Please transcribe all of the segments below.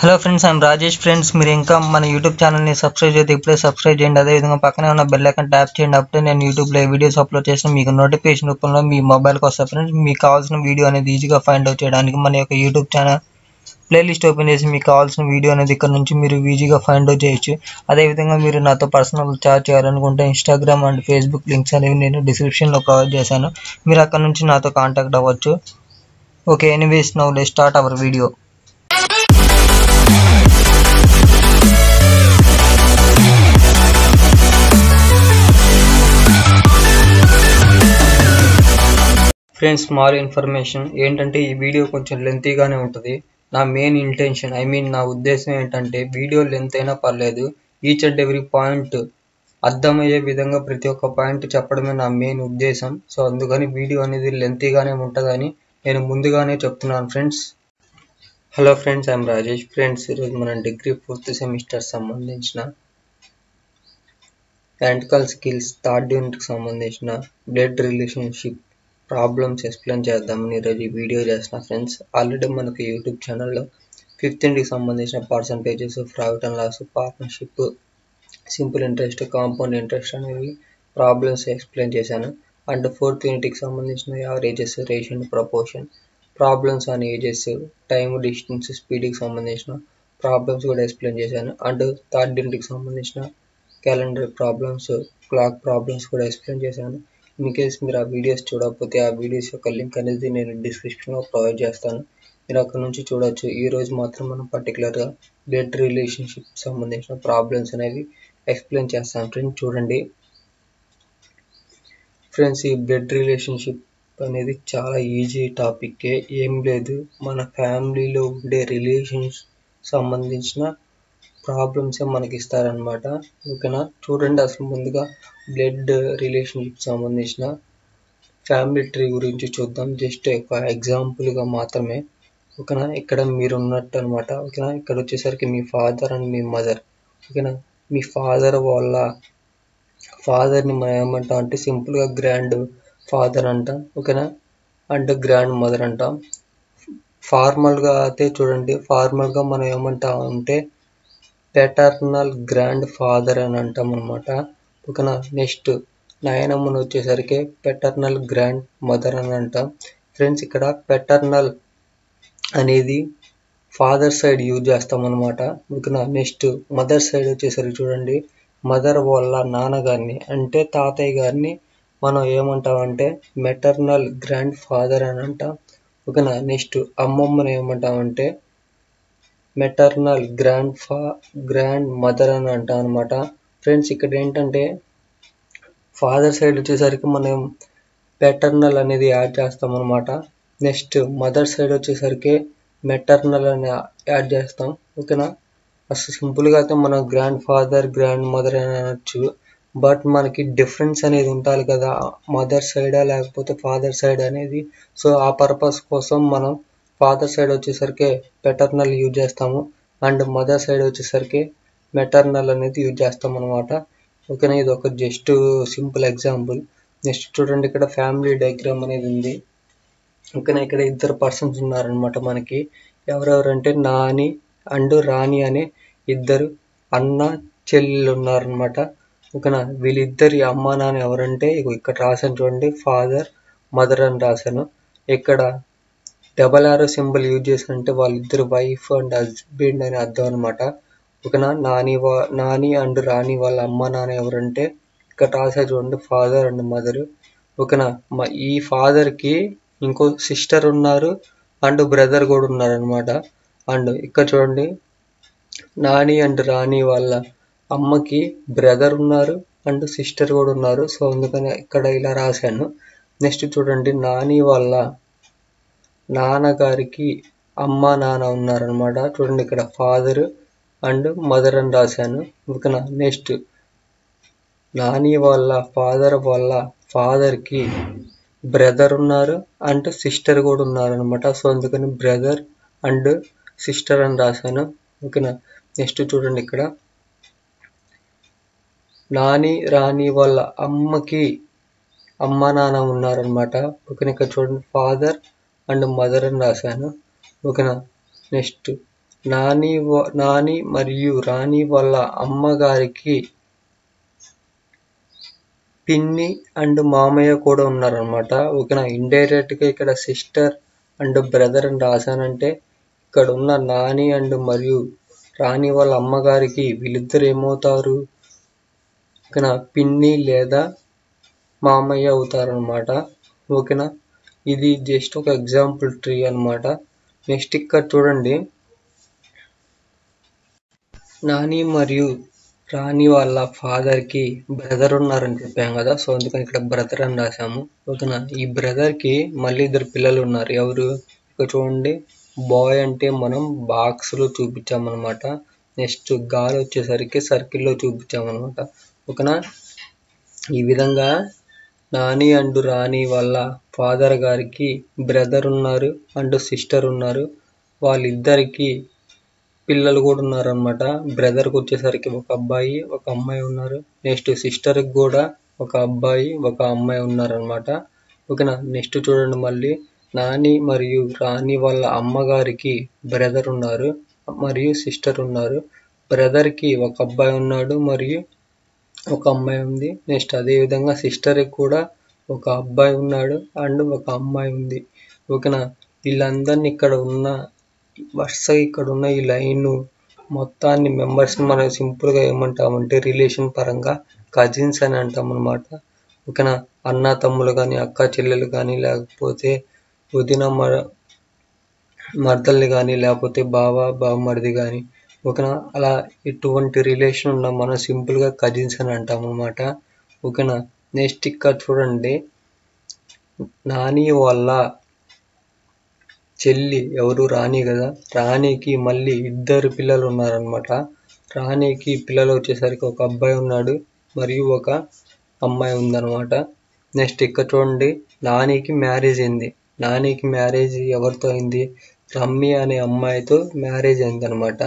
Hello friends, I'm Rajesh. Friends, మీరు ఇంకా మన యూట్యూబ్ ఛానల్ని సబ్స్క్రైబ్ చేస్తే ఇప్పుడే సబ్స్క్రైబ్ చేయండి. అదేవిధంగా పక్కనే ఉన్న బెల్ ఐకాన్ ట్యాప్ చేయండి. అప్పుడే నేను యూట్యూబ్లో వీడియోస్ అప్లోడ్ చేసిన మీకు నోటిఫికేషన్ రూపంలో మీ మొబైల్కి వస్తాయి. ఫ్రెండ్స్, మీకు కావాల్సిన వీడియో అనేది ఈజీగా ఫైండ్ అవుట్ చేయడానికి మన యొక్క యూట్యూబ్ ఛానల్ ప్లేలిస్ట్ ఓపెన్ చేసి మీకు కావాల్సిన వీడియో అనేది ఇక్కడ నుంచి మీరు ఈజీగా ఫైండ్ అవుట్ చేయొచ్చు. అదేవిధంగా మీరు నాతో పర్సనల్ చాట్ చేయాలనుకుంటే ఇన్స్టాగ్రామ్ అండ్ ఫేస్బుక్ లింక్స్ అనేవి నేను డిస్క్రిప్షన్లో ప్రొవైడ్ చేశాను. మీరు అక్కడ నుంచి నాతో కాంటాక్ట్ అవ్వచ్చు. Okay, anyways now let's start our video. Friends, small information ఏంటంటే ఈ వీడియో కొంచెం లెంతీగానే ఉంటుంది. నా మెయిన్ ఇంటెన్షన్ నా ఉద్దేశం ఏంటంటే వీడియో లెంత్ అయినా పర్లేదు, ఈచ్ అండ్ ఎవ్రీ పాయింట్ అర్థమయ్యే విధంగా ప్రతి ఒక్క పాయింట్ చెప్పడమే నా మెయిన్ ఉద్దేశం. సో అందుకని వీడియో అనేది లెంతీగానే ఉంటుందని నేను ముందుగానే చెప్తున్నాను. Friends, hello friends, I'm Rajesh. Friends, ఈరోజు మనం డిగ్రీ 4th సెమిస్టర్ సంబంధించిన ప్రాక్టికల్ స్కిల్స్ థర్డ్ యూనిట్కి సంబంధించిన బ్లడ్ రిలేషన్షిప్ ప్రాబ్లమ్స్ ఎక్స్ప్లెయిన్ చేద్దామని ఈరోజు ఈ వీడియో చేస్తున్నా. ఫ్రెండ్స్, ఆల్రెడీ మనకు యూట్యూబ్ ఛానల్లో 5th యూనిట్కి సంబంధించిన percentages, profit and loss, partnership, simple interest, compound interest అనేవి ప్రాబ్లమ్స్ ఎక్స్ప్లెయిన్ చేశాను. అండ్ 4th యూనిట్కి సంబంధించిన averages, ratio, proportion, problems on ages, time, distance, స్పీడ్కి సంబంధించిన ప్రాబ్లమ్స్ కూడా ఎక్స్ప్లెయిన్ చేశాను. అండ్ 3rd యూనిట్కి సంబంధించిన క్యాలెండర్ ప్రాబ్లమ్స్, క్లాక్ ప్రాబ్లమ్స్ కూడా ఎక్స్ప్లెయిన్ చేశాను. ఇన్ కేస్ మీరు ఆ వీడియోస్ చూడకపోతే ఆ వీడియోస్ యొక్క లింక్ అనేది నేను డిస్క్రిప్షన్లో ప్రొవైడ్ చేస్తాను, మీరు అక్కడ నుంచి చూడొచ్చు. ఈరోజు మాత్రం మనం పర్టికులర్గా బ్లడ్ రిలేషన్షిప్ సంబంధించిన ప్రాబ్లమ్స్ అనేవి ఎక్స్ప్లెయిన్ చేస్తాను. ఫ్రెండ్స్, చూడండి. ఫ్రెండ్స్, ఈ బ్లడ్ రిలేషన్షిప్ అనేది చాలా ఈజీ టాపిక్కే, ఏం లేదు. మన ఫ్యామిలీలో ఉండే రిలేషన్స్ సంబంధించిన ప్రాబ్లమ్సే మనకి ఇస్తారనమాట. ఓకేనా, చూడండి. అసలు ముందుగా బ్లడ్ రిలేషన్షిప్ సంబంధించిన ఫ్యామిలీ ట్రీ గురించి చూద్దాం. జస్ట్ ఒక ఎగ్జాంపుల్గా మాత్రమే. ఓకేనా, ఇక్కడ మీరు ఉన్నట్టు అనమాట. ఓకేనా, ఇక్కడ వచ్చేసరికి మీ ఫాదర్ అండ్ మీ మదర్. ఓకేనా, మీ ఫాదర్ వాళ్ళ ఫాదర్ని మనం ఏమంటాం అంటే సింపుల్గా గ్రాండ్ ఫాదర్ అంటాం. ఓకేనా, అండ్ గ్రాండ్ మదర్ అంటాం. ఫార్మల్గా అయితే చూడండి, ఫార్మల్గా మనం ఏమంటాం అంటే పెటర్నల్ గ్రాండ్ ఫాదర్ అని అంటాం అనమాట. ఓకేనా, నెక్స్ట్ నాయనమ్మను వచ్చేసరికి పెటర్నల్ గ్రాండ్ మదర్ అని అంటాం. ఫ్రెండ్స్, ఇక్కడ పెటర్నల్ అనేది ఫాదర్ సైడ్ యూజ్ చేస్తాం అనమాట. ఓకేనా, నెక్స్ట్ మదర్ సైడ్ వచ్చేసరికి చూడండి, మదర్ వాళ్ళ నాన్నగారిని అంటే తాతయ్య గారిని మనం ఏమంటామంటే మెటర్నల్ గ్రాండ్ ఫాదర్ అని అంటాం. ఓకేనా, నెక్స్ట్ అమ్మమ్మను ఏమంటామంటే మెటర్నల్ గ్రాండ్ మదర్ అని అంటాం అనమాట. ఫ్రెండ్స్, ఇక్కడ ఏంటంటే ఫాదర్ సైడ్ వచ్చేసరికి మనం పెటర్నల్ అనేది యాడ్ చేస్తాం అనమాట. నెక్స్ట్ మదర్ సైడ్ వచ్చేసరికి మెటర్నల్ అని యాడ్ చేస్తాం. ఓకేనా, అసలు సింపుల్గా అయితే మనం గ్రాండ్ ఫాదర్, గ్రాండ్ మదర్ అని అనొచ్చు. బట్ మనకి డిఫరెన్స్ అనేది ఉండాలి కదా, మదర్ సైడా లేకపోతే ఫాదర్ సైడ్ అనేది. సో ఆ పర్పస్ కోసం మనం ఫాదర్ సైడ్ వచ్చేసరికి పెటర్నల్ యూజ్ చేస్తాము, అండ్ మదర్ సైడ్ వచ్చేసరికి మెటర్నల్ అనేది యూజ్ చేస్తాం అనమాట. ఓకేనా, ఇది ఒక జస్ట్ సింపుల్ ఎగ్జాంపుల్. నెక్స్ట్ చూడండి, ఇక్కడ ఫ్యామిలీ డయాగ్రామ్ అనేది ఉంది. ఓకేనా, ఇక్కడ ఇద్దరు పర్సన్స్ ఉన్నారనమాట మనకి. ఎవరెవరంటే నాని అండ్ రాణి అనే ఇద్దరు అన్న చెల్లెలు ఉన్నారనమాట. ఓకేనా, వీళ్ళిద్దరి అమ్మ నాన్న ఎవరంటే ఇక్కడ రాశాను చూడండి, ఫాదర్ మదర్ అని రాశాను. ఇక్కడ డబల్ ఆరో సింబల్ యూజ్ చేశానంటే వాళ్ళిద్దరు వైఫ్ అండ్ హస్బెండ్ అని అర్థం అనమాట. ఓకేనా, నాని అండ్ రాణి వాళ్ళ అమ్మ నాన్న ఎవరంటే ఇక్కడ రాసా చూడండి, ఫాదర్ అండ్ మదర్. ఓకేనా, ఈ ఫాదర్కి ఇంకో సిస్టర్ ఉన్నారు అండ్ బ్రదర్ కూడా ఉన్నారు అనమాట. అండ్ ఇక్కడ చూడండి, నాని అండ్ రాణి వాళ్ళ అమ్మకి బ్రదర్ ఉన్నారు అండ్ సిస్టర్ కూడా ఉన్నారు. సో అందుకని ఇక్కడ ఇలా రాశాను. నెక్స్ట్ చూడండి, నాని వాళ్ళ నాన్నగారికి అమ్మ నాన్న ఉన్నారనమాట. చూడండి, ఇక్కడ ఫాదర్ అండ్ మదర్ అని రాశాను. ఓకేనా, నెక్స్ట్ నాని వాళ్ళ ఫాదర్కి బ్రదర్ ఉన్నారు అండ్ సిస్టర్ కూడా ఉన్నారు అనమాట. సో అందుకని బ్రదర్ అండ్ సిస్టర్ అని రాశాను. ఓకేనా, నెక్స్ట్ చూడండి, ఇక్కడ రాణి వాళ్ళ అమ్మకి అమ్మ నాన్న ఉన్నారనమాట. ఓకేనా, ఇక్కడ చూడండి ఫాదర్ అండ్ మదర్ అని రాశాను. ఓకేనా, నెక్స్ట్ నాని మరియు రాణి వాళ్ళ అమ్మగారికి పిన్ని అండ్ మామయ్య కూడా ఉన్నారనమాట. ఓకేనా. ఇండైరెక్ట్ గా ఇక్కడ సిస్టర్ అండ్ బ్రదర్ అని రాశానంటే ఇక్కడ ఉన్న నాని అండ్ మరియు రాణి వాళ్ళ అమ్మగారికి వీళ్ళిద్దరు ఏమవుతారు, ఓకేనా, పిన్ని లేదా మామయ్య అవుతారనమాట. ఓకేనా. ఇది జస్ట్ ఒక ఎగ్జాంపుల్ ట్రీ అనమాట. నెక్స్ట్ ఇక్కడ చూడండి, నాని మరియు రాణి వాళ్ళ ఫాదర్ కి బ్రదర్ ఉన్నారని చెప్పాం కదా. సో అందుకని ఇక్కడ బ్రదర్ అని రాసాము. ఓకేనా. ఈ బ్రదర్ కి మళ్ళీ 2 పిల్లలు ఉన్నారు. ఎవరు? ఇక్కడ చూడండి, బాయ్ అంటే మనం బాక్స్ లో చూపించామన్నమాట. నెక్స్ట్ గాల్ వచ్చేసరికి సర్కిల్ లో చూపించామన్నమాట. ఓకేనా. ఈ విధంగా నాని అండ్ రాణి వాళ్ళ ఫాదర్ గారికి బ్రదర్ ఉన్నారు అండ్ సిస్టర్ ఉన్నారు. వాళ్ళిద్దరికి పిల్లలు కూడా ఉన్నారనమాట. బ్రదర్కి వచ్చేసరికి ఒక అబ్బాయి ఒక అమ్మాయి ఉన్నారు. నెక్స్ట్ సిస్టర్కి కూడా ఒక అబ్బాయి ఒక అమ్మాయి ఉన్నారనమాట. ఓకేనా. నెక్స్ట్ చూడండి, మళ్ళీ నాని మరియు రాణి వాళ్ళ అమ్మగారికి బ్రదర్ ఉన్నారు మరియు సిస్టర్ ఉన్నారు. బ్రదర్కి ఒక అబ్బాయి ఉన్నాడు మరియు ఒక అమ్మాయి ఉంది. నెక్స్ట్ అదే విధంగా సిస్టర్కి కూడా ఒక అబ్బాయి ఉన్నాడు అండ్ ఒక అమ్మాయి ఉంది. ఓకేనా. వీళ్ళందరినీ ఇక్కడ ఉన్న వరుసగా ఇక్కడ ఉన్న ఈ లైన్ మొత్తాన్ని మెంబర్స్ మనం సింపుల్ గా ఏమంటామంటే రిలేషన్ పరంగా కజిన్స్ అని అంటాం అనమాట. ఓకేనా. అన్న తమ్ములు కానీ, అక్క చెల్లెలు కానీ, లేకపోతే వదిన మర్దల్ని కానీ, లేకపోతే బావ బావమరిది కానీ, ఓకేనా, అలా ఎటువంటి రిలేషన్ ఉన్నా మనం సింపుల్ గా కజిన్స్ అని అంటాం అనమాట. ఓకేనా. నెక్స్ట్ ఇక్కడ చూడండి, నాని వాళ్ళ చెల్లి ఎవరు? రాణి కదా. రాణికి మళ్ళీ 2 పిల్లలు ఉన్నారనమాట. రాణికి పిల్లలు వచ్చేసరికి ఒక అబ్బాయి ఉన్నాడు మరియు ఒక అమ్మాయి ఉందన్నమాట. నెక్స్ట్ ఇక్కడ చూడండి, నానికి మ్యారేజ్ అయింది. నానికి మ్యారేజ్ ఎవరితో అయింది? రమ్య అనే అమ్మాయితో మ్యారేజ్ అయింది అనమాట.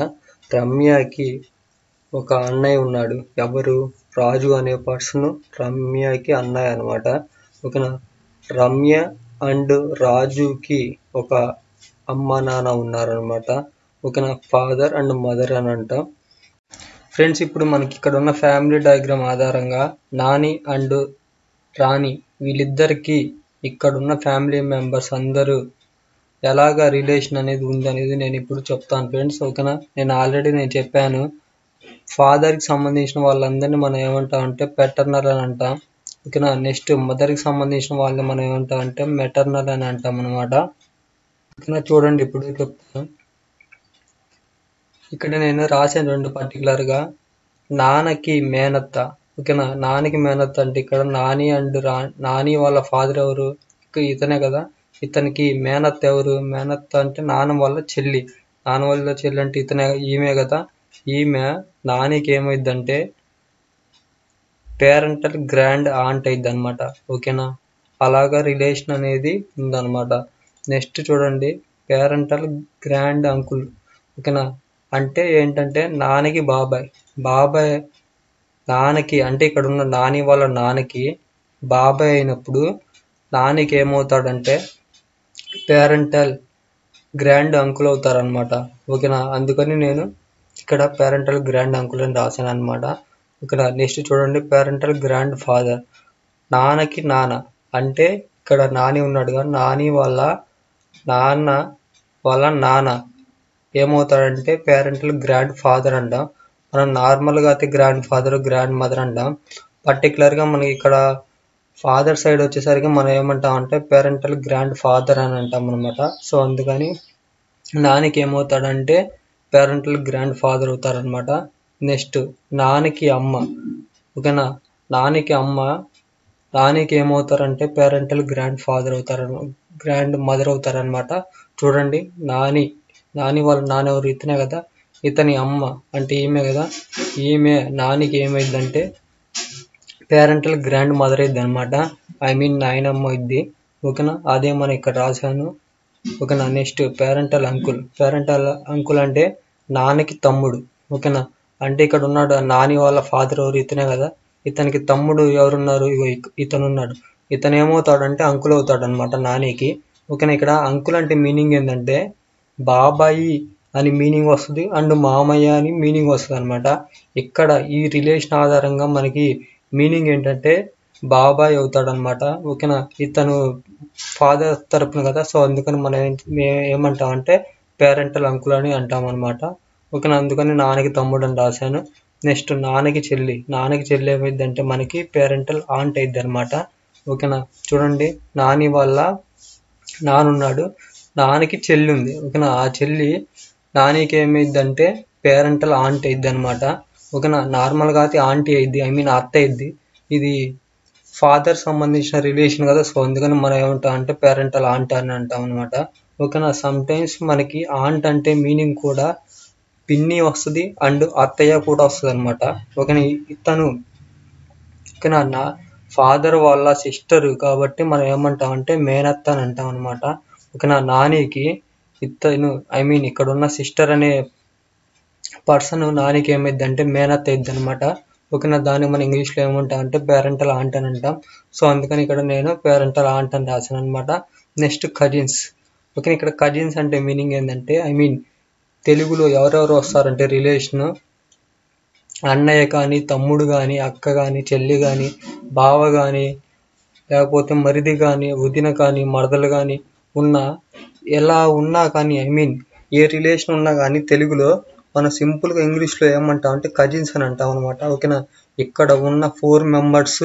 రమ్యకి ఒక అన్నయ్య ఉన్నాడు. ఎవరు? రాజు అనే పర్సన్ రమ్యకి అన్నయ్య అనమాట. ఓకేనా. రమ్య అండ్ రాజుకి ఒక అమ్మ నాన్న ఉన్నారనమాట. ఓకేనా. ఫాదర్ అండ్ మదర్ అని అంటాం. ఫ్రెండ్స్, ఇప్పుడు మనకి ఇక్కడ ఉన్న ఫ్యామిలీ డయాగ్రామ్ ఆధారంగా నాని అండ్ రాణి వీళ్ళిద్దరికి ఇక్కడున్న ఫ్యామిలీ మెంబర్స్ అందరూ ఎలాగా రిలేషన్ అనేది ఉంది అనేది నేను ఇప్పుడు చెప్తాను ఫ్రెండ్స్. ఓకేనా. నేను ఆల్రెడీ చెప్పాను, ఫాదర్కి సంబంధించిన వాళ్ళందరినీ మనం ఏమంటాం అంటే పెటర్నల్ అని అంటాం. ఓకేనా. నెక్స్ట్ మదర్కి సంబంధించిన వాళ్ళని మనం ఏమంటాం అంటే మెటర్నల్ అని అంటాం అనమాట. ఓకేనా. చూడండి, ఇప్పుడు చెప్తాను. ఇక్కడ నేను రాశాను 2 పర్టికులర్గా. నాన్నకి మేనత్త. ఓకేనా. నానికి మేనత్త అంటే ఇక్కడ నాని అండ్ నాని వాళ్ళ ఫాదర్ ఎవరు? ఇతనే కదా. ఇతనికి మేనత్త ఎవరు? మేనత్త అంటే నాన్న వాళ్ళ చెల్లి. నాన్న వాళ్ళ చెల్లి అంటే ఈమె కదా. ఈమె నానికి ఏమైందంటే పేరెంటల్ గ్రాండ్ ఆంట్ అయింది అనమాట. ఓకేనా. అలాగా రిలేషన్ అనేది ఉందన్నమాట. నెక్స్ట్ చూడండి, పేరెంటల్ గ్రాండ్ అంకుల్. ఓకేనా. అంటే ఏంటంటే నాన్నకి బాబాయ్ నాన్నకి అంటే ఇక్కడ ఉన్న నాని వాళ్ళ నాన్నకి బాబాయ్ అయినప్పుడు నానికి ఏమవుతాడంటే పేరెంటల్ గ్రాండ్ అంకుల్ అవుతారనమాట. ఓకేనా. అందుకని నేను ఇక్కడ పేరెంటల్ గ్రాండ్ అంకుల్ అని రాశాను అనమాట. ఇక్కడ నెక్స్ట్ చూడండి, పేరెంటల్ గ్రాండ్ ఫాదర్. నాన్నకి నాన్న అంటే ఇక్కడ నాని ఉన్నాడు కదా, నాని వాళ్ళ నాన్న ఏమవుతాడంటే పేరెంటల్ గ్రాండ్ ఫాదర్ అంటాం. మనం నార్మల్గా అయితే గ్రాండ్ ఫాదర్ గ్రాండ్ మదర్ అంటాం. పర్టికులర్గా మనకి ఇక్కడ ఫాదర్ సైడ్ వచ్చేసరికి మనం ఏమంటాం అంటే పేరెంటల్ గ్రాండ్ ఫాదర్ అని అంటాం అనమాట. సో అందుకని నానికి ఏమవుతాడంటే పేరెంటల్ గ్రాండ్ ఫాదర్ అవుతారనమాట. నెక్స్ట్ నానికి అమ్మ. ఓకేనా. నానికి ఏమవుతారంటే parental grandfather grandmother అవుతారనమాట. చూడండి, నాని వాళ్ళ నాన్న ఎవరు? ఇతనే కదా. ఇతని అమ్మ అంటే ఈమె కదా. ఈమె నానికి ఏమైందంటే పేరెంటల్ గ్రాండ్ మదర్ అయింది అనమాట. నాయనమ్మ ఇద్ది. ఓకేనా. అదే మనం ఇక్కడ రాశాను. ఓకేనా. నెక్స్ట్ పేరెంటల్ అంకుల్ అంటే నాన్నకి తమ్ముడు. ఓకేనా. అంటే ఇక్కడ ఉన్నాడు నాని వాళ్ళ ఫాదర్ ఎవరు? ఇతనే కదా. ఇతనికి తమ్ముడు ఎవరున్నారు? ఇతను ఉన్నాడు. ఇతను ఏమవుతాడంటే అంకుల్ అవుతాడు అనమాట నానికి. ఓకేనా. ఇక్కడ అంకుల్ అంటే మీనింగ్ ఏంటంటే బాబాయి అని మీనింగ్ వస్తుంది అండ్ మామయ్య అని మీనింగ్ వస్తుంది అనమాట. ఇక్కడ ఈ రిలేషన్ ఆధారంగా మనకి మీనింగ్ ఏంటంటే బాబాయ్ అవుతాడనమాట. ఓకేనా, ఇతను ఫాదర్ తరపున కదా, సో అందుకని మనం ఏమంటామంటే పేరెంటల్ అంకుల్ అని అంటాం అనమాట. ఓకేనా, అందుకని నాన్నకి తమ్ముడు అని రాశాను. నెక్స్ట్ నాన్నకి చెల్లి. నాన్నకి చెల్లి ఏమైందంటే మనకి పేరెంటల్ ఆంట్ అయింది అనమాట. ఓకేనా, చూడండి నాని వాళ్ళ నానున్నాడు, నాన్నకి చెల్లి ఉంది. ఓకేనా, ఆ చెల్లి నానికి ఏమైందంటే పేరెంటల్ ఆంట్ అయింది అనమాట. ఓకేనా, నార్మల్గా అయితే ఆంటీ అయింది, ఐ మీన్ అత్త అయింది. ఇది ఫాదర్ సంబంధించిన రిలేషన్ కదా, సో అందుకని మనం ఏమంటాం అంటే పేరెంటల్ ఆంట్ అని అంటాం అనమాట. ఓకేనా, సమ్ టైమ్స్ మనకి ఆంట్ అంటే మీనింగ్ కూడా పిన్ని వస్తుంది అండ్ అత్తయ్య కూడా వస్తుంది అనమాట. ఓకేనా, ఇతను ఓకేనా నా ఫాదర్ వాళ్ళ సిస్టర్ కాబట్టి మనం ఏమంటాం అంటే మేనత్త అని అంటాం అనమాట. ఓకేనా, నానికి ఇతను ఐ మీన్ ఇక్కడ ఉన్న సిస్టర్ అనే పర్సన్ నానికి ఏమైంది అంటే మేనత్త అయింది అనమాట. ఓకేనా, దాన్ని మనం ఇంగ్లీష్లో ఏమంటాం అంటే పేరెంటల్ ఆంట్ అని అంటాం. సో అందుకని ఇక్కడ నేను పేరెంటల్ ఆంట్ అని రాశాను అనమాట. Next cousins. ఓకే, ఇక్కడ కజిన్స్ అంటే మీనింగ్ ఏంటంటే ఐ మీన్ తెలుగులో ఎవరెవరు వస్తారంటే రిలేషన్ అన్నయ్య కానీ, తమ్ముడు కానీ, అక్క కానీ, చెల్లి కానీ, బావ కానీ, లేకపోతే మరిది కానీ, వదిన కానీ, మరదలు కానీ ఎలా ఉన్నా కానీ ఐ మీన్ ఏ రిలేషన్ ఉన్నా కానీ తెలుగులో మనం సింపుల్గా ఇంగ్లీష్లో ఏమంటాం అంటే కజిన్స్ అని అంటాం అనమాట. ఓకేనా, ఇక్కడ ఉన్న 4 మెంబర్స్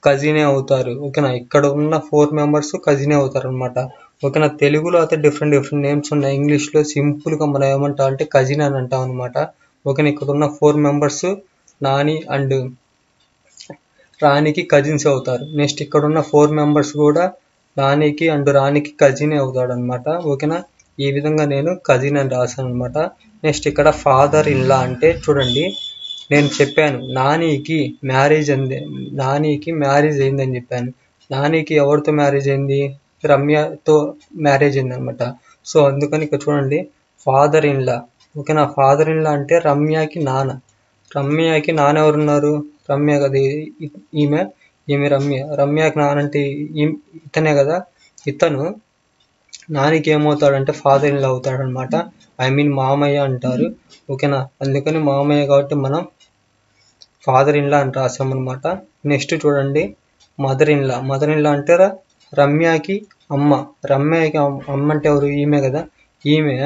కజినే అవుతారు. ఓకేనా, ఇక్కడ ఉన్న 4 మెంబర్స్ కజినే అవుతారు అనమాట. ఓకేనా, తెలుగులో అయితే డిఫరెంట్ నేమ్స్ ఉన్నాయి, ఇంగ్లీష్లో సింపుల్గా మనం ఏమంటాం అంటే కజిన్ అని అంటాం అనమాట. ఓకేనా, ఇక్కడ ఉన్న 4 మెంబర్స్ నాని అండ్ రాణికి కజిన్స్ అవుతారు. నెక్స్ట్ ఇక్కడ ఉన్న 4 మెంబర్స్ కూడా నానికి అండ్ రాణికి కజిన్ అవుతాడు అనమాట. ఓకేనా, ఈ విధంగా నేను కజిన్ అని రాశాను అనమాట. నెక్స్ట్ ఇక్కడ ఫాదర్ ఇన్ లా అంటే చూడండి, నేను చెప్పాను నానికి మ్యారేజ్ అయిందని చెప్పాను. నానికి ఎవరితో మ్యారేజ్ అయింది? రమ్యతో మ్యారేజ్ అయింది అనమాట. సో అందుకని ఇక్కడ చూడండి ఫాదర్ ఇన్ లా. ఓకేనా, ఫాదర్ ఇన్ లా అంటే రమ్యకి నాన్న. రమ్యకి నాన్న ఎవరున్నారు? రమ్య కదా, ఈమె రమ్యకి నాన్న అంటే ఇతనే కదా. ఇతను నానికి ఏమవుతాడంటే ఫాదర్ ఇన్ లా అవుతాడు అనమాట, ఐ మీన్ మామయ్య అంటారు. ఓకేనా, అందుకని మామయ్య కాబట్టి మనం ఫాదర్ ఇన్ లా అని రాసామన్నమాట. నెక్స్ట్ చూడండి మదర్ ఇన్ లా అంటే రమ్యకి అమ్మ. రమ్యకి అమ్మ అంటే ఎవరు? ఈమె కదా. ఈమె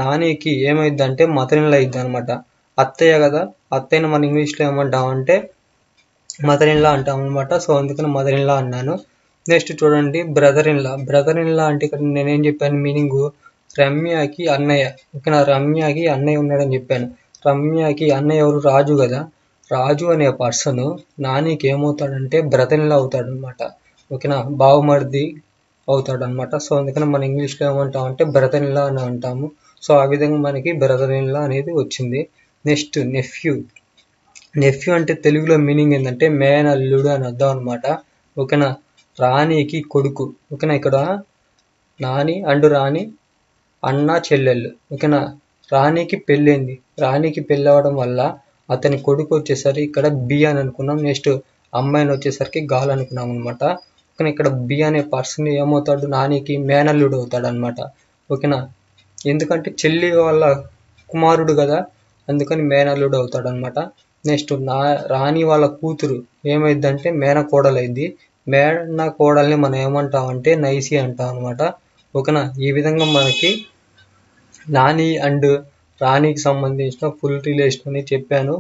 నానికి ఏమైద్ది అంటే మదర్ ఇన్ లా అయింది అనమాట. అత్తయ్య కదా, అత్తయ్యని మనం ఇంగ్లీష్లో ఏమంటాం అంటే మదర్ ఇన్ లా అంటాం అనమాట. సో అందుకని మదర్ ఇన్ లా అన్నాను. నెక్స్ట్ చూడండి బ్రదర్ ఇన్ లా అంటే ఇక్కడ నేనేం చెప్పాను మీనింగ్? రమ్యకి అన్నయ్య. ఓకేనా, రమ్యకి అన్నయ్య ఉన్నాడని చెప్పాను. రమ్యకి అన్నయ్య ఎవరు? రాజు కదా. రాజు అనే పర్సన్ నానికి ఏమవుతాడంటే బ్రదర్ ఇన్ లా అవుతాడు అనమాట. ఓకేనా, బావమరిది అవుతాడు అనమాట. సో అందుకని మనం ఇంగ్లీష్లో ఏమంటాం అంటే బ్రదర్ ఇన్ లా అని అంటాము. సో ఆ విధంగా మనకి బ్రదర్ ఇన్ లా అనేది వచ్చింది. నెక్స్ట్ నెఫ్యూ అంటే తెలుగులో మీనింగ్ ఏంటంటే మేనల్లుడు అని అర్థం అనమాట. ఓకేనా, రాణికి కొడుకు. ఓకేనా, ఇక్కడ నాని అండ్ రాణి అన్న చెల్లెళ్ళు. ఓకేనా, రాణికి పెళ్ళైంది. రాణికి పెళ్ళి అవడం వల్ల అతని కొడుకు వచ్చేసరికి ఇక్కడ బి అని అనుకున్నాం. నెక్స్ట్ అమ్మాయిని వచ్చేసరికి గాల్ అనుకున్నాం అనమాట. ఓకేనా, ఇక్కడ బి అనే పర్సన్ ఏమవుతాడు? నానికి మేనల్లుడు అవుతాడు అనమాట. ఓకేనా, ఎందుకంటే చెల్లి వాళ్ళ కుమారుడు కదా, అందుకని మేనల్లుడు అవుతాడు అనమాట. నెక్స్ట్ రాణి వాళ్ళ కూతురు ఏమైందంటే మేనకోడలు అయింది. మేనకోడల్ని మనం ఏమంటాం అంటే నైసి అంటాం అనమాట. ఓకేనా, ఈ విధంగా మనకి నాని అండ్ రాణికి సంబంధించిన ఫుల్ రిలేషన్ అని చెప్పాను.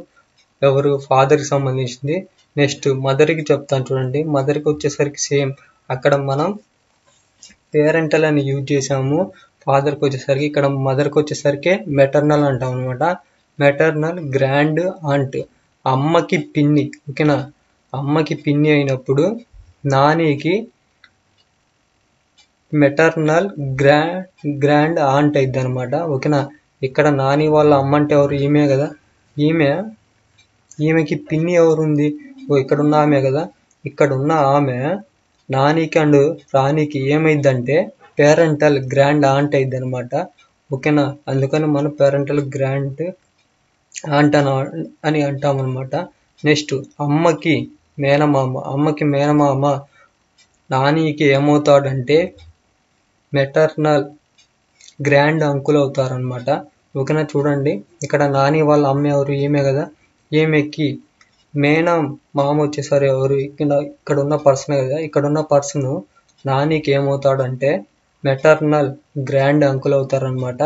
ఎవరు? ఫాదర్కి సంబంధించింది. నెక్స్ట్ మదర్కి చెప్తాను చూడండి. మదర్కి వచ్చేసరికి సేమ్, అక్కడ మనం పేరెంటల్ అని యూజ్ చేసాము. ఫాదర్కి వచ్చేసరికి ఇక్కడ మదర్కి వచ్చేసరికి మెటర్నల్ అంటాం అనమాట. మెటర్నల్ గ్రాండ్ ఆంట్, అమ్మకి పిన్ని. ఓకేనా, అమ్మకి పిన్ని అయినప్పుడు నానికి మెటర్నల్ గ్రాండ్ ఆంట్ అయింది అనమాట. ఓకేనా, ఇక్కడ నాని వాళ్ళ అమ్మ అంటే ఎవరు? ఈమె కదా. ఈమెకి పిన్ని ఎవరుంది? ఇక్కడ ఉన్న ఆమె కదా. ఇక్కడ ఉన్న ఆమె నానికి అండ్ రాణికి ఏమైందంటే పేరెంటల్ గ్రాండ్ ఆంట్ అయింది అనమాట. ఓకేనా, అందుకని మనం పేరెంటల్ గ్రాండ్ ఆంట్ అని అంటాం అనమాట. నెక్స్ట్ అమ్మకి మేనమామ నానికి ఏమవుతాడంటే మెటర్నల్ గ్రాండ్ అంకుల్ అవుతారనమాట. ఓకేనా. చూడండి ఇక్కడ నాని వాళ్ళ అమ్మ ఎవరు, ఈమె కదా. ఈమెకి మేన మామ వచ్చేసరి ఎవరు, ఇక్కడ ఉన్న పర్సన్ కదా. ఇక్కడ ఉన్న పర్సన్ నానికి ఏమవుతాడంటే మెటర్నల్ గ్రాండ్ అంకుల్ అవుతారనమాట.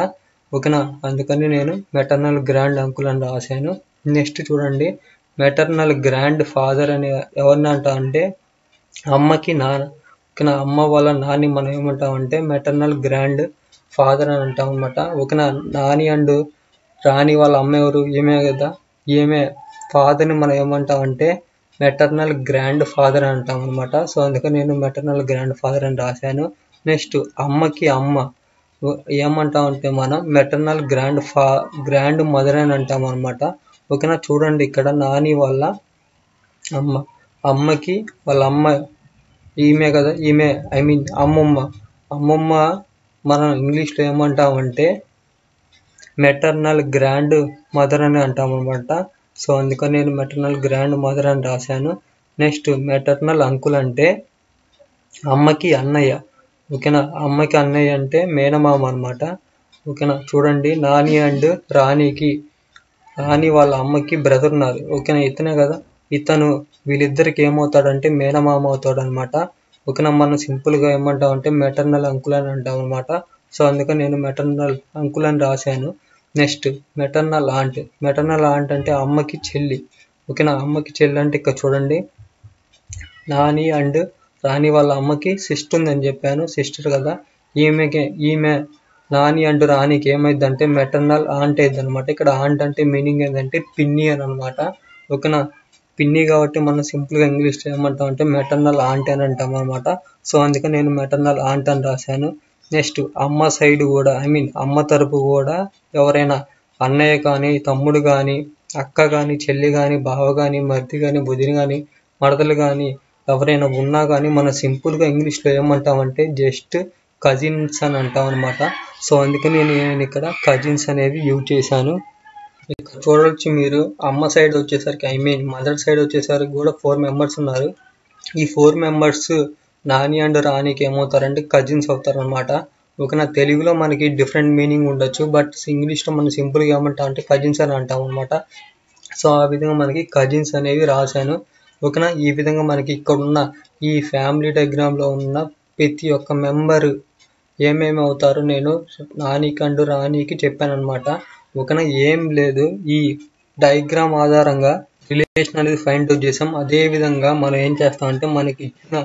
ఓకేనా. అందుకని నేను మెటర్నల్ గ్రాండ్ అంకుల్ అని రాశాను. నెక్స్ట్ చూడండి మెటర్నల్ గ్రాండ్ ఫాదర్ అని ఎవరిని అంటా అంటే అమ్మకి నాన్న. ఓకేనా. అమ్మ వాళ్ళ నాని మనం ఏమంటామంటే మెటర్నల్ గ్రాండ్ ఫాదర్ అని అంటాం అనమాట. ఓకేనా. నాని అండ్ రాణి వాళ్ళ అమ్మ ఎవరు, ఈమె కదా. ఈమె ఫాదర్ని మనం ఏమంటామంటే మెటర్నల్ గ్రాండ్ ఫాదర్ అని అంటాం అనమాట. సో అందుకని నేను మెటర్నల్ గ్రాండ్ ఫాదర్ అని రాశాను. నెక్స్ట్ అమ్మకి అమ్మ ఏమంటామంటే మనం మెటర్నల్ గ్రాండ్ మదర్ అని అంటాం అనమాట. ఓకేనా. చూడండి ఇక్కడ నాని వాళ్ళ అమ్మ, అమ్మకి వాళ్ళ అమ్మ ఈమె కదా. ఈమె అమ్మమ్మ మనం ఇంగ్లీష్లో ఏమంటామంటే మెటర్నల్ గ్రాండ్ మదర్ అని అంటాం అనమాట. సో అందుకని నేను మెటర్నల్ గ్రాండ్ మదర్ అని రాశాను. నెక్స్ట్ మెటర్నల్ అంకుల్ అంటే అమ్మకి అన్నయ్య. ఓకేనా. అమ్మకి అన్నయ్య అంటే మేనమామ అనమాట. ఓకేనా. చూడండి నాని అండ్ రాణి వాళ్ళ అమ్మకి బ్రదర్ ఉన్నారు. ఓకేనా. ఇతనే కదా. వీళ్ళిద్దరికి ఏమవుతాడంటే మేనమామ అవుతాడు అనమాట. ఓకేనా. మనం సింపుల్గా ఏమంటామంటే మెటర్నల్ అంకుల్ అని అంటాం అనమాట. సో అందుకని నేను మెటర్నల్ అంకుల్ అని రాశాను. నెక్స్ట్ మెటర్నల్ ఆంట్ అంటే అమ్మకి చెల్లి. ఓకేనా. అమ్మకి చెల్లి అంటే ఇక్కడ చూడండి నాని అండ్ రాణి వాళ్ళ అమ్మకి సిస్టర్ ఉందని చెప్పాను, సిస్టర్ కదా. ఈమె నాని అండ్ రాణికి ఏమైందంటే మెటర్నల్ ఆంట్ అయింది అనమాట. ఇక్కడ ఆంట్ అంటే మీనింగ్ ఏంటంటే పిన్ని అని అనమాట. ఓకేనా. పిన్ని కాబట్టి మనం సింపుల్గా ఇంగ్లీష్లో ఏమంటాం అంటే మెటర్నల్ ఆంట్ అని అంటాం అనమాట. సో అందుకని నేను మెటర్నల్ ఆంట్ అని రాశాను. నెక్స్ట్ అమ్మ సైడ్ కూడా అమ్మ తరపు కూడా ఎవరైనా అన్నయ్య కానీ, తమ్ముడు కానీ, అక్క కానీ, చెల్లి కానీ, బావ కానీ, మరిది కానీ, బుదిని కానీ, మరదలు కానీ ఎవరైనా ఉన్నా కానీ మనం సింపుల్గా ఇంగ్లీష్లో ఏమంటామంటే జస్ట్ కజిన్స్ అని అంటాం అనమాట. సో అందుకని నేను ఇక్కడ కజిన్స్ అనేది యూజ్ చేశాను. ఇక్కడ చూడవచ్చు మీరు అమ్మ సైడ్ వచ్చేసరికి మదర్ సైడ్ వచ్చేసరికి కూడా 4 మెంబర్స్ ఉన్నారు. ఈ 4 మెంబర్స్ నాని అండ్ రాణికి ఏమవుతారంటే కజిన్స్ అవుతారనమాట. ఓకేనా. తెలుగులో మనకి డిఫరెంట్ మీనింగ్ ఉండొచ్చు, బట్ ఇంగ్లీష్లో మనం సింపుల్గా ఏమంటాం అంటే కజిన్స్ అని అంటాం అనమాట. సో ఆ విధంగా మనకి కజిన్స్ అనేవి రాశాను. ఓకేనా. ఈ విధంగా మనకి ఇక్కడ ఉన్న ఈ ఫ్యామిలీ డయాగ్రామ్లో ఉన్న ప్రతి ఒక్క మెంబరు ఏమేమి అవుతారో నేను నానికి అండ్ రాణికి చెప్పాను అనమాట. ఓకేనా. ఏం లేదు, ఈ డయాగ్రామ్ ఆధారంగా రిలేషన్ అనేది ఫైండ్ అవుట్ చేసాం. అదే విధంగా మనం ఏం చేస్తామంటే మనకి ఇచ్చిన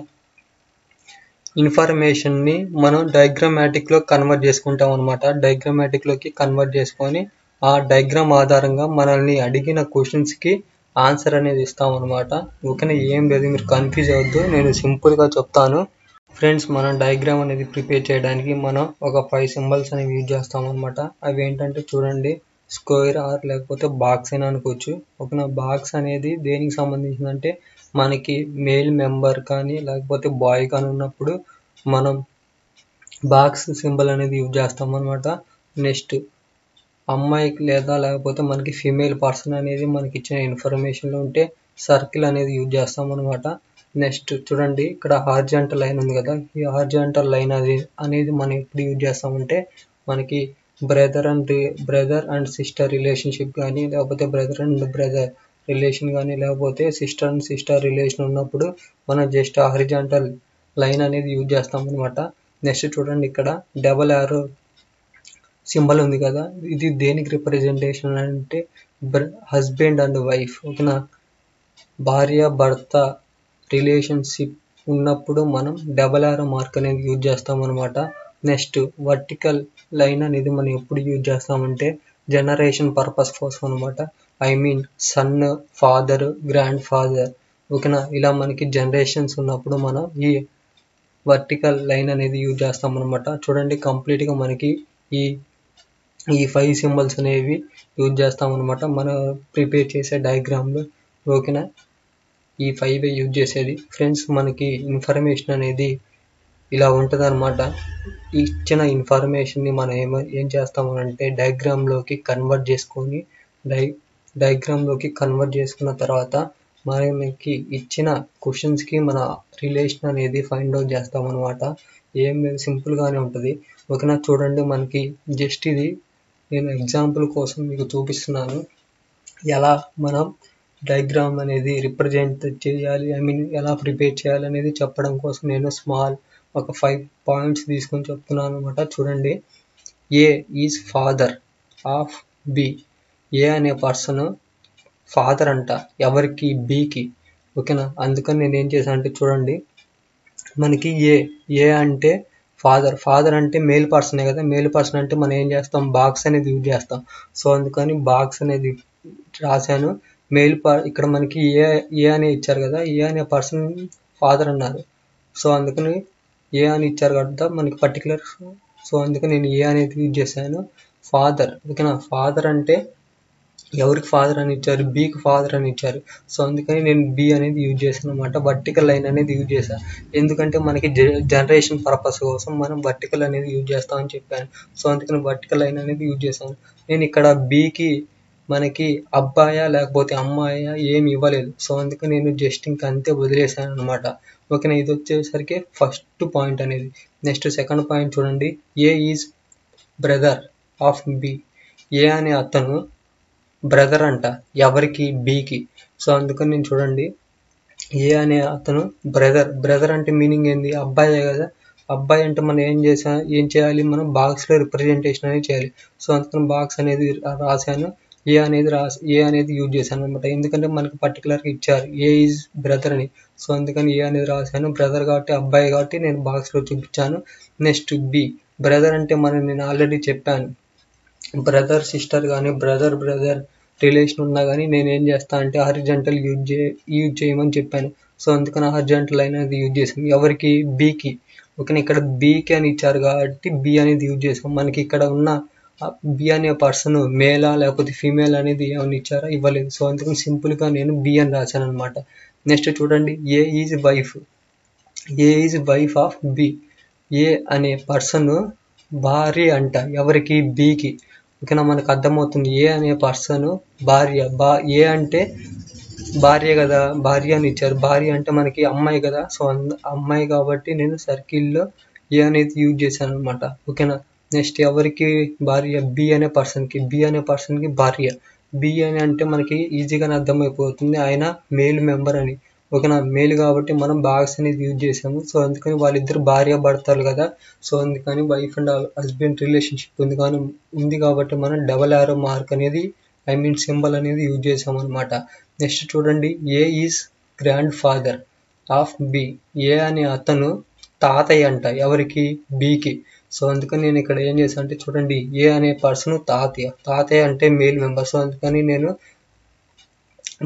ఇన్ఫర్మేషన్ని మనం డయాగ్రామాటిక్లో కన్వర్ట్ చేసుకుంటాం అనమాట. డయాగ్రామాటిక్లోకి కన్వర్ట్ చేసుకొని ఆ డయాగ్రామ్ ఆధారంగా మనల్ని అడిగిన క్వశ్చన్స్కి ఆన్సర్ అనేది ఇస్తాం అనమాట. ఓకేనా. ఏం లేదు, మీరు కన్ఫ్యూజ్ అవ్వద్దు, నేను సింపుల్గా చెప్తాను. ఫ్రెండ్స్, మనం డయాగ్రామ్ అనేది ప్రిపేర్ చేయడానికి మనం ఒక 5 సింబల్స్ అనేవి యూజ్ చేస్తాం అనమాట. అవి ఏంటంటే చూడండి స్క్వేర్ ఆర్ లేకపోతే బాక్స్ అని అనుకోవచ్చు. ఓకేనా. బాక్స్ అనేది దేనికి సంబంధించిందంటే మనకి మేల్ మెంబర్ కానీ లేకపోతే బాయ్ కానీ ఉన్నప్పుడు మనం బాక్స్ సింబల్ అనేది యూజ్ చేస్తాం అనమాట. నెక్స్ట్ అమ్మాయికి లేకపోతే మనకి ఫీమేల్ పర్సన్ అనేది మనకి ఇచ్చిన ఇన్ఫర్మేషన్లో ఉంటే సర్కిల్ అనేది యూజ్ చేస్తాం అనమాట. నెక్స్ట్ చూడండి ఇక్కడ హార్జాంటల్ లైన్ ఉంది కదా. ఈ హార్జాంటల్ లైన్ అనేది మనం ఎప్పుడు యూజ్ చేస్తామంటే మనకి బ్రదర్ అండ్ సిస్టర్ రిలేషన్షిప్ కానీ లేకపోతే బ్రదర్ అండ్ బ్రదర్ రిలేషన్ కానీ లేకపోతే సిస్టర్ అండ్ సిస్టర్ రిలేషన్ ఉన్నప్పుడు మనం జస్ట్ హారిజాంటల్ లైన్ అనేది యూజ్ చేస్తాం అనమాట. నెక్స్ట్ చూడండి ఇక్కడ డబల్ యారో సింబల్ ఉంది కదా. ఇది దేనికి రిప్రజెంటేషన్ అంటే హస్బెండ్ అండ్ వైఫ్. ఓకేనా. భార్య భర్త రిలేషన్షిప్ ఉన్నప్పుడు మనం డబల్ యారో మార్క్ అనేది యూజ్ చేస్తాం అనమాట. నెక్స్ట్ వర్టికల్ లైన్ అనేది మనం ఎప్పుడు యూజ్ చేస్తామంటే జనరేషన్ పర్పస్ కోసం అనమాట. Son, father, grand father. ఓకేనా. ఇలా మనకి జనరేషన్స్ ఉన్నప్పుడు మనం ఈ వర్టికల్ లైన్ అనేది యూజ్ చేస్తాం అనమాట. చూడండి కంప్లీట్గా మనకి ఈ 5 సింబల్స్ అనేవి యూజ్ చేస్తాం అనమాట మనం ప్రిపేర్ చేసే డయాగ్రామ్లో. ఓకేనా. ఈ 5 యూజ్ చేసేది. ఫ్రెండ్స్, మనకి ఇన్ఫర్మేషన్ అనేది ఇలా ఉంటుంది అనమాట. ఇచ్చిన ఇన్ఫర్మేషన్ని మనం ఏం చేస్తామనంటే డయాగ్రామ్లోకి కన్వర్ట్ చేసుకున్న తర్వాత మనకి ఇచ్చిన క్వశ్చన్స్కి మన రిలేషన్ అనేది ఫైండ్ అవుట్ చేస్తామన్నమాట. ఏం లేదు, సింపుల్గానే ఉంటుంది. ఓకేనా. చూడండి మనకి జస్ట్ ఇది నేను ఎగ్జాంపుల్ కోసం మీకు చూపిస్తున్నాను ఎలా మనం డయాగ్రామ్ అనేది రిప్రజెంట్ చేయాలి, ఎలా ప్రిపేర్ చేయాలి అనేది చెప్పడం కోసం నేను ఒక 5 పాయింట్స్ తీసుకొని చెప్తున్నాను అనమాట. చూడండి, A is father of B. A అనే పర్సన్ ఫాదర్ అంట ఎవరికి, బికి. ఓకేనా, అందుకని నేను ఏం చేశాను అంటే చూడండి, మనకి ఏ అంటే ఫాదర్ అంటే మేల్ పర్సనే కదా. మేల్ పర్సన్ అంటే మనం ఏం చేస్తాం, బాక్స్ అనేది యూజ్ చేస్తాం. సో అందుకని బాక్స్ అనేది రాశాను. ఇక్కడ మనకి ఏ అని ఇచ్చారు కదా, ఏ అనే పర్సన్ ఫాదర్ అన్నారు. సో అందుకని ఏ అని ఇచ్చారు కదా మనకి పర్టికులర్. సో అందుకని నేను ఏ అనేది యూజ్ చేశాను, ఫాదర్. ఓకేనా, ఫాదర్ అంటే ఎవరికి ఫాదర్ అని ఇచ్చారు, బికి ఫాదర్ అని ఇచ్చారు. సో అందుకని నేను బి అనేది యూజ్ చేశాను అనమాట. వర్టికల్ లైన్ అనేది యూజ్ చేశాను, ఎందుకంటే మనకి జనరేషన్ పర్పస్ కోసం మనం వర్టికల్ అనేది యూజ్ చేస్తామని చెప్పాను. సో అందుకని వర్టికల్ లైన్ అనేది యూజ్ చేశాను. నేను ఇక్కడ బికి మనకి అబ్బాయా లేకపోతే అమ్మాయా ఏమి ఇవ్వలేదు. సో అందుకని నేను జస్ట్ ఇంకా అంతే వదిలేశాను అనమాట. ఓకేనా, ఇది వచ్చేసరికి ఫస్ట్ పాయింట్ అనేది. నెక్స్ట్ సెకండ్ పాయింట్ చూడండి, A is brother of B. A అనే అతను బ్రదర్ అంట ఎవరికి, బికి. సో అందుకని నేను చూడండి, ఏ అనే అతను బ్రదర్ అంటే మీనింగ్ ఏంది, అబ్బాయే కదా. అబ్బాయి అంటే మనం ఏం చేయాలి, మనం బాక్స్ లో రిప్రజెంటేషన్ అనేది చేయాలి. సో అందుకని బాక్స్ అనేది రాశాను, ఏ అనేది యూజ్ చేశాను అనమాట. ఎందుకంటే మనకి పర్టికులర్గా ఇచ్చారు ఏ ఈజ్ బ్రదర్ అని. సో అందుకని ఏ అనేది రాశాను, బ్రదర్ కాబట్టి అబ్బాయి కాబట్టి నేను బాక్స్ లో చూపించాను. నెక్స్ట్ బి, బ్రదర్ అంటే నేను ఆల్రెడీ చెప్పాను, బ్రదర్ సిస్టర్ కానీ బ్రదర్ రిలేషన్ ఉన్నా కానీ నేను ఏం చేస్తాను అంటే హారిజాంటల్ యూజ్ చేయమని చెప్పాను. సో అందుకని హారిజాంటల్ లైన్ అనేది యూజ్ చేసాం ఎవరికి, బికి. ఓకే, ఇక్కడ బికి అని ఇచ్చారు కాబట్టి బి అనేది యూజ్ చేసాం. మనకి ఇక్కడ ఉన్న బి అనే పర్సన్ మేలా లేకపోతే ఫీమేల్ అనేది ఏమైనా ఇచ్చారా, ఇవ్వలేదు. సో అందుకని సింపుల్ గా నేను బి అని రాశాను అనమాట. నెక్స్ట్ చూడండి, A is wife of B. A అనే పర్సన్ భార్య అంట ఎవరికి, బికి. ఓకేనా, మనకు అర్థమవుతుంది, ఏ అనే పర్సన్ భార్య. ఏ అంటే భార్య కదా, భార్య అని ఇచ్చారు. భార్య అంటే మనకి అమ్మాయి కదా. సో అమ్మాయి కాబట్టి నేను సర్కిల్లో ఏ అనేది యూజ్ చేశాను అనమాట. ఓకేనా, నెక్స్ట్ ఎవరికి భార్య, బి అనే పర్సన్కి భార్య. బి అని అంటే మనకి ఈజీగానే అర్థమైపోతుంది, ఆయన మేల్ మెంబర్ అని. ఓకేనా, మేల్ కాబట్టి మనం బాక్స్ అనేది యూజ్ చేసాము. సో అందుకని వాళ్ళిద్దరు భార్య భర్తలు కదా. సో అందుకని వైఫ్ అండ్ హస్బెండ్ రిలేషన్షిప్ ఉంది కాబట్టి మనం డబల్ యారో మార్క్ అనేది సింబల్ అనేది యూజ్ చేసాం అనమాట. నెక్స్ట్ చూడండి, A is grandfather of B. A అనే అతను తాతయ్య అంట ఎవరికి, బికి. సో అందుకని నేను ఇక్కడ ఏం చేశాను అంటే చూడండి, ఏ అనే పర్సన్ తాతయ్య అంటే మేల్ మెంబర్. సో అందుకని నేను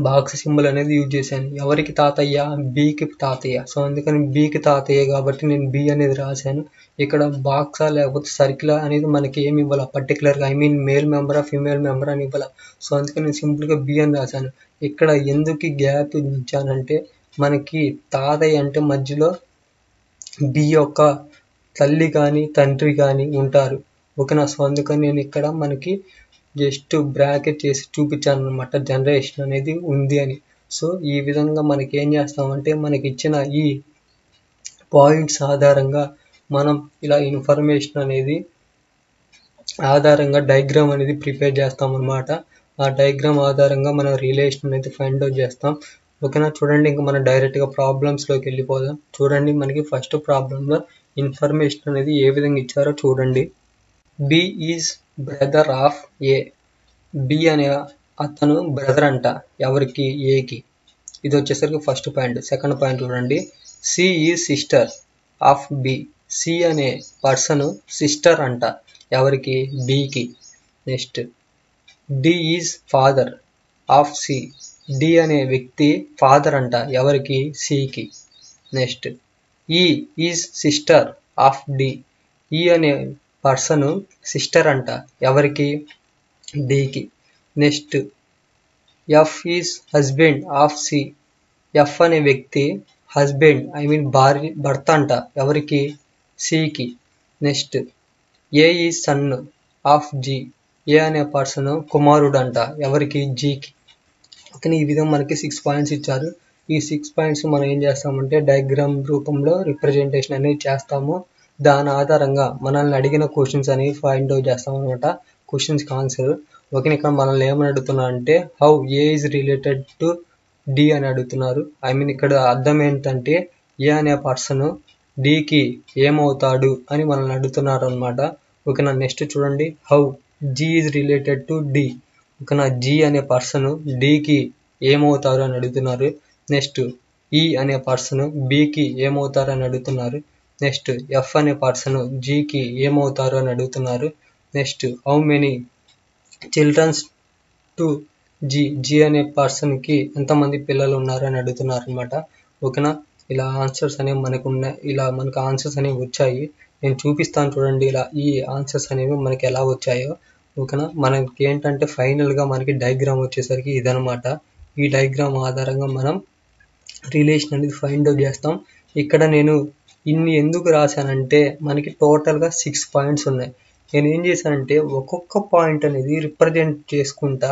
బాక్స్ సింబల్ అనేది యూజ్ చేశాను. ఎవరికి తాతయ్య, బికి తాతయ్య. సో అందుకని బికి తాతయ్య కాబట్టి నేను బి అనేది రాశాను. ఇక్కడ బాక్సా లేకపోతే సర్కిల్ అనేది మనకి ఏమి ఇవ్వాల పర్టికులర్గా, మేల్ మెంబరా ఫీమేల్ మెంబర్ అని ఇవ్వాల. సో అందుకని నేను సింపుల్గా బి అని రాశాను. ఇక్కడ ఎందుకు గ్యాప్ ఇచ్చానంటే మనకి తాతయ్య అంటే మధ్యలో బి యొక్క తల్లి కానీ తండ్రి కానీ ఉంటారు. ఓకేనా, సో అందుకని నేను ఇక్కడ మనకి జస్ట్ బ్రాకెట్ చేసి చూపించాను అనమాట, జనరేషన్ అనేది ఉంది అని. సో ఈ విధంగా మనకి ఏం చేస్తామంటే మనకి ఇచ్చిన ఈ పాయింట్స్ ఆధారంగా మనం ఇలా ఇన్ఫర్మేషన్ అనేది ఆధారంగా డయాగ్రామ్ అనేది ప్రిపేర్ చేస్తాం అనమాట. ఆ డయాగ్రామ్ ఆధారంగా మనం రిలేషన్ అనేది ఫైండ్ అవుట్ చేస్తాం. ఓకేనా, చూడండి ఇంకా మనం డైరెక్ట్గా ప్రాబ్లమ్స్లోకి వెళ్ళిపోదాం. చూడండి, మనకి ఫస్ట్ ప్రాబ్లంలో ఇన్ఫర్మేషన్ అనేది ఏ విధంగా ఇచ్చారో చూడండి. B is brother of A. B అనే అతను బ్రదర్ అంట ఎవరికి, ఏకి. ఇది వచ్చేసరికి ఫస్ట్ పాయింట్. సెకండ్ పాయింట్ చూడండి, C is sister of B. C అనే పర్సన్ సిస్టర్ అంట ఎవరికి, బికి. Next, D is father of C. D అనే వ్యక్తి ఫాదర్ అంట ఎవరికి, సికి. నెక్స్ట్, ఈ ఈజ్ సిస్టర్ ఆఫ్ డి. ఈ అనే పర్సన్ సిస్టర్ అంట ఎవరికి, డికి. Next, F is husband of C. F అనే వ్యక్తి హస్బెండ్ భర్త అంట ఎవరికి, సికి. Next, A is son of G. A అనే పర్సన్ కుమారుడు అంట ఎవరికి, జీకి. ఓకే, ఈ విధంగా మనకి 6 పాయింట్స్ ఇచ్చారు. ఈ 6 పాయింట్స్ మనం ఏం చేస్తామంటే డయాగ్రామ్ రూపంలో రిప్రజెంటేషన్ అనేది చేస్తాము. దాని ఆధారంగా మనల్ని అడిగిన క్వశ్చన్స్ అనేవి ఫైండ్ అవుట్ చేస్తాం అనమాట. క్వశ్చన్స్కి ఆన్సర్. ఓకే, ఇక్కడ మనల్ని ఏమని అడుగుతున్నా అంటే how A is related to D అని అడుగుతున్నారు. ఐ మీన్ ఇక్కడ అర్థం ఏంటంటే ఏ అనే పర్సన్ డికి ఏమవుతాడు అని మనల్ని అడుగుతున్నారు అనమాట. ఓకేనా, నెక్స్ట్ చూడండి how G is related to D. ఓకేనా, జీ అనే పర్సన్ డికి ఏమవుతారు అని అడుగుతున్నారు. నెక్స్ట్ ఈ అనే పర్సన్ బికి ఏమవుతారు అని అడుగుతున్నారు. నెక్స్ట్ ఎఫ్ అనే పర్సన్ జీకి ఏమవుతారు అని అడుగుతున్నారు. Next how many childrens to G అనే పర్సన్కి ఎంతమంది పిల్లలు ఉన్నారు అని అడుగుతున్నారు అనమాట. ఓకేనా, ఇలా ఆన్సర్స్ అనేవి మనకు ఆన్సర్స్ అనేవి వచ్చాయి. నేను చూపిస్తాను చూడండి ఇలా ఈ ఆన్సర్స్ అనేవి మనకి ఎలా వచ్చాయో. ఓకేనా, మనకి ఏంటంటే ఫైనల్గా మనకి డయాగ్రామ్ వచ్చేసరికి ఇదనమాట. ఈ డయాగ్రామ్ ఆధారంగా మనం రిలేషన్ అనేది ఫైండ్ అవుట్ చేస్తాం. ఇక్కడ నేను ఇన్ని ఎందుకు రాశానంటే మనకి టోటల్గా 6 పాయింట్స్ ఉన్నాయి. నేను ఏం చేశానంటే ఒక్కొక్క పాయింట్ అనేది రిప్రజెంట్ చేసుకుంటా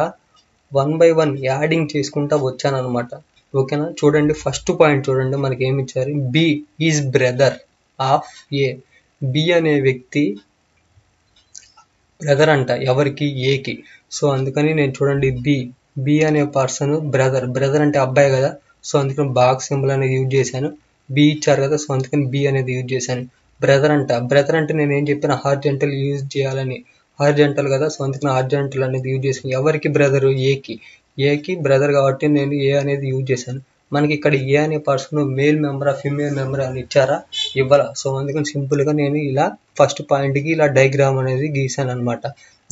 1 by 1 యాడింగ్ చేసుకుంటా వచ్చాను అనమాట. ఓకేనా, చూడండి ఫస్ట్ పాయింట్ చూడండి మనకి ఏమి ఇచ్చారు. B is brother of A. B అనే వ్యక్తి బ్రదర్ అంట ఎవరికి, ఏకి. సో అందుకని నేను చూడండి బి అనే పర్సన్ బ్రదర్ అంటే అబ్బాయి కదా, సో అందుకని బాక్స్ సింబల్ అనేది యూజ్ చేశాను. బి ఇచ్చారు కదా, సో అందుకని బి అనేది యూజ్ చేశాను. బ్రదర్ అంటే నేను ఏం చెప్పాను, హార్జెంటల్ యూజ్ చేయాలని. హార్జెంటల్ కదా, సో అందుకని హార్జెంటల్ అనేది యూజ్ చేశాను. ఎవరికి బ్రదరు, ఏకి బ్రదర్ కాబట్టి నేను ఏ అనేది యూజ్ చేశాను. మనకి ఇక్కడ ఏ అనే పర్సన్ మేల్ మెంబరా ఫిమేల్ మెంబరా అని ఇచ్చారా, ఇవ్వాల. సో అందుకని సింపుల్గా నేను ఇలా ఫస్ట్ పాయింట్కి ఇలా డయాగ్రామ్ అనేది గీసాను అనమాట.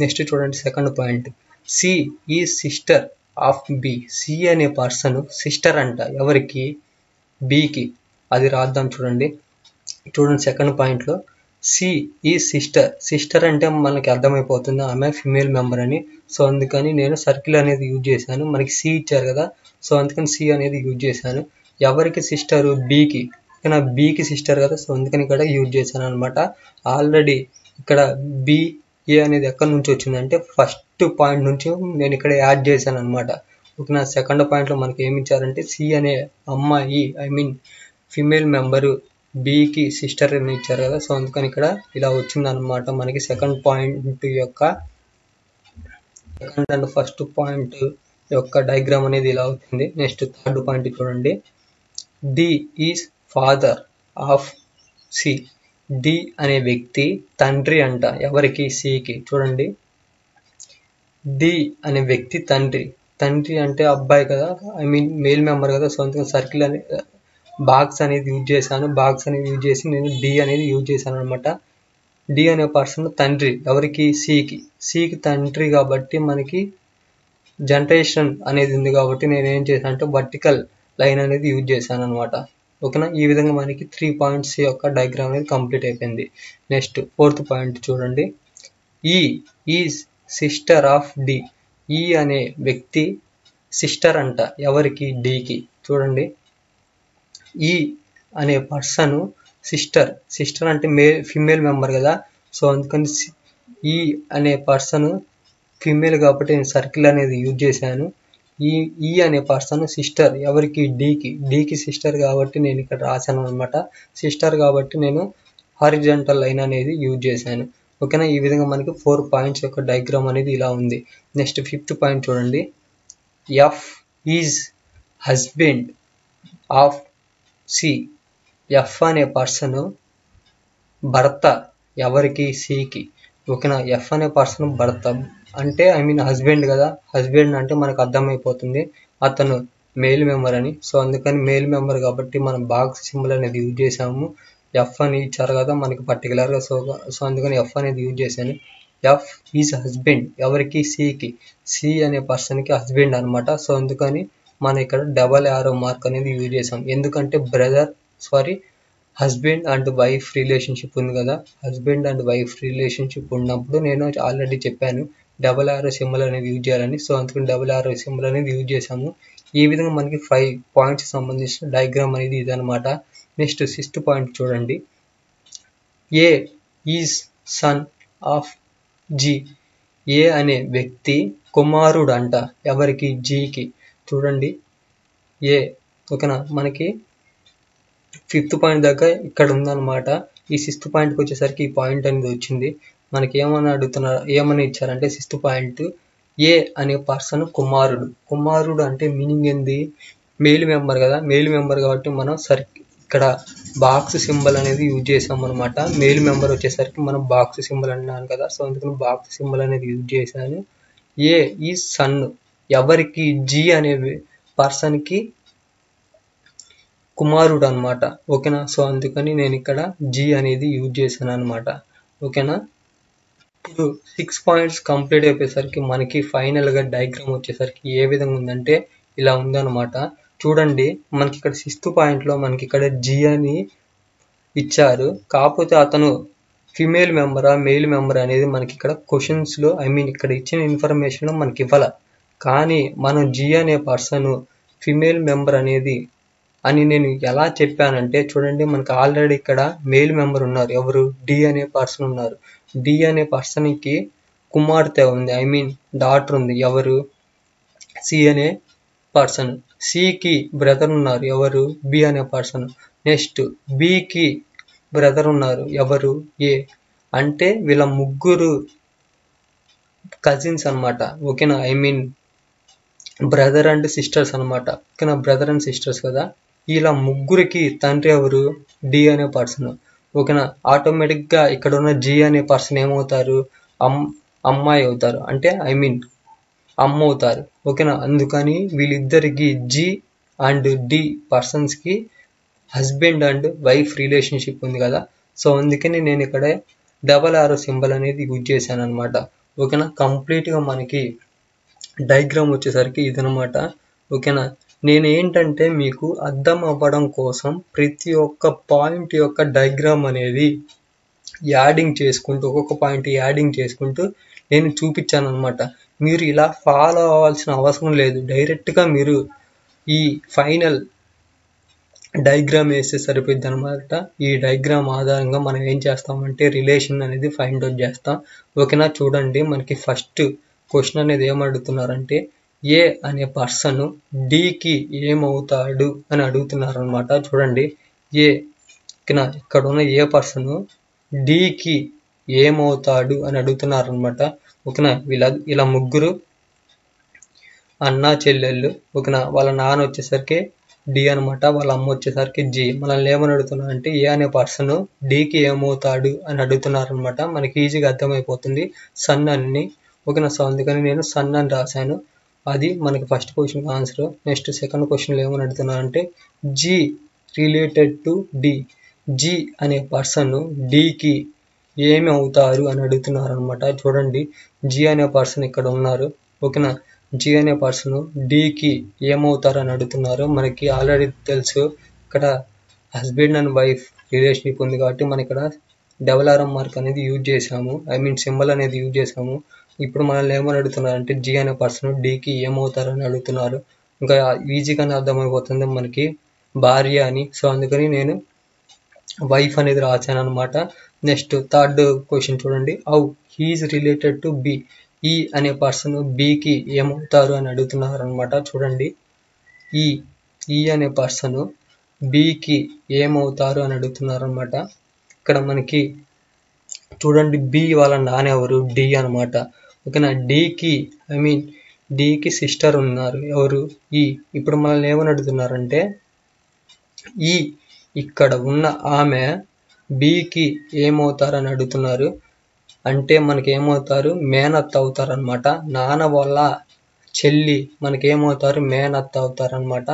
నెక్స్ట్ చూడండి సెకండ్ పాయింట్, సి ఈ సిస్టర్ ఆఫ్ బి. సి అనే పర్సన్ సిస్టర్ అంట ఎవరికి, బికి. అది రాద్దాం చూడండి సెకండ్ పాయింట్లో సి ఈ సిస్టర్ అంటే మనకి అర్థమైపోతుంది ఆమె ఫిమేల్ మెంబర్ అని. సో అందుకని నేను సర్కిల్ అనేది యూజ్ చేశాను. మనకి సి ఇచ్చారు కదా, సో అందుకని సి అనేది యూజ్ చేశాను. ఎవరికి సిస్టరు, బికి. ఇక్కడ బికి సిస్టర్ కదా, సో అందుకని ఇక్కడ యూజ్ చేశాను అనమాట. ఆల్రెడీ ఇక్కడ ఏ అనేది ఎక్కడి నుంచి వచ్చిందంటే ఫస్ట్ పాయింట్ నుంచి నేను ఇక్కడ యాడ్ చేశాను అనమాట. ఓకేనా, సెకండ్ పాయింట్లో మనకి ఏమి ఇచ్చారంటే సి అనే అమ్మాయి ఐ మీన్ ఫిమేల్ మెంబరు బికి సిస్టర్ అని ఇచ్చారు కదా, సో అందుకని ఇక్కడ ఇలా వచ్చింది అనమాట. మనకి సెకండ్ పాయింట్ యొక్క సెకండ్ అండ్ ఫస్ట్ పాయింట్ యొక్క డయాగ్రామ్ అనేది ఇలా అవుతుంది. నెక్స్ట్ థర్డ్ పాయింట్ చూడండి, D is father of C. D అనే వ్యక్తి తండ్రి అంట ఎవరికి, సికి. చూడండి డి అనే వ్యక్తి తండ్రి అంటే అబ్బాయి కదా, ఐ మీన్ మేల్ మెంబర్ కదా, సో అందుకని సర్కిల్ అనే బాక్స్ అనేది యూజ్ చేశాను. బాక్స్ అనేది యూజ్ చేసి నేను డి అనేది యూజ్ చేశాను అనమాట. డి అనే పర్సన్ తండ్రి ఎవరికి, సికి తండ్రి కాబట్టి మనకి జనరేషన్ అనేది ఉంది కాబట్టి నేను ఏం చేశాను అంటే వర్టికల్ లైన్ అనేది యూజ్ చేశాను అనమాట. ఓకేనా, ఈ విధంగా మనకి 3 పాయింట్స్ యొక్క డయాగ్రామ్ అనేది కంప్లీట్ అయిపోయింది. నెక్స్ట్ ఫోర్త్ పాయింట్ చూడండి, ఈ ఈజ్ సిస్టర్ ఆఫ్ డి. ఈ అనే వ్యక్తి సిస్టర్ అంట ఎవరికి, డికి. చూడండి ఈ అనే పర్సన్ సిస్టర్ అంటే ఫిమేల్ మెంబర్ కదా, సో అందుకని ఈ అనే పర్సన్ ఫిమేల్ కాబట్టి నేను సర్కిల్ అనేది యూజ్ చేశాను. ఈ అనే పర్సన్ సిస్టర్ ఎవరికి, డికి సిస్టర్ కాబట్టి నేను ఇక్కడ రాశాను అనమాట. సిస్టర్ కాబట్టి నేను హారిజాంటల్ లైన్ అనేది యూజ్ చేశాను. ఓకేనా, ఈ విధంగా మనకి 4 పాయింట్స్ యొక్క డయాగ్రామ్ అనేది ఇలా ఉంది. నెక్స్ట్ ఫిఫ్త్ పాయింట్ చూడండి, F is husband of C. F అనే పర్సన్ భర్త ఎవరికి, సికి. ఓకేనా, ఎఫ్ అనే పర్సన్ భర్త అంటే ఐ మీన్ హస్బెండ్ కదా, హస్బెండ్ అంటే మనకు అర్థమైపోతుంది అతను మేల్ మెంబర్ అని. సో అందుకని మేల్ మెంబర్ కాబట్టి మనం బాక్స్ సింబల్ అనేది యూజ్ చేసాము. ఎఫ్ అని ఇచ్చారు కదా మనకి పర్టికులర్గా, సో అందుకని ఎఫ్ అనేది యూజ్ చేశాను. ఎఫ్ ఈజ్ హస్బెండ్ ఎవరికి, సికి. సి అనే పర్సన్కి హస్బెండ్ అనమాట. సో అందుకని మనం ఇక్కడ డబల్ యారో మార్క్ అనేది యూజ్ చేసాం. ఎందుకంటే హస్బెండ్ అండ్ వైఫ్ రిలేషన్షిప్ ఉంది కదా, హస్బెండ్ అండ్ వైఫ్ రిలేషన్షిప్ ఉన్నప్పుడు నేను ఆల్రెడీ చెప్పాను డబల్ యారో సింబల్ అనేది యూజ్ చేయాలని. సో అందుకని డబల్ యారో సింబల్ అనేది యూజ్ చేసాము. ఈ విధంగా మనకి 5 పాయింట్స్ సంబంధించిన డయాగ్రామ్ అనేది ఇదనమాట. నెక్స్ట్ 6th పాయింట్ చూడండి, A is son of G. A అనే వ్యక్తి కుమారుడు అంట ఎవరికి, జీకి. చూడండి ఏ. ఓకేనా, మనకి 5th పాయింట్ దాకా ఇక్కడ ఉందన్నమాట. ఈ 6th పాయింట్కి వచ్చేసరికి ఈ పాయింట్ అనేది వచ్చింది. మనకి ఏమని ఇచ్చారంటే 6th పాయింట్, ఏ అనే పర్సన్ కుమారుడు అంటే మీనింగ్ ఏంది, మేల్ మెంబర్ కదా, మేల్ మెంబర్ కాబట్టి మనం ఇక్కడ బాక్స్ సింబల్ అనేది యూజ్ చేసాం అనమాట. మేల్ మెంబర్ వచ్చేసరికి మనం బాక్స్ సింబల్ అన్నాను కదా, సో అందుకని బాక్స్ సింబల్ అనేది యూజ్ చేశాను. ఏ ఈ సన్, ఎవరికి, జీ అనే పర్సన్ కి కుమారుడు అనమాట. ఓకేనా, సో అందుకని నేను ఇక్కడ జీ అనేది యూజ్ చేశాను అనమాట. ఓకేనా, ఇప్పుడు 6 పాయింట్స్ కంప్లీట్ అయిపోయేసరికి మనకి ఫైనల్ గా డయాగ్రామ్ వచ్చేసరికి ఏ విధంగా ఉందంటే ఇలా ఉందన్నమాట. చూడండి, మనకి ఇక్కడ 6th పాయింట్ లో మనకి ఇక్కడ జీ అని ఇచ్చారు, కాకపోతే అతను ఫిమేల్ మెంబరా మేల్ మెంబర్ అనేది మనకి ఇక్కడ క్వశ్చన్స్ లో ఇక్కడ ఇచ్చిన ఇన్ఫర్మేషన్ లో మనకి ఇవ్వాల. కానీ మనం జీ అనే పర్సన్ ఫిమేల్ మెంబర్ అనేది అని నేను ఎలా చెప్పానంటే, చూడండి మనకి ఆల్రెడీ ఇక్కడ మేల్ మెంబర్ ఉన్నారు, ఎవరు, డి అనే పర్సన్ ఉన్నారు. డి అనే పర్సన్ కి కుమార్తె ఉంది, డాటర్ ఉంది, ఎవరు, సి అనే పర్సన్. సికి బ్రదర్ ఉన్నారు, ఎవరు, బి అనే పర్సన్. నెక్స్ట్ బికి బ్రదర్ ఉన్నారు, ఎవరు, ఏ. అంటే వీళ్ళ ముగ్గురు కజిన్స్ అనమాట. ఓకేనా, బ్రదర్ అండ్ సిస్టర్స్ అనమాట. ఓకేనా, బ్రదర్ అండ్ సిస్టర్స్ కదా. ఇలా ముగ్గురికి తండ్రి ఎవరు, డి అనే పర్సన్. ఓకేనా, ఆటోమేటిక్ గా ఇక్కడ ఉన్న జి అనే పర్సన్ ఏమవుతారు, అమ్మాయి అవుతారు, అంటే అమ్మ అవుతారు. ఓకేనా, అందుకని వీళ్ళిద్దరికి జి అండ్ డి పర్సన్స్ కి హస్బెండ్ అండ్ వైఫ్ రిలేషన్షిప్ ఉంది కదా, సో అందుకని నేను ఇక్కడ డబల్ ఆరో సింబల్ అనేది యూజ్ చేశాను అనమాట. ఓకేనా, కంప్లీట్ గా మనకి డయాగ్రామ్ వచ్చేసరికి ఇదనమాట. ఓకేనా, నేను ఏంటంటే మీకు అర్థం అవ్వడం కోసం ప్రతి ఒక్క పాయింట్ యొక్క డయాగ్రామ్ అనేది యాడింగ్ చేసుకుంటూ, ఒక్కొక్క పాయింట్ యాడింగ్ చేసుకుంటూ నేను చూపించాను అనమాట. మీరు ఇలా ఫాలో అవ్వాల్సిన అవసరం లేదు, డైరెక్ట్ గా మీరు ఈ ఫైనల్ డయాగ్రామ్ వేస్తే సరిపోద్ది అనమాట. ఈ డయాగ్రామ్ ఆధారంగా మనం ఏం చేస్తామంటే రిలేషన్ అనేది ఫైండ్ అవుట్ చేస్తాం. ఓకేనా, చూడండి మనకి ఫస్ట్ క్వశ్చన్ అనేది ఏమడుగుతున్నారంటే, ఏ అనే పర్సన్ డికి ఏమవుతాడు అని అడుగుతున్నారు అనమాట. చూడండి, ఏ ఇక్కడ ఉన్న ఏ పర్సన్ డికి ఏమవుతాడు అని అడుగుతున్నారు అనమాట. ఓకేనా, ఇలా ముగ్గురు అన్నా చెల్లెళ్ళు. ఓకేనా, వాళ్ళ నాన్న వచ్చేసరికి డి అనమాట, వాళ్ళ అమ్మ వచ్చేసరికి జి. మనల్ని ఏమని అడుగుతున్నారు అంటే ఏ అనే పర్సన్ డికి ఏమవుతాడు అని అడుగుతున్నారు అనమాట. మనకి ఈజీగా అర్థమైపోతుంది సన్ అని. ఓకేనా, సో అందుకని నేను సన్ అని రాశాను. అది మనకి first question answer. Next second question ఏమని అడుగుతున్నారు అంటే G related to D, G అనే పర్సన్ డికి ఏమి అవుతారు అని అడుగుతున్నారు అనమాట. చూడండి, జి అనే పర్సన్ ఇక్కడ ఉన్నారు. ఓకేనా, జి అనే పర్సన్ డికి ఏమవుతారు అని అడుగుతున్నారు. మనకి ఆల్రెడీ తెలుసు ఇక్కడ హస్బెండ్ అండ్ వైఫ్ రిలేషన్షిప్ ఉంది కాబట్టి మనం ఇక్కడ డబల్ ఆర్ఎం మార్క్ అనేది యూజ్ చేసాము, సింబల్ అనేది యూజ్ చేసాము. ఇప్పుడు మనల్ని ఏమని అడుగుతున్నారు అంటే జి అనే పర్సన్ డికి ఏమవుతారు అని అడుగుతున్నారు. ఇంకా ఈజీగానే అర్థమైపోతుంది మనకి భార్య అని, సో అందుకని నేను వైఫ్ అనేది రాశాను అనమాట. నెక్స్ట్ థర్డ్ క్వశ్చన్ చూడండి, how he is related to B, E అనే పర్సన్ బికి ఏమవుతారు అని అడుగుతున్నారు అనమాట. చూడండి, ఈ అనే పర్సన్ బికి ఏమవుతారు అని అడుగుతున్నారు అనమాట. ఇక్కడ మనకి చూడండి, బి వాళ్ళ నాన్న ఎవరు, డి అనమాట. ఓకేనా, డికి సిస్టర్ ఉన్నారు, ఎవరు, ఈ. ఇప్పుడు మనల్ని ఏమని అడుగుతున్నారంటే ఈ ఇక్కడ ఉన్న ఆమె బికి ఏమవుతారు అని అడుగుతున్నారు. అంటే మనకి ఏమవుతారు, మేనత్త అవుతారు అనమాట. నాన్న వాళ్ళ చెల్లి మనకి ఏమవుతారు, మేనత్త అవుతారు అనమాట.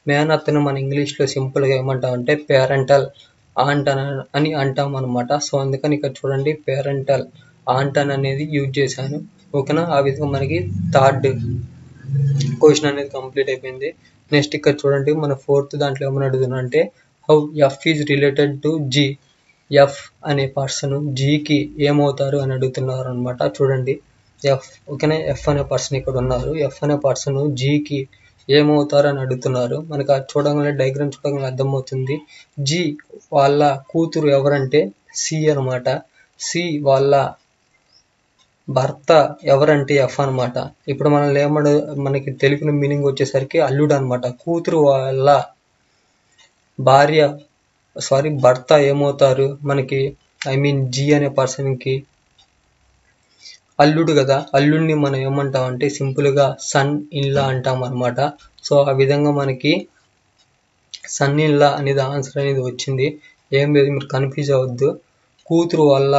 మేనత్తను మన ఇంగ్లీష్ లో సింపుల్ గా ఏమంటాం అంటే పేరెంటల్ ఆంట్ అని అంటాం అనమాట. సో అందుకని ఇక్కడ చూడండి పేరెంటల్ ఆంట్ అనేది యూజ్ చేశాను. ఓకేనా, ఆ విధంగా మనకి థర్డ్ క్వశ్చన్ అనేది కంప్లీట్ అయిపోయింది. నెక్స్ట్ ఇక్కడ చూడండి మన ఫోర్త్ దాంట్లో ఏమని అడుగుతున్నా అంటే how F is related to G, F అనే పర్సన్ జికి ఏమవుతారు అని అడుగుతున్నారు అనమాట. చూడండి ఎఫ్. ఓకేనా, ఎఫ్ అనే పర్సన్ ఇక్కడ ఉన్నారు. ఎఫ్ అనే పర్సన్ జికి ఏమవుతారు అని అడుగుతున్నారు. మనకు అది చూడగానే డయాగ్రామ్ చూడగానే అర్థమవుతుంది. జి వాళ్ళ కూతురు ఎవరంటే సి అనమాట. సి వాళ్ళ భర్త ఎవరంటే ఎఫ్ అనమాట. ఇప్పుడు మనకి తెలిపిన మీనింగ్ వచ్చేసరికి అల్లుడు అనమాట. కూతురు వాళ్ళ భర్త ఏమవుతారు మనకి, జి అనే పర్సన్ కి అల్లుడు కదా, అల్లుడిని మనం ఏమంటాం అంటే సింపుల్గా సన్ ఇన్ లా అంటాం అనమాట. సో ఆ విధంగా మనకి సన్ ఇన్ లా అనేది ఆన్సర్ అనేది వచ్చింది. ఏం లేదు, మీరు కన్ఫ్యూజ్ అవ్వద్దు. కూతురు వల్ల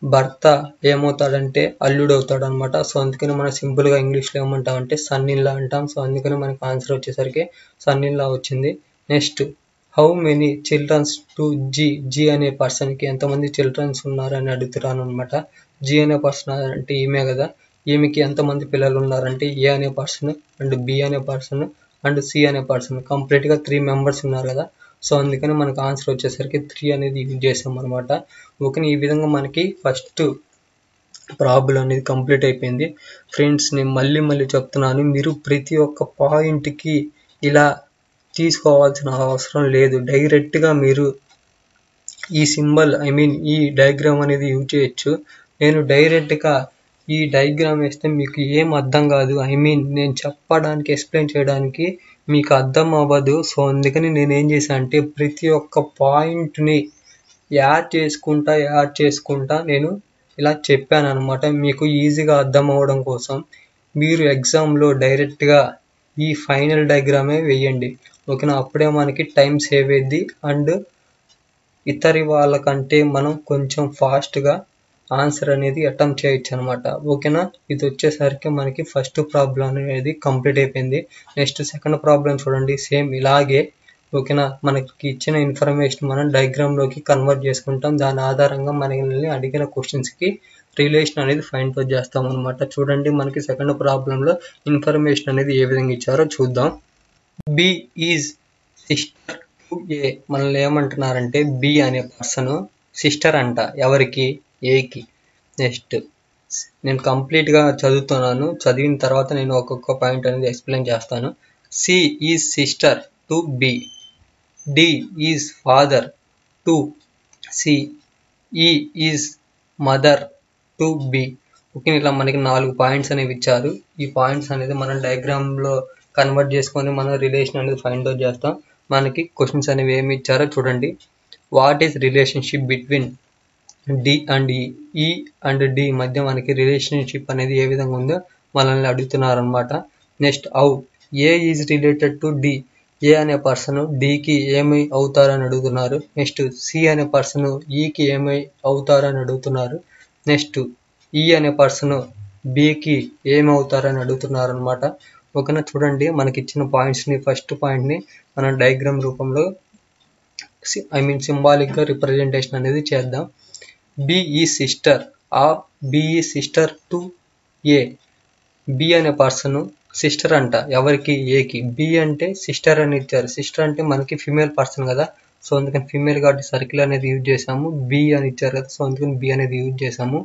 భర్త ఏమవుతాడంటే అల్లుడు అవుతాడు అనమాట. సో అందుకని మనం సింపుల్గా ఇంగ్లీష్లో ఏమంటాం అంటే సన్ ఇన్ లా అంటాం. సో అందుకని మనకి ఆన్సర్ వచ్చేసరికి సన్ ఇన్ లా వచ్చింది. Next, how many childrens to G అనే పర్సన్కి ఎంతమంది చిల్డ్రన్స్ ఉన్నారు అని అడుగుతున్నాను అనమాట. జీ అనే పర్సన్ అంటే ఈమె కదా, ఈమెకి ఎంతమంది పిల్లలు ఉన్నారంటే ఏ అనే పర్సన్ అండ్ బి అనే పర్సన్ అండ్ సి అనే పర్సన్, కంప్లీట్గా 3 మెంబర్స్ ఉన్నారు కదా. సో అందుకని మనకు ఆన్సర్ వచ్చేసరికి 3 అనేది యూజ్ చేసాం అనమాట. ఓకే, ఈ విధంగా మనకి ఫస్ట్ ప్రాబ్లం అనేది కంప్లీట్ అయిపోయింది. ఫ్రెండ్స్, నేను మళ్ళీ చెప్తున్నాను, మీరు ప్రతి ఒక్క పాయింట్కి ఇలా తీసుకోవాల్సిన అవసరం లేదు. డైరెక్ట్గా మీరు ఈ సింబల్ ఈ డయాగ్రామ్ అనేది యూజ్ చేయొచ్చు. నేను డైరెక్ట్గా ఈ డయాగ్రామ్ వేస్తే మీకు ఏం అర్థం కాదు. నేను చెప్పడానికి ఎక్స్ప్లెయిన్ చేయడానికి మీకు అర్థం అవ్వదు. సో అందుకని నేను ఏం చేశాను అంటే ప్రతి ఒక్క పాయింట్ని యాడ్ చేసుకుంటా నేను ఇలా చెప్పాను అనమాట, మీకు ఈజీగా అర్థం అవ్వడం కోసం. మీరు ఎగ్జామ్లో డైరెక్ట్గా ఈ ఫైనల్ డయాగ్రామే వేయండి. ఓకేనా, అప్పుడే మనకి టైం సేవ్ అయ్యిద్ది అండ్ ఇతరి వాళ్ళకంటే మనం కొంచెం ఫాస్ట్గా ఆన్సర్ అనేది అటెంప్ట్ చేయొచ్చు అనమాట. ఓకేనా, ఇది వచ్చేసరికి మనకి ఫస్ట్ ప్రాబ్లం అనేది కంప్లీట్ అయిపోయింది. నెక్స్ట్ సెకండ్ ప్రాబ్లం చూడండి, సేమ్ ఇలాగే. ఓకేనా, మనకి ఇచ్చిన ఇన్ఫర్మేషన్ మనం డయాగ్రామ్లోకి కన్వర్ట్ చేసుకుంటాం. దాని ఆధారంగా మనల్ని అడిగిన క్వశ్చన్స్కి రిలేషన్ అనేది ఫైండ్ అవుట్ చేస్తాం అనమాట. చూడండి, మనకి సెకండ్ ప్రాబ్లంలో ఇన్ఫర్మేషన్ అనేది ఏ విధంగా ఇచ్చారో చూద్దాం. బి ఈజ్ సిస్టర్ టు ఏ. మనల్ని ఏమంటున్నారంటే బి అనే పర్సన్ సిస్టర్ అంట, ఎవరికి? ఏకి. నెక్స్ట్, నేను కంప్లీట్గా చదువుతున్నాను, చదివిన తర్వాత నేను ఒక్కొక్క పాయింట్ అనేది ఎక్స్ప్లెయిన్ చేస్తాను. C is sister to B. D is father to C. E is mother to B. Okay, ఇట్లా మనకి 4 పాయింట్స్ అనేవి ఇచ్చారు. ఈ పాయింట్స్ అనేది మనం డయాగ్రామ్లో కన్వర్ట్ చేసుకొని మనం రిలేషన్ అనేది ఫైండ్ అవుట్ చేస్తాం. మనకి క్వశ్చన్స్ అనేవి ఏమి ఇచ్చారో చూడండి. What is relationship between D and E. E and D మధ్య మనకి రిలేషన్షిప్ అనేది ఏ విధంగా ఉందో మనల్ని అడుగుతున్నారు అనమాట. Next, how A is related to D. A అనే పర్సన్ డికి ఏమై అవుతారని అడుగుతున్నారు. నెక్స్ట్, సి అనే పర్సన్ ఈకి ఏమై అవుతారని అడుగుతున్నారు. నెక్స్ట్, ఈ అనే పర్సన్ బికి ఏమవుతారని అడుగుతున్నారు అనమాట. ఓకేనా, చూడండి, మనకి ఇచ్చిన పాయింట్స్ని ఫస్ట్ పాయింట్ని మనం డయాగ్రామ్ రూపంలో సింబాలిక్గా రిప్రజెంటేషన్ అనేది చేద్దాం. బి ఈ సిస్టర్ బి ఈ సిస్టర్ టు ఏ. బి అనే పర్సన్ సిస్టర్ అంట, ఎవరికి? ఏకి. బి అంటే సిస్టర్ అని ఇచ్చారు. సిస్టర్ అంటే మనకి ఫిమేల్ పర్సన్ కదా, సో అందుకని ఫిమేల్ కాబట్టి సర్కిల్ అనేది యూజ్ చేసాము. బి అని ఇచ్చారు కదా, సో అందుకని బి అనేది యూజ్ చేసాము.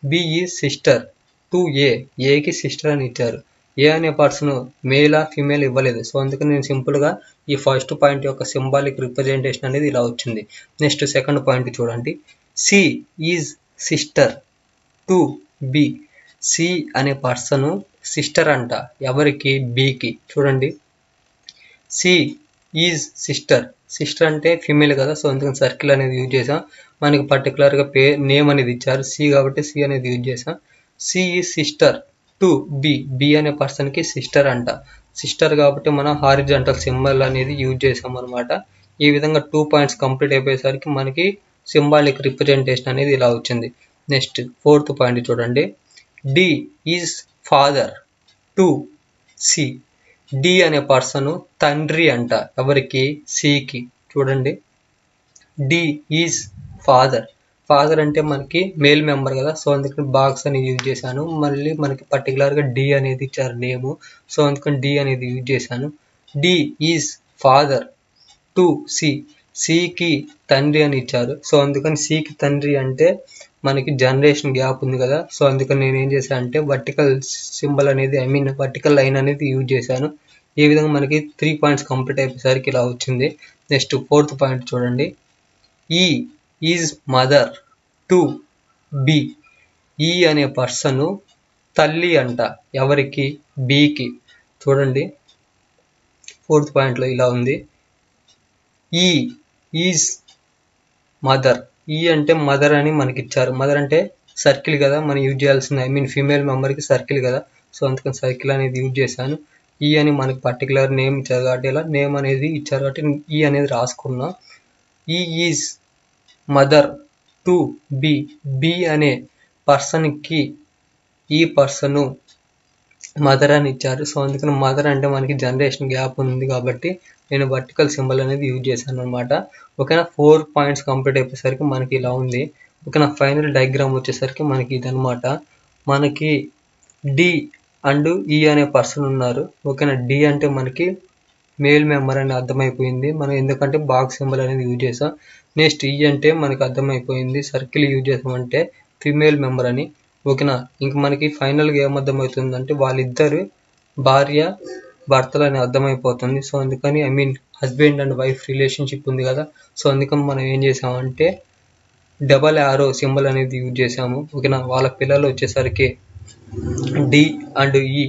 బి ఈ సిస్టర్ టు ఏ. ఏకి సిస్టర్ అని ఇచ్చారు. ఏ అనే పర్సన్ మేలా ఫిమేల్ ఇవ్వలేదు, సో అందుకని నేను సింపుల్గా ఈ ఫస్ట్ పాయింట్ యొక్క సింబాలిక్ రిప్రజెంటేషన్ అనేది ఇలా వచ్చింది. నెక్స్ట్ సెకండ్ పాయింట్ చూడండి. C is sister to B. C అనే పర్సన్ సిస్టర్ అంట, ఎవరికి? బికి. చూడండి, సి ఈజ్ సిస్టర్. సిస్టర్ అంటే ఫిమేల్ కదా, సో అందుకని సర్కిల్ అనేది యూజ్ చేసాం. మనకి పర్టికులర్గా నేమ్ అనేది ఇచ్చారు సి కాబట్టి సి అనేది యూజ్ చేసాం. C is sister to B. B అనే పర్సన్కి సిస్టర్ అంట, సిస్టర్ కాబట్టి మనం హారిజాంటల్ సింబల్ అనేది యూజ్ చేసాం అనమాట. ఈ విధంగా 2 పాయింట్స్ కంప్లీట్ అయిపోయేసరికి మనకి సింబాలిక్ రిప్రజెంటేషన్ అనేది ఇలా వచ్చింది. నెక్స్ట్ ఫోర్త్ పాయింట్ చూడండి. D is father to C. D అనే పర్సన్ తండ్రి అంట, ఎవరికి? సికి. చూడండి, డి ఈజ్ ఫాదర్. ఫాదర్ అంటే మనకి మేల్ మెంబర్ కదా, సో అందుకని బాక్స్ అని యూజ్ చేశాను. మళ్ళీ మనకి పర్టికులర్గా డి అనేది ఇచ్చారు నేము, సో అందుకని డి అనేది యూజ్ చేశాను. D is father to C. సికి తండ్రి అని ఇచ్చారు, సో అందుకని సికి తండ్రి అంటే మనకి జనరేషన్ గ్యాప్ ఉంది కదా, సో అందుకని నేను ఏం చేశాను అంటే వర్టికల్ సింబల్ అనేది వర్టికల్ లైన్ అనేది యూజ్ చేశాను. ఈ విధంగా మనకి 3 పాయింట్స్ కంప్లీట్ అయిపోయేసరికి ఇలా వచ్చింది. నెక్స్ట్ ఫోర్త్ పాయింట్ చూడండి. ఈ is mother to B. E అనే పర్సన్ తల్లి అంట, ఎవరికి? బికి. చూడండి, ఫోర్త్ పాయింట్లో ఇలా ఉంది. ఈ ఈజ్ మదర్. ఈ అంటే మదర్ అని మనకి ఇచ్చారు. మదర్ అంటే సర్కిల్ కదా మనం యూజ్ చేయాల్సింది, ఐ మీన్ ఫీమేల్ మెంబర్కి సర్కిల్ కదా, సో అందుకని సర్కిల్ అనేది యూజ్ చేశాను. ఈ అని మనకి పర్టికులర్ నేమ్ ఇచ్చారు కాబట్టి ఇలా నేమ్ అనేది ఇచ్చారు కాబట్టి ఈ అనేది రాసుకున్నా. E is mother to B, B అనే పర్సన్కి ఈ పర్సన్ మదర్ అని ఇచ్చారు, సో అందుకని మదర్ అంటే మనకి జనరేషన్ గ్యాప్ ఉంది కాబట్టి నేను వర్టికల్ సింబల్ అనేది యూజ్ చేశాను అనమాట. ఓకేనా, 4 పాయింట్స్ కంప్లీట్ అయిపోయేసరికి మనకి ఇలా ఉంది. ఓకేనా, ఫైనల్ డయాగ్రామ్ వచ్చేసరికి మనకి ఇదనమాట. మనకి డి అండ్ ఈ అనే పర్సన్ ఉన్నారు. ఓకేనా, డి అంటే మనకి మేల్ మెంబర్ అని అర్థమైపోయింది మనం, ఎందుకంటే బాక్స్ సింబల్ అనేది యూజ్ చేసాం. నెక్స్ట్ ఈ అంటే మనకి అర్థమైపోయింది, సర్కిల్ యూజ్ చేసామంటే ఫీమేల్ మెంబర్ అని. ఓకేనా, ఇంక మనకి ఫైనల్గా ఏమర్థమవుతుందంటే వాళ్ళిద్దరు భార్య భర్తలు అని అర్థమైపోతుంది. సో అందుకని I mean husband and wife relationship ఉంది కదా, సో అందుకని మనం ఏం చేసామంటే డబల్ యారో సింబల్ అనేది యూజ్ చేసాము. ఓకేనా, వాళ్ళ పిల్లలు వచ్చేసరికి డి అండ్ ఈ,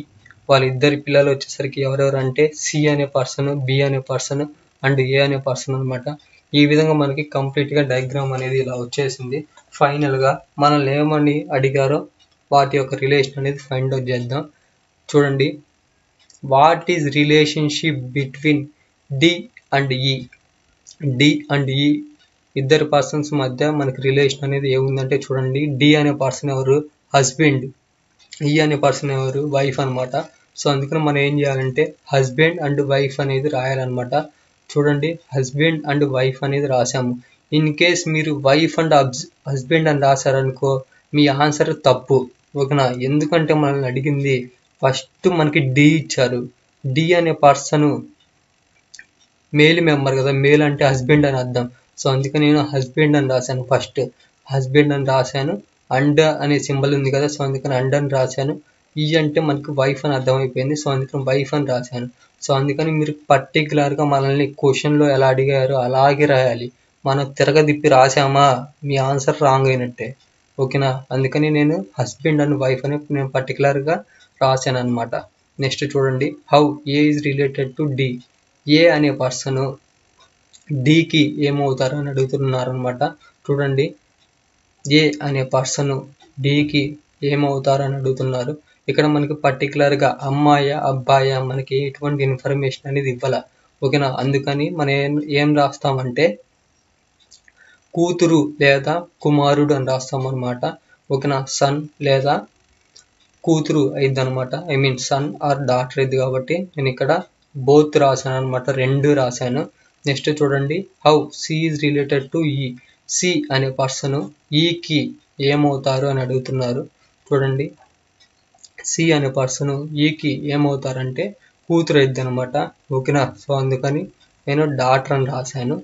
వాళ్ళిద్దరి పిల్లలు వచ్చేసరికి ఎవరెవరు అంటే సి అనే పర్సన్, బి అనే పర్సన్ అండ్ ఏ అనే పర్సన్ అనమాట. ఈ విధంగా మనకి కంప్లీట్గా డయాగ్రామ్ అనేది ఇలా వచ్చేసింది. ఫైనల్గా మనల్ని ఏమని అడిగారో వాటి యొక్క రిలేషన్ అనేది ఫైండ్ అవుట్ చేద్దాం. చూడండి, what is relationship between D and E. D and E ఇద్దరు పర్సన్స్ మధ్య మనకి రిలేషన్ అనేది ఏముందంటే చూడండి, డి అనే పర్సన్ ఎవరు, హస్బెండ్, ఈ అనే పర్సన్ ఎవరు, వైఫ్ అనమాట. సో అందుకని మనం ఏం చేయాలంటే హస్బెండ్ అండ్ వైఫ్ అనేది రాయాలన్నమాట. చూడండి, హస్బెండ్ అండ్ వైఫ్ అనేది రాసాము. ఇన్ కేస్ మీరు వైఫ్ అండ్ హస్బెండ్ అని రాశారనుకో మీ ఆన్సర్ తప్పు. ఓకేనా, ఎందుకంటే మనల్ని అడిగింది ఫస్ట్ మనకి డి ఇచ్చారు. డి అనే పర్సన్ మేల్ మెంబర్ కదా, మేల్ అంటే హస్బెండ్ అని అర్థం. సో అందుకని నేను హస్బెండ్ అని రాశాను, ఫస్ట్ హస్బెండ్ అని రాశాను. అండ్ అనే సింబల్ ఉంది కదా, సో అందుకని అండ్ అని రాశాను. ఈ అంటే మనకి వైఫ్ అని అర్థమైపోయింది, సో అందుకని వైఫ్ అని రాశాను. సో అందుకని మీరు పర్టికులర్గా మనల్ని క్వశ్చన్లో ఎలా అడిగారో అలాగే రాయాలి. మనం తిరగదిప్పి రాసామా మీ ఆన్సర్ రాంగ్ అయినట్టే. ఓకేనా, అందుకని నేను హస్బెండ్ అండ్ వైఫ్ అని నేను పర్టికులర్గా రాశాను అనమాట. నెక్స్ట్ చూడండి, how A is related to D. A అనే పర్సన్ డికి ఏమవుతారు అని అడుగుతున్నారు అనమాట. చూడండి, ఏ అనే పర్సన్ డికి ఏమవుతారు అని అడుగుతున్నారు. ఇక్కడ మనకి పర్టికులర్గా అమ్మాయ అబ్బాయ మనకి ఎటువంటి ఇన్ఫర్మేషన్ అనేది ఇవ్వాల. ఓకేనా, అందుకని మనం ఏం రాస్తామంటే కూతురు లేదా కుమారుడు అని రాస్తాం అనమాట. ఓకేనా, సన్ లేదా కూతురు అయింది అనమాట, I mean son or daughter అయింది కాబట్టి నేను ఇక్కడ బోత్ రాశాను అనమాట, రెండు రాశాను. నెక్స్ట్ చూడండి, how see is related to E. C అనే పర్సన్ ఈకి ఏమవుతారు అని అడుగుతున్నారు. చూడండి, సి అనే పర్సన్ ఈకి ఏమవుతారంటే కూతురు అయింది అనమాట. ఓకేనా, సో అందుకని నేను డాటర్ అని రాశాను.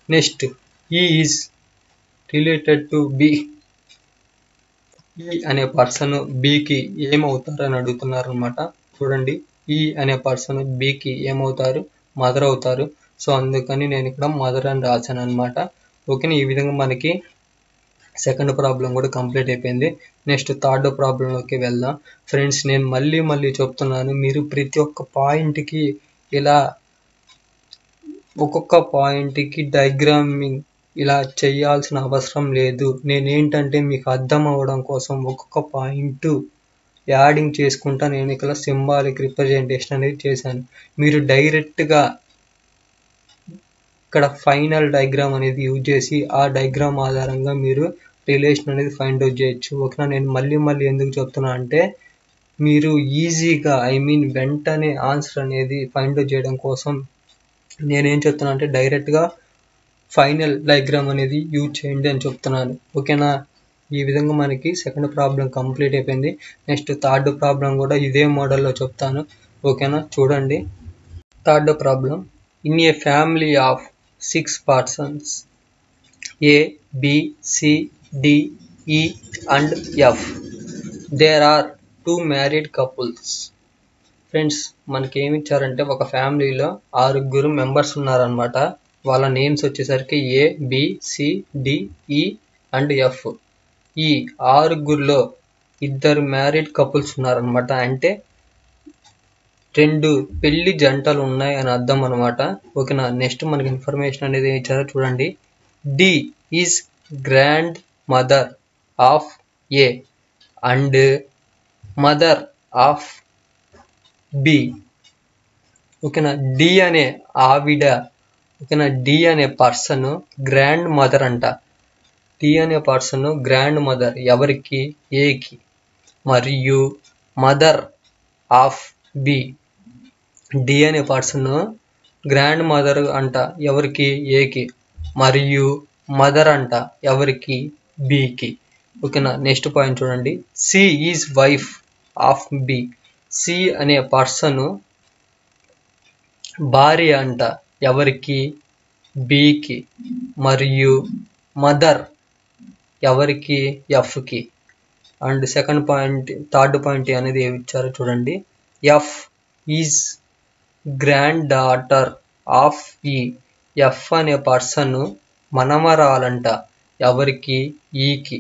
నెక్స్ట్ ఈ is related to B. E అనే పర్సన్ బికి ఏమవుతారు అని అడుగుతున్నారు అనమాట. చూడండి, ఈ అనే పర్సన్ బికి ఏమవుతారు, మదర్ అవుతారు. సో అందుకని నేను ఇక్కడ మదర్ అని రాశాను అనమాట. ఓకేనా, ఈ విధంగా మనకి సెకండ్ ప్రాబ్లం కూడా కంప్లీట్ అయిపోయింది. నెక్స్ట్ థర్డ్ ప్రాబ్లంలోకి వెళ్దాం. ఫ్రెండ్స్, నేను మళ్ళీ చెప్తున్నాను, మీరు ప్రతి ఒక్క పాయింట్కి ఇలా ఒక్కొక్క పాయింట్కి డయాగ్రామింగ్ ఇలా చేయాల్సిన అవసరం లేదు. నేనేంటంటే మీకు అర్థం అవ్వడం కోసం ఒక్కొక్క పాయింట్ యాడింగ్ చేసుకుంటా నేను ఇక్కడ సింబాలిక్ రిప్రజెంటేషన్ అనేది చేశాను. మీరు డైరెక్ట్గా ఇక్కడ ఫైనల్ డయాగ్రామ్ అనేది యూజ్ చేసి ఆ డయాగ్రామ్ ఆధారంగా మీరు రిలేషన్ అనేది ఫైండ్ అవుట్ చేయొచ్చు. ఓకేనా, నేను మళ్ళీ ఎందుకు చెప్తున్నా అంటే మీరు ఈజీగా ఐ మీన్ వెంటనే ఆన్సర్ అనేది ఫైండ్ అవుట్ చేయడం కోసం నేనేం చెప్తున్నా అంటే డైరెక్ట్గా ఫైనల్ డయాగ్రామ్ అనేది యూజ్ చేయండి అని చెప్తున్నాను. ఓకేనా, ఈ విధంగా మనకి సెకండ్ ప్రాబ్లం కంప్లీట్ అయిపోయింది. నెక్స్ట్ థర్డ్ ప్రాబ్లం కూడా ఇదే మోడల్లో చెప్తాను. ఓకేనా, చూడండి, third problem, in a family of 6 persons A, B, C, D, E and F there are 2 married couples. Friends, మనకి ఏమి ఇచ్చారంటే ఒక ఫ్యామిలీలో 6 మెంబర్స్ ఉన్నారనమాట. వాళ్ళ నేమ్స్ వచ్చేసరికి ఏ, బి, సి, డి, ఈ అండ్ ఎఫ్. ఈ 6లో 2 మ్యారీడ్ కపుల్స్ ఉన్నారనమాట, అంటే 2 పెళ్లి జంటలు ఉన్నాయి అని అర్థం అనమాట. ఓకేనా, నెక్స్ట్ మనకి ఇన్ఫర్మేషన్ అనేది ఇచ్చారో చూడండి, D is grandmother of A and mother of B. ఓకేనా, డి అనే ఆవిడ, ఓకేనా, డి అనే పర్సన్ గ్రాండ్ మదర్ అంట. డి అనే పర్సన్ గ్రాండ్ మదర్ ఎవరికి, ఏకి. మరియు మదర్ ఆఫ్ బి, డి అనే పర్సన్ గ్రాండ్ మదర్ అంట ఎవరికి, ఏకి. మరియు మదర్ అంట ఎవరికి, బికి. ఓకేనా, నెక్స్ట్ పాయింట్ చూడండి. C is wife of B. C అనే పర్సన్ భార్య అంట ఎవరికి, బికి. మరియు మదర్ ఎవరికి, ఎఫ్కి. And second point, third point అనేది ఏమి ఇచ్చారో చూడండి. F is grand daughter of ఈ. ఎఫ్ అనే పర్సన్ మనమరాలంట ఎవరికి, ఈకి.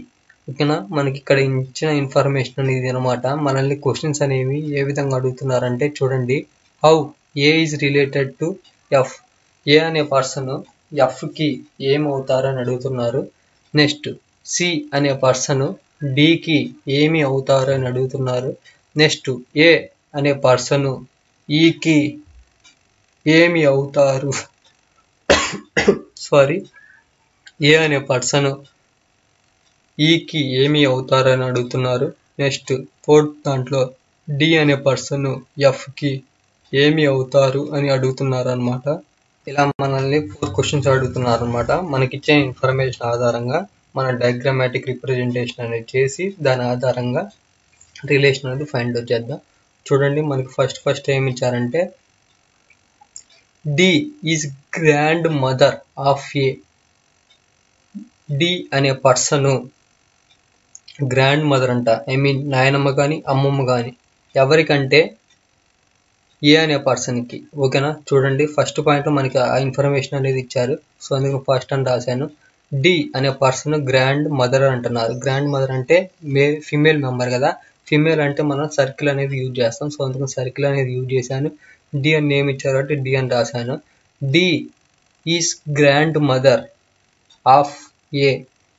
ఓకేనా, మనకి ఇక్కడ ఇచ్చిన ఇన్ఫర్మేషన్ అనేది అనమాట. మనల్ని క్వశ్చన్స్ అనేవి ఏ విధంగా అడుగుతున్నారంటే చూడండి. How A is related to F. A అనే పర్సన్ ఎఫ్కి ఏమవుతారని అడుగుతున్నారు. నెక్స్ట్ సి అనే పర్సన్ డికి ఏమి అవుతారు అని అడుగుతున్నారు. నెక్స్ట్ ఏ అనే పర్సన్ ఈకి ఏమి అవుతారు సారీ, ఏ అనే పర్సన్ ఈకి ఏమి అవుతారని అడుగుతున్నారు. నెక్స్ట్ ఫోర్త్ దాంట్లో డి అనే పర్సన్ ఎఫ్కి ఏమి అవుతారు అని అడుగుతున్నారు అనమాట. ఇలా మనల్ని 4 క్వశ్చన్స్ అడుగుతున్నారు అనమాట. మనకిచ్చే ఇన్ఫర్మేషన్ ఆధారంగా మన డయాగ్రామాటిక్ రిప్రజెంటేషన్ అనేది చేసి దాని ఆధారంగా రిలేషన్ అనేది ఫైండ్ అవుట్ చేద్దాం. చూడండి, మనకి ఫస్ట్ ఏమి ఇచ్చారంటే D is grandmother of A. D అనే పర్సన్ గ్రాండ్ మదర్ అంట, ఐ మీన్ నాయనమ్మ కానీ అమ్మమ్మ కానీ ఎవరికంటే ఏ అనే పర్సన్కి. ఓకేనా, చూడండి ఫస్ట్ పాయింట్లో మనకి ఆ ఇన్ఫర్మేషన్ అనేది ఇచ్చారు. సో అందుకు ఫస్ట్ అని రాశాను. డి అనే పర్సన్ గ్రాండ్ మదర్ అంటున్నారు. గ్రాండ్ మదర్ అంటే ఫిమేల్ మెంబర్ కదా. ఫిమేల్ అంటే మనం సర్కిల్ అనేది యూజ్ చేస్తాం. సో అందుకు సర్కిల్ అనేది యూజ్ చేశాను. డి అని నేమ్ ఇచ్చారు కాబట్టి డి అని రాశాను. D is grandmother of A.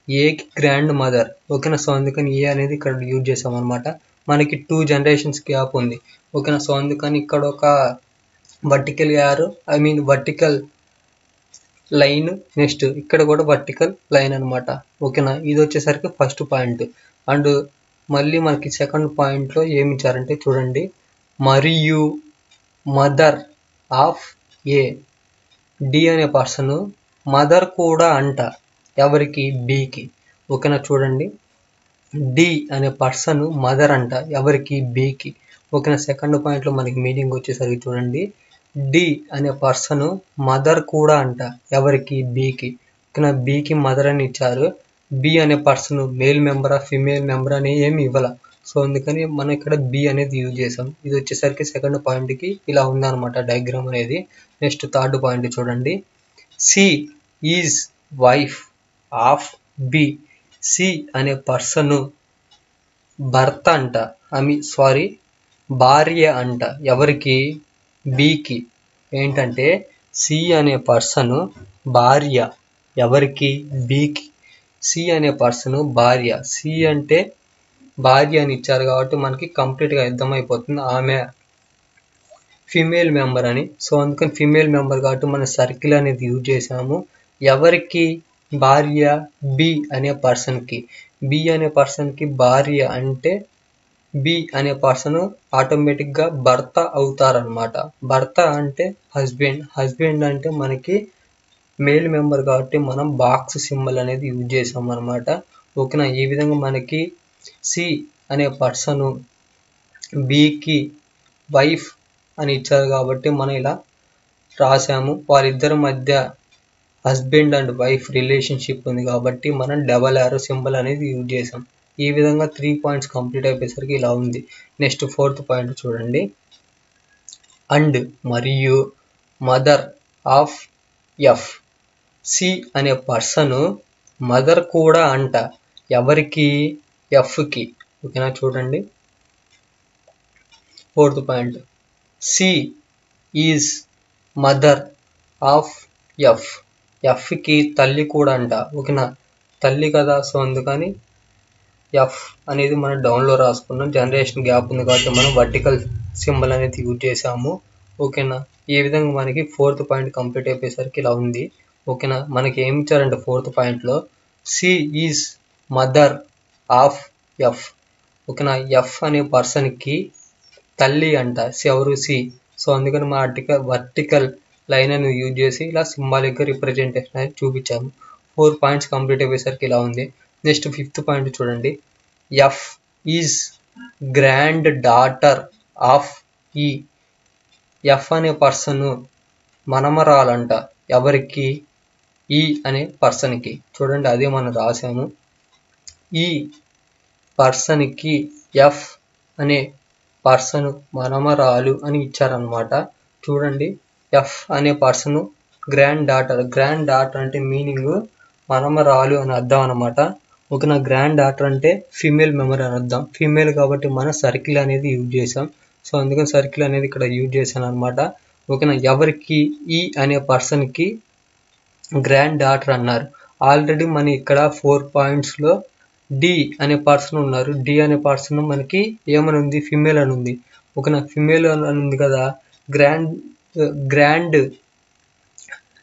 ఏకి గ్రాండ్ మదర్. ఓకేనా, సో అందుకని ఏ అనేది ఇక్కడ యూజ్ చేసాం అనమాట. మనకి 2 generations గ్యాప్ ఉంది. ఓకేనా, సో అందుకని ఇక్కడ ఒక vertical arrow, I mean vertical line, next ఇక్కడ కూడా వర్టికల్ లైన్ అనమాట. ఓకేనా, ఇది వచ్చేసరికి ఫస్ట్ పాయింట్. అండ్ మళ్ళీ మనకి సెకండ్ పాయింట్లో ఏమి ఇచ్చారంటే చూడండి. మరియు మదర్ ఆఫ్ ఏ. డి అనే పర్సన్ మదర్ కూడా అంట ఎవరికి, బికి. ఓకేనా, చూడండి డి అనే పర్సన్ మదర్ అంట ఎవరికి, బికి. ఓకేనా, సెకండ్ పాయింట్లో మనకి మీనింగ్ వచ్చేసరికి చూడండి. డి అనే పర్సన్ మదర్ కూడా అంట ఎవరికి, బికి. ఓకేనా, బికి మదర్ అని ఇచ్చారు. బి అనే పర్సన్ మేల్ మెంబరా ఫిమేల్ మెంబర్ అని ఏమి ఇవ్వాల. సో అందుకని మనం ఇక్కడ బి అనేది యూజ్ చేసాం. ఇది వచ్చేసరికి సెకండ్ పాయింట్కి ఇలా ఉందన్నమాట డయాగ్రామ్ అనేది. నెక్స్ట్ థర్డ్ పాయింట్ చూడండి. C is wife of B. C అనే పర్సన్ భర్త అంట, భార్య అంట ఎవరికి, బికి. ఏంటంటే సి అనే పర్సన్ భార్య ఎవరికి, బికి. సి అనే పర్సన్ భార్య. సి అంటే భార్య అని ఇచ్చారు కాబట్టి మనకి కంప్లీట్గా అర్థమైపోతుంది ఆమె ఫిమేల్ మెంబర్ అని. సో అందుకని ఫిమేల్ మెంబర్ కాబట్టి మనం సర్కిల్ అనేది యూజ్ చేసాము. ఎవరికి, భార్య, బి అనే పర్సన్కి. బి అనే పర్సన్కి భార్య అంటే బి అనే పర్సన్ ఆటోమేటిక్గా భర్త అవుతారనమాట. భర్త అంటే హస్బెండ్. హస్బెండ్ అంటే మనకి మేల్ మెంబర్ కాబట్టి మనం బాక్స్ సింబల్ అనేది యూజ్ చేసాం అనమాట. ఓకేనా, ఈ విధంగా మనకి సి అనే పర్సన్ బికి వైఫ్ అని ఇచ్చారు కాబట్టి మనం ఇలా రాసాము. వారిద్దరి మధ్య హస్బెండ్ అండ్ వైఫ్ రిలేషన్షిప్ ఉంది కాబట్టి మనం డబల్ యారో సింబల్ అనేది యూజ్ చేసాం. ఈ విధంగా 3 పాయింట్స్ కంప్లీట్ అయిపోయేసరికి ఇలా ఉంది. నెక్స్ట్ ఫోర్త్ పాయింట్ చూడండి. అండ్ మరియు మదర్ ఆఫ్ ఎఫ్. సి అనే పర్సన్ మదర్ కూడా అంట ఎవరికి, ఎఫ్కి. ఓకేనా, చూడండి fourth point. C is mother of F. ఎఫ్కి తల్లి కూడా అంట. ఓకేనా, తల్లి కదా, సో అందుకని ఎఫ్ అనేది మనం డౌన్లో రాసుకున్నాం. జనరేషన్ గ్యాప్ ఉంది కాబట్టి మనం వర్టికల్ సింబల్ అనేది యూజ్ చేసాము. ఓకేనా, ఈ విధంగా మనకి 4th పాయింట్ కంప్లీట్ అయిపోయేసరికి ఇలా ఉంది. ఓకేనా, మనకి ఏమి ఇచ్చారంటే 4th పాయింట్లో C is mother of F. ఓకేనా, ఎఫ్ అనే పర్సన్కి తల్లి అంట, ఎవరు సి. సో అందుకని మా వర్టికల్ లైన్ అని యూజ్ చేసి ఇలా సింబాలిక్గా రిప్రజెంటేషన్ అనేది చూపించాము. 4 పాయింట్స్ కంప్లీట్ అయిపోయేసరికి ఇలా ఉంది. నెక్స్ట్ 5th పాయింట్ చూడండి. F is grand daughter of ఈ. ఎఫ్ అనే పర్సన్ మనమరాలంట, ఎవరికి? ఈ అనే పర్సన్కి. చూడండి, అదే మనం రాసాము. ఈ పర్సన్కి ఎఫ్ అనే పర్సన్ మనమరాలు అని ఇచ్చారనమాట. చూడండి, ఎఫ్ అనే person grand daughter. Grand daughter అంటే మీనింగ్ మనమరాలు అని అర్థం అనమాట. ఓకేనా, గ్రాండ్ డాటర్ అంటే ఫీమేల్ మెంబర్ అని అర్థం. ఫీమేల్ కాబట్టి మనం సర్కిల్ అనేది యూజ్ చేసాం. సో అందుకని సర్కిల్ అనేది ఇక్కడ యూజ్ చేశాను అనమాట. ఓకేనా, ఎవరికి? ఈ అనే పర్సన్కి గ్రాండ్ డాటర్ అన్నారు. ఆల్రెడీ మన ఇక్కడ 4 పాయింట్స్లో డి అనే పర్సన్ ఉన్నారు. డి అనే పర్సన్ మనకి ఏమని ఉంది? ఫిమేల్ అని ఉంది. ఓకేనా, ఫిమేల్ అని ఉంది కదా, గ్రాండ్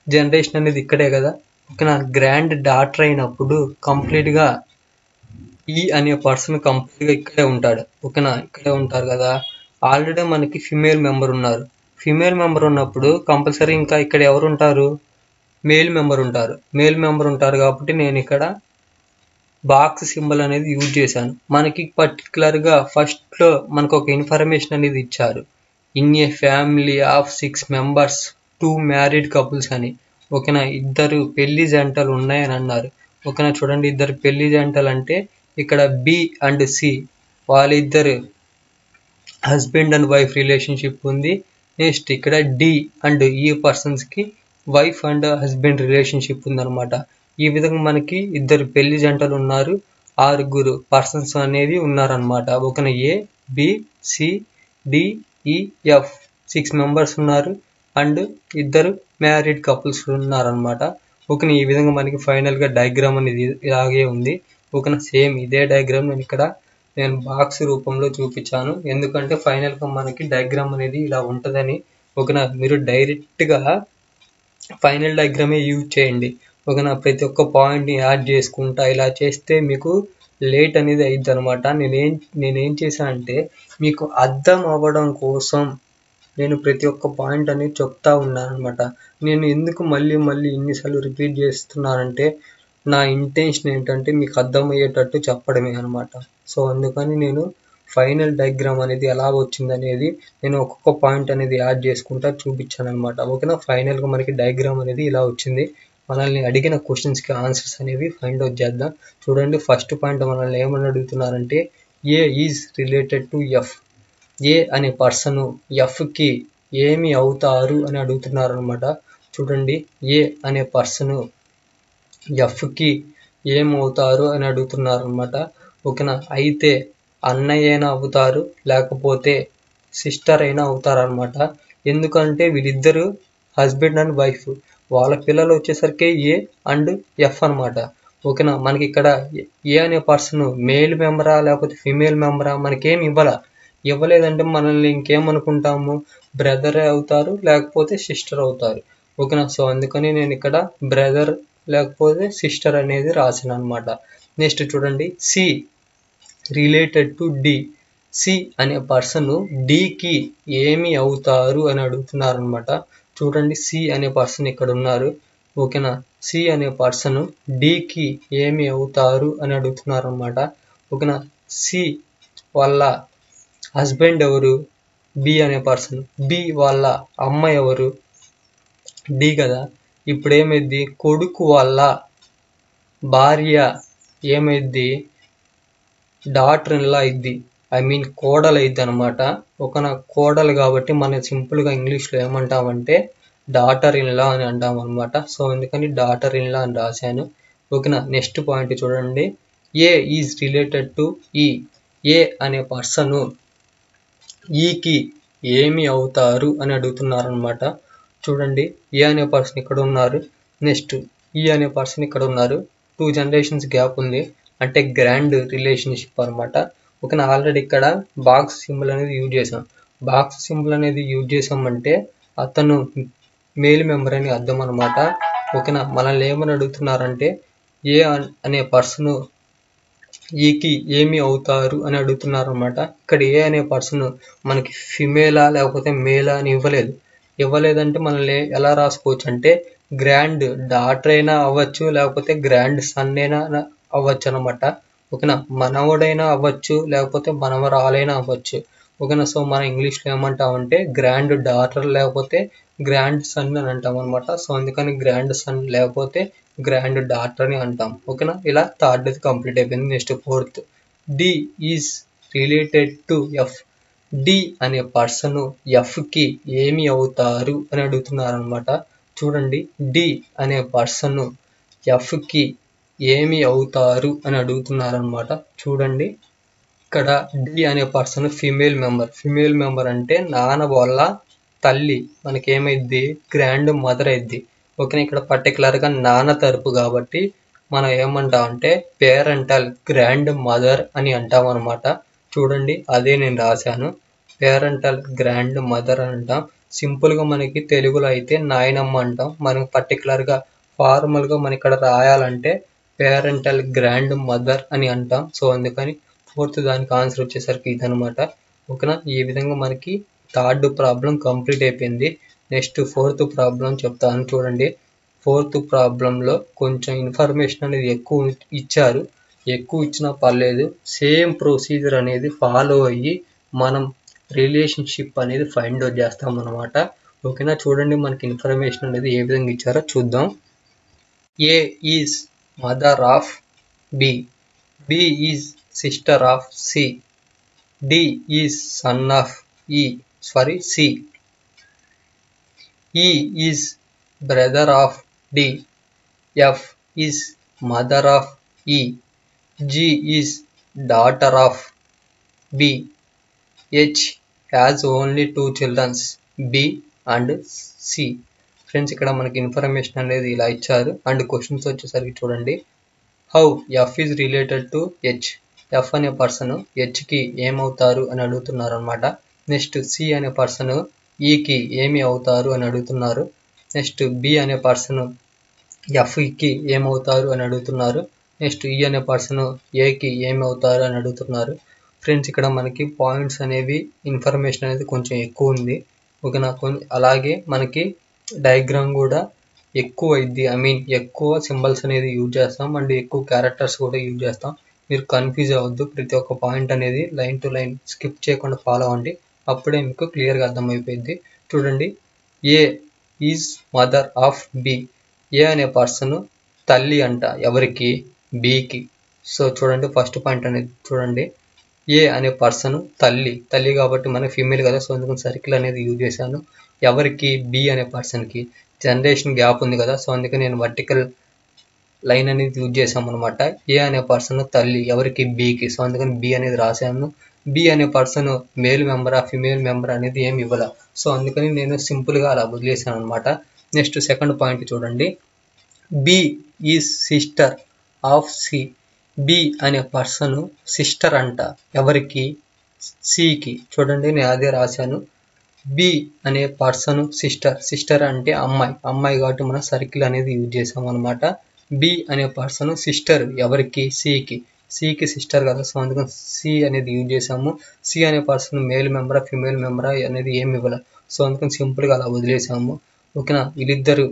జనరేషన్ అనేది ఇక్కడే కదా. ఓకేనా, గ్రాండ్ డాటర్ అయినప్పుడు కంప్లీట్గా ఈ అనే పర్సన్ కంప్లీట్గా ఇక్కడే ఉంటాడు. ఓకేనా, ఇక్కడే ఉంటారు కదా. ఆల్రెడీ మనకి ఫిమేల్ మెంబర్ ఉన్నారు. ఫిమేల్ మెంబర్ ఉన్నప్పుడు కంపల్సరీ ఇంకా ఇక్కడ ఎవరు ఉంటారు? మేల్ మెంబర్ ఉంటారు. మేల్ మెంబర్ ఉంటారు కాబట్టి నేను ఇక్కడ బాక్స్ సింబల్ అనేది యూజ్ చేశాను. మనకి పర్టికులర్గా ఫస్ట్లో మనకు ఒక ఇన్ఫర్మేషన్ అనేది ఇచ్చారు. In a family of 6 members 2 married couples అని. ఓకేనా, 2 పెళ్లి జంటలు ఉన్నాయని అన్నారు. ఓకేనా, చూడండి, 2 పెళ్లి జంటలు అంటే ఇక్కడ బి అండ్ సి వాళ్ళిద్దరు హస్బెండ్ అండ్ వైఫ్ రిలేషన్షిప్ ఉంది. నెక్స్ట్ ఇక్కడ డి అండ్ ఈ పర్సన్స్కి వైఫ్ అండ్ హస్బెండ్ రిలేషన్షిప్ ఉందన్నమాట. ఈ విధంగా మనకి 2 పెళ్లి జంటలు ఉన్నారు, 6 పర్సన్స్ అనేది ఉన్నారనమాట. ఓకేనా, ఏ బి సి డి ఈ ఎఫ్ 6 members ఉన్నారు అండ్ 2 మ్యారీడ్ కపుల్స్ ఉన్నారనమాట. ఓకేనా, ఈ విధంగా మనకి ఫైనల్గా డయాగ్రామ్ అనేది ఇలాగే ఉంది. ఓకేనా, సేమ్ ఇదే డయాగ్రామ్ నేను బాక్స్ రూపంలో చూపించాను. ఎందుకంటే ఫైనల్గా మనకి డయాగ్రామ్ అనేది ఇలా ఉంటుందని. ఓకేనా, మీరు డైరెక్ట్గా ఫైనల్ డయాగ్రామే యూజ్ చేయండి. ఓకేనా, ప్రతి ఒక్క పాయింట్ని యాడ్ చేసుకుంటా ఇలా చేస్తే మీకు లేట్ అనేది అయిద్ది అనమాట. నేనేం చేశానంటే మీకు అర్థం అవ్వడం కోసం నేను ప్రతి ఒక్క పాయింట్ అనేది చెప్తా ఉన్నాను అనమాట. నేను ఎందుకు మళ్ళీ ఇన్నిసార్లు రిపీట్ చేస్తున్నానంటే నా ఇంటెన్షన్ ఏంటంటే మీకు అర్థమయ్యేటట్టు చెప్పడమే అనమాట. సో అందుకని నేను ఫైనల్ డయాగ్రామ్ అనేది ఎలా వచ్చిందనేది నేను ఒక్కొక్క పాయింట్ అనేది యాడ్ చేసుకుంటా చూపించాను అనమాట. ఓకేనా, ఫైనల్గా మనకి డయాగ్రామ్ అనేది ఇలా వచ్చింది. మనల్ని అడిగిన క్వశ్చన్స్కి ఆన్సర్స్ అనేవి ఫైండ్ అవుట్ చేద్దాం. చూడండి, ఫస్ట్ పాయింట్ మనల్ని ఏమని అడుగుతున్నారంటే ఏ is related to F. A అనే పర్సన్ ఎఫ్కి ఏమి అవుతారు అని అడుగుతున్నారు అనమాట. చూడండి, ఏ అనే పర్సన్ ఎఫ్కి ఏమవుతారు అని అడుగుతున్నారు అనమాట. ఓకేనా, అయితే అన్నయ్య అయినా అవుతారు లేకపోతే సిస్టర్ అయినా అవుతారు అనమాట. ఎందుకంటే వీళ్ళిద్దరు హస్బెండ్ అండ్ వైఫ్, వాళ్ళ పిల్లలు వచ్చేసరికి ఏ అండ్ ఎఫ్ అనమాట. ఓకేనా, మనకి ఇక్కడ ఏ అనే పర్సన్ మేల్ మెంబరా లేకపోతే ఫీమేల్ మెంబరా మనకేం ఇవ్వలేదంటే మనల్ని ఇంకేమనుకుంటాము? బ్రదర్ అవుతారు లేకపోతే సిస్టర్ అవుతారు. ఓకేనా, సో అందుకని నేను ఇక్కడ బ్రదర్ లేకపోతే సిస్టర్ అనేది రాసాను అనమాట. నెక్స్ట్ చూడండి, C related to D. C అనే పర్సన్ డికి ఏమి అవుతారు అని అడుగుతున్నారు అనమాట. చూడండి, సి అనే పర్సన్ ఇక్కడ ఉన్నారు. ఓకేనా, సి అనే పర్సన్ డికి ఏమి అవుతారు అని అడుగుతున్నారు అనమాట. ఓకేనా, సి వాళ్ళ హస్బెండ్ ఎవరు? బి అనే పర్సన్. బి వాళ్ళ అమ్మ ఎవరు? డి కదా. ఇప్పుడు ఏమైద్ది? కొడుకు వాళ్ళ భార్య ఏమైద్ది? డాటర్ ఇన్లా అయింది, కోడలు అయింది అనమాట. ఒక కోడలు కాబట్టి మనం సింపుల్గా ఇంగ్లీష్లో ఏమంటామంటే డాటర్ ఇన్లా అని అంటాం అనమాట. సో అందుకని డాటర్ ఇన్లా అని రాశాను. ఓకేనా, నెక్స్ట్ పాయింట్ చూడండి, ఏ ఈజ్ రిలేటెడ్ టు ఈ. ఏ అనే పర్సన్ ఈకి ఏమి అవుతారు అని అడుగుతున్నారు అనమాట. చూడండి, ఏ అనే పర్సన్ ఇక్కడ ఉన్నారు, నెక్స్ట్ ఈ అనే పర్సన్ ఇక్కడ ఉన్నారు. 2 generations గ్యాప్ ఉంది. అంటే గ్రాండ్ రిలేషన్షిప్ అనమాట. ఓకేనా, ఆల్రెడీ ఇక్కడ బాక్స్ సింబల్ అనేది యూజ్ చేసాం. బాక్స్ సింబల్ అనేది యూజ్ చేసామంటే అతను మేల్ మెంబర్ అని అర్థం అనమాట. ఓకేనా, మనల్ని ఏమని అడుగుతున్నారంటే ఏ అనే పర్సన్ ఈకి ఏమి అవుతారు అని అడుగుతున్నారు అనమాట. ఇక్కడ ఏ అనే పర్సన్ మనకి ఫిమేలా లేకపోతే మేలా అని ఇవ్వలేదంటే మనల్ని ఎలా రాసుకోవచ్చు అంటే గ్రాండ్ డాటర్ అయినా అవ్వచ్చు, లేకపోతే గ్రాండ్ సన్ అయినా అవ్వచ్చు అనమాట. ఓకేనా, మనవడైనా అవ్వచ్చు, లేకపోతే మనవరాలైనా అవ్వచ్చు. ఓకేనా, సో మనం ఇంగ్లీష్లో ఏమంటామంటే గ్రాండ్ డాటర్ లేకపోతే గ్రాండ్ సన్ అని అంటాం అనమాట. సో అందుకని గ్రాండ్ సన్ లేకపోతే గ్రాండ్ డాటర్ అని అంటాం. ఓకేనా, ఇలా థర్డ్ కంప్లీట్ అయిపోయింది. Next fourth, D is related to F. D అనే పర్సన్ ఎఫ్ కి ఏమి అవుతారు అని అడుగుతున్నారు అనమాట. చూడండి, డి అనే పర్సన్ ఎఫ్ కి ఏమి అవుతారు అని అడుగుతున్నారు అనమాట. చూడండి, ఇక్కడ డి అనే పర్సన్ ఫీమేల్ మెంబర్ అంటే నాన్న వాళ్ళ తల్లి మనకి ఏమైద్ది, గ్రాండ్ మదర్ అయిద్ది. ఓకే, ఇక్కడ పర్టికులర్ గా నాన్న తరపు కాబట్టి మనం ఏమంటాం అంటే పేరెంటల్ గ్రాండ్ మదర్ అని అంటాం అనమాట. చూడండి, అదే నేను రాశాను, పేరెంటల్ గ్రాండ్ మదర్ అని అంటాం. సింపుల్ గా మనకి తెలుగులో అయితే నాయనమ్మ అంటాం. మనకి పర్టికులర్ గా ఫార్మల్ గా మన ఇక్కడ రాయాలంటే పేరెంటల్ గ్రాండ్ మదర్ అని అంటాం. సో అందుకని ఫోర్త్ దానికి ఆన్సర్ వచ్చేసరికి ఇదనమాట. ఓకేనా, ఈ విధంగా మనకి థర్డ్ ప్రాబ్లం కంప్లీట్ అయిపోయింది. నెక్స్ట్ ఫోర్త్ ప్రాబ్లం చెప్తాను చూడండి. ఫోర్త్ ప్రాబ్లంలో కొంచెం ఇన్ఫర్మేషన్ అనేది ఎక్కువ ఇచ్చారు. ఎక్కువ ఇచ్చినా పర్లేదు, సేమ్ ప్రొసీజర్ అనేది ఫాలో అయ్యి మనం రిలేషన్షిప్ అనేది ఫైండ్ అవుట్ చేస్తాం అనమాట. ఓకేనా, చూడండి మనకి ఇన్ఫర్మేషన్ అనేది ఏ విధంగా ఇచ్చారో చూద్దాం. A is mother of B, B is sister of C, D is son of C, E is brother of D, F is mother of E, G is daughter of B, H has only 2 childrens B and C. Friends, ఇక్కడ మనకి information అనేది ఇలా ఇచ్చారు. And questions వచ్చేసరికి చూడండి, how F is related to H. F అనే person H కి ఏమవుతారు అని అడుగుతున్నారు అనమాట. నెక్స్ట్ సి అనే పర్సన్ ఈకి ఏమి అవుతారు అని అడుగుతున్నారు. నెక్స్ట్ బి అనే పర్సన్ ఎఫ్ కి ఏమవుతారు అని అడుగుతున్నారు. నెక్స్ట్ ఈ అనే పర్సన్ ఏకి ఏమి అవుతారు అని అడుగుతున్నారు. ఫ్రెండ్స్, ఇక్కడ మనకి పాయింట్స్ అనేవి ఇన్ఫర్మేషన్ అనేది కొంచెం ఎక్కువ ఉంది. ఓకేనా, అలాగే మనకి డయాగ్రామ్ కూడా ఎక్కువ అయింది. ఎక్కువ సింబల్స్ అనేది యూజ్ చేస్తాం అండ్ ఎక్కువ క్యారెక్టర్స్ కూడా యూజ్ చేస్తాం. మీరు కన్ఫ్యూజ్ అవ్వద్దు, ప్రతి ఒక్క పాయింట్ అనేది లైన్ టు లైన్ స్కిప్ చేయకుండా ఫాలో అవ్వండి, అప్పుడే మీకు క్లియర్గా అర్థమైపోయింది. చూడండి, A is mother of B. A అనే పర్సన్ తల్లి అంట ఎవరికి, బికి. సో చూడండి, ఫస్ట్ పాయింట్ అనేది చూడండి, ఏ అనే పర్సన్ తల్లి కాబట్టి మన ఫీమేల్ కదా, సో అందుకని సర్కిల్ అనేది యూజ్ చేశాను. ఎవరికి, బి అనే పర్సన్కి. జనరేషన్ గ్యాప్ ఉంది కదా, సో అందుకని నేను వర్టికల్ లైన్ అనేది యూజ్ చేసాం అనమాట. ఏ అనే పర్సన్ తల్లి ఎవరికి, బికి, సో అందుకని బి అనేది రాశాను. బి అనే పర్సన్ మేల్ మెంబరా ఫిమేల్ మెంబర్ అనేది ఏమి ఇవ్వాల, సో అందుకని నేను సింపుల్గా అలా వదిలేసాను అనమాట. నెక్స్ట్ సెకండ్ పాయింట్ చూడండి, B is sister of C. B అనే పర్సన్ సిస్టర్ అంట ఎవరికి, సికి. చూడండి, నేను అదే రాశాను. బి అనే పర్సన్ సిస్టర్ అంటే అమ్మాయి కాబట్టి మనం సర్కిల్ అనేది యూజ్ చేసాం అనమాట. బి అనే పర్సన్ సిస్టర్ ఎవరికి, సికి సిస్టర్ కదా, సో అందుకని సి అనేది యూజ్ చేసాము. సి అనే పర్సన్ మేల్ మెంబరా ఫిమేల్ మెంబరా అనేది ఏమి ఇవ్వాల, సో అందుకని సింపుల్గా అలా వదిలేసాము. ఓకేనా, వీళ్ళిద్దరు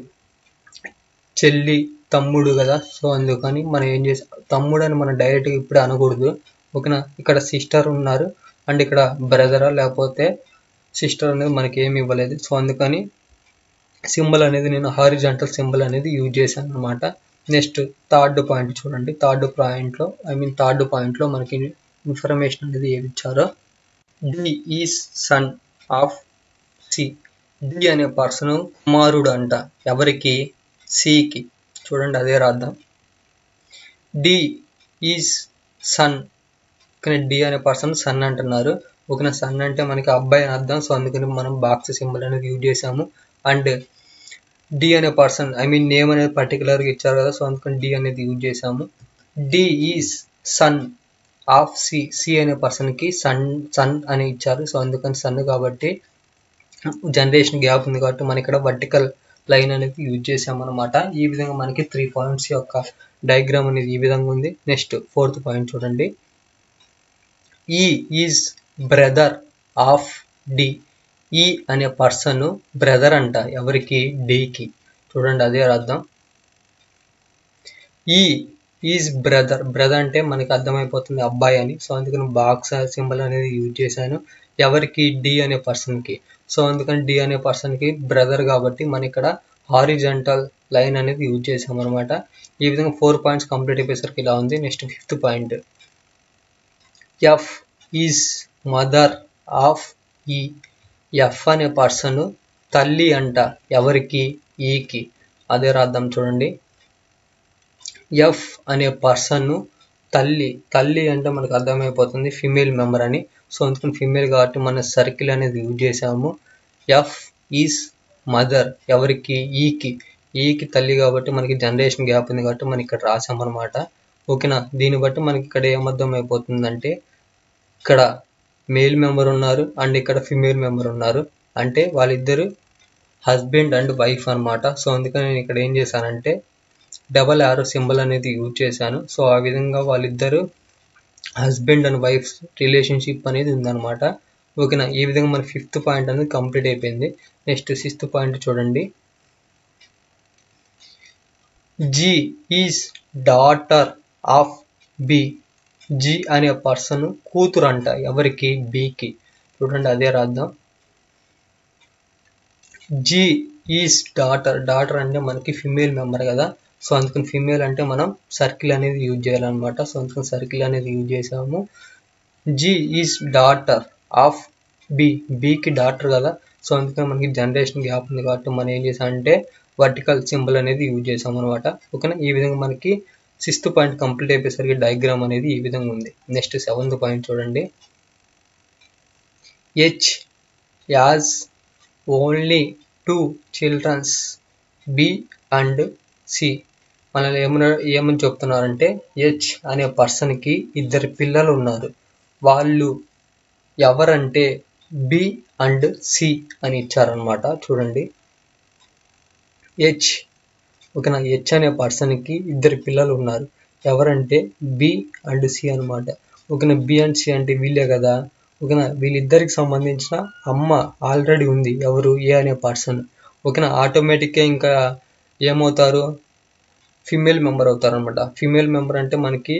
చెల్లి తమ్ముడు కదా, సో అందుకని మనం ఏం చేసాం, తమ్ముడు అని మనం డైరెక్ట్గా ఇప్పుడే అనకూడదు. ఓకేనా, ఇక్కడ సిస్టర్ ఉన్నారు అండ్ ఇక్కడ బ్రదరా లేకపోతే సిస్టర్ అనేది మనకి ఏమి ఇవ్వలేదు, సో అందుకని సింబల్ అనేది నేను హారిజాంటల్ సింబల్ అనేది యూజ్ చేశాను అనమాట. నెక్స్ట్ థర్డ్ పాయింట్ చూడండి. థర్డ్ పాయింట్లో మనకి ఇన్ఫర్మేషన్ అనేది ఏమి ఇచ్చారో, D is son of C. D అనే పర్సన్ కుమారుడు అంట ఎవరికి, సికి. చూడండి, అదే రాద్దాం. డి ఈజ్ సన్, కానీ డి అనే పర్సన్ సన్ అంటున్నారు. ఓకేనా, సన్ అంటే మనకి అబ్బాయి అని అర్థం, సో అందుకని మనం బాక్స్ సింబల్ అనేది యూజ్ చేసాము. అండ్ డి అనే పర్సన్ నేమ్ అనేది పర్టికులర్గా ఇచ్చారు కదా, సో అందుకని డి అనేది యూజ్ చేసాము. D is son of C, C అనే పర్సన్కి సన్ అని ఇచ్చారు. సో అందుకని సన్ కాబట్టి జనరేషన్ గ్యాప్ ఉంది కాబట్టి మనం ఇక్కడ వర్టికల్ లైన్ అనేది యూజ్ చేసామన్నమాట. ఈ విధంగా మనకి 3 పాయింట్స్ యొక్క డయాగ్రామ్ అనేది ఈ విధంగా ఉంది. నెక్స్ట్ 4th పాయింట్ చూడండి. ఈ ఈజ్ బ్రదర్ ఆఫ్ డి. ఈ అనే పర్సన్ బ్రదర్ అంట ఎవరికి? డికి. చూడండి అదే అర్థం. ఈ ఈజ్ బ్రదర్, బ్రదర్ అంటే మనకి అర్థమైపోతుంది అబ్బాయి అని. సో అందుకని బాక్స్ సింబల్ అనేది యూజ్ చేశాను. ఎవరికి? డి అనే పర్సన్కి. సో అందుకని డి అనే పర్సన్కి బ్రదర్ కాబట్టి మనం ఇక్కడ హారిజాంటల్ లైన్ అనేది యూజ్ చేసాం అనమాట. ఈ విధంగా 4 పాయింట్స్ కంప్లీట్ అయిపోయేసరికి ఇలా ఉంది. Next 5th point. F is mother of ఈ. ఎఫ్ అనే పర్సన్ తల్లి అంట ఎవరికి? ఈకి. అదే రాద్దాం చూడండి. ఎఫ్ అనే పర్సన్ తల్లి, తల్లి అంటే మనకు అర్థమైపోతుంది ఫిమేల్ మెంబర్ అని. సో అందుకని ఫిమేల్ కాబట్టి మనం సర్కిల్ అనేది యూజ్ చేసాము. ఎఫ్ ఈజ్ మదర్ ఎవరికి? ఈకి. ఈకి తల్లి కాబట్టి మనకి జనరేషన్ గ్యాప్ ఉంది కాబట్టి మనం ఇక్కడ రాసామన్నమాట. ఓకేనా. దీన్ని బట్టి మనకి ఇక్కడ ఏమర్థం అయిపోతుందంటే ఇక్కడ మేల్ మెంబర్ ఉన్నారు అండ్ ఇక్కడ ఫిమేల్ మెంబర్ ఉన్నారు, అంటే వాళ్ళిద్దరు హస్బెండ్ అండ్ వైఫ్ అనమాట. సో అందుకని నేను ఇక్కడ ఏం చేశానంటే డబల్ యారో సింబల్ అనేది యూజ్ చేశాను. సో ఆ విధంగా వాళ్ళిద్దరు హస్బెండ్ అండ్ వైఫ్ రిలేషన్షిప్ అనేది ఉందన్నమాట. ఓకేనా. ఈ విధంగా మన 5th పాయింట్ అనేది కంప్లీట్ అయిపోయింది. నెక్స్ట్ 6th పాయింట్ చూడండి. G is daughter of B. G అనే పర్సన్ కూతురు అంట ఎవరికి? బికి. చూడండి అదే రాద్దాం. జీ ఈజ్ డాటర్, డాటర్ అంటే మనకి ఫిమేల్ మెంబర్ కదా. సో అందుకని ఫిమేల్ అంటే మనం సర్కిల్ అనేది యూజ్ చేయాలన్నమాట. సో అందుకని సర్కిల్ అనేది యూజ్ చేసాము. G is daughter of B, బికి డాటర్ కదా. సో అందుకని మనకి జనరేషన్ గ్యాప్ ఉంది కాబట్టి మనం ఏం చేసామంటే వర్టికల్ సింబల్ అనేది యూజ్ చేసాం అనమాట. ఓకేనా. ఈ విధంగా మనకి 6th పాయింట్ కంప్లీట్ అయిపోయేసరికి డయాగ్రామ్ అనేది ఈ విధంగా ఉంది. నెక్స్ట్ 7th పాయింట్ చూడండి. H has only 2 childrens B and C. మనల్ని ఏమని చెప్తున్నారంటే హెచ్ అనే పర్సన్కి 2 పిల్లలు ఉన్నారు. వాళ్ళు ఎవరంటే బి అండ్ సి అని ఇచ్చారనమాట. చూడండి హెచ్. ఓకేనా. హెచ్ అనే పర్సన్కి 2 పిల్లలు ఉన్నారు. ఎవరంటే బి అండ్ సి అనమాట. ఓకేనా. బి అండ్ సి అంటే వీళ్ళే కదా. ఓకేనా. వీళ్ళిద్దరికి సంబంధించిన అమ్మ ఆల్రెడీ ఉంది. ఎవరు? ఏ అనే పర్సన్. ఓకేనా. ఆటోమేటిక్గా ఇంకా ఏమవుతారు? ఫిమేల్ మెంబర్ అవుతారు అనమాట. ఫిమేల్ మెంబర్ అంటే మనకి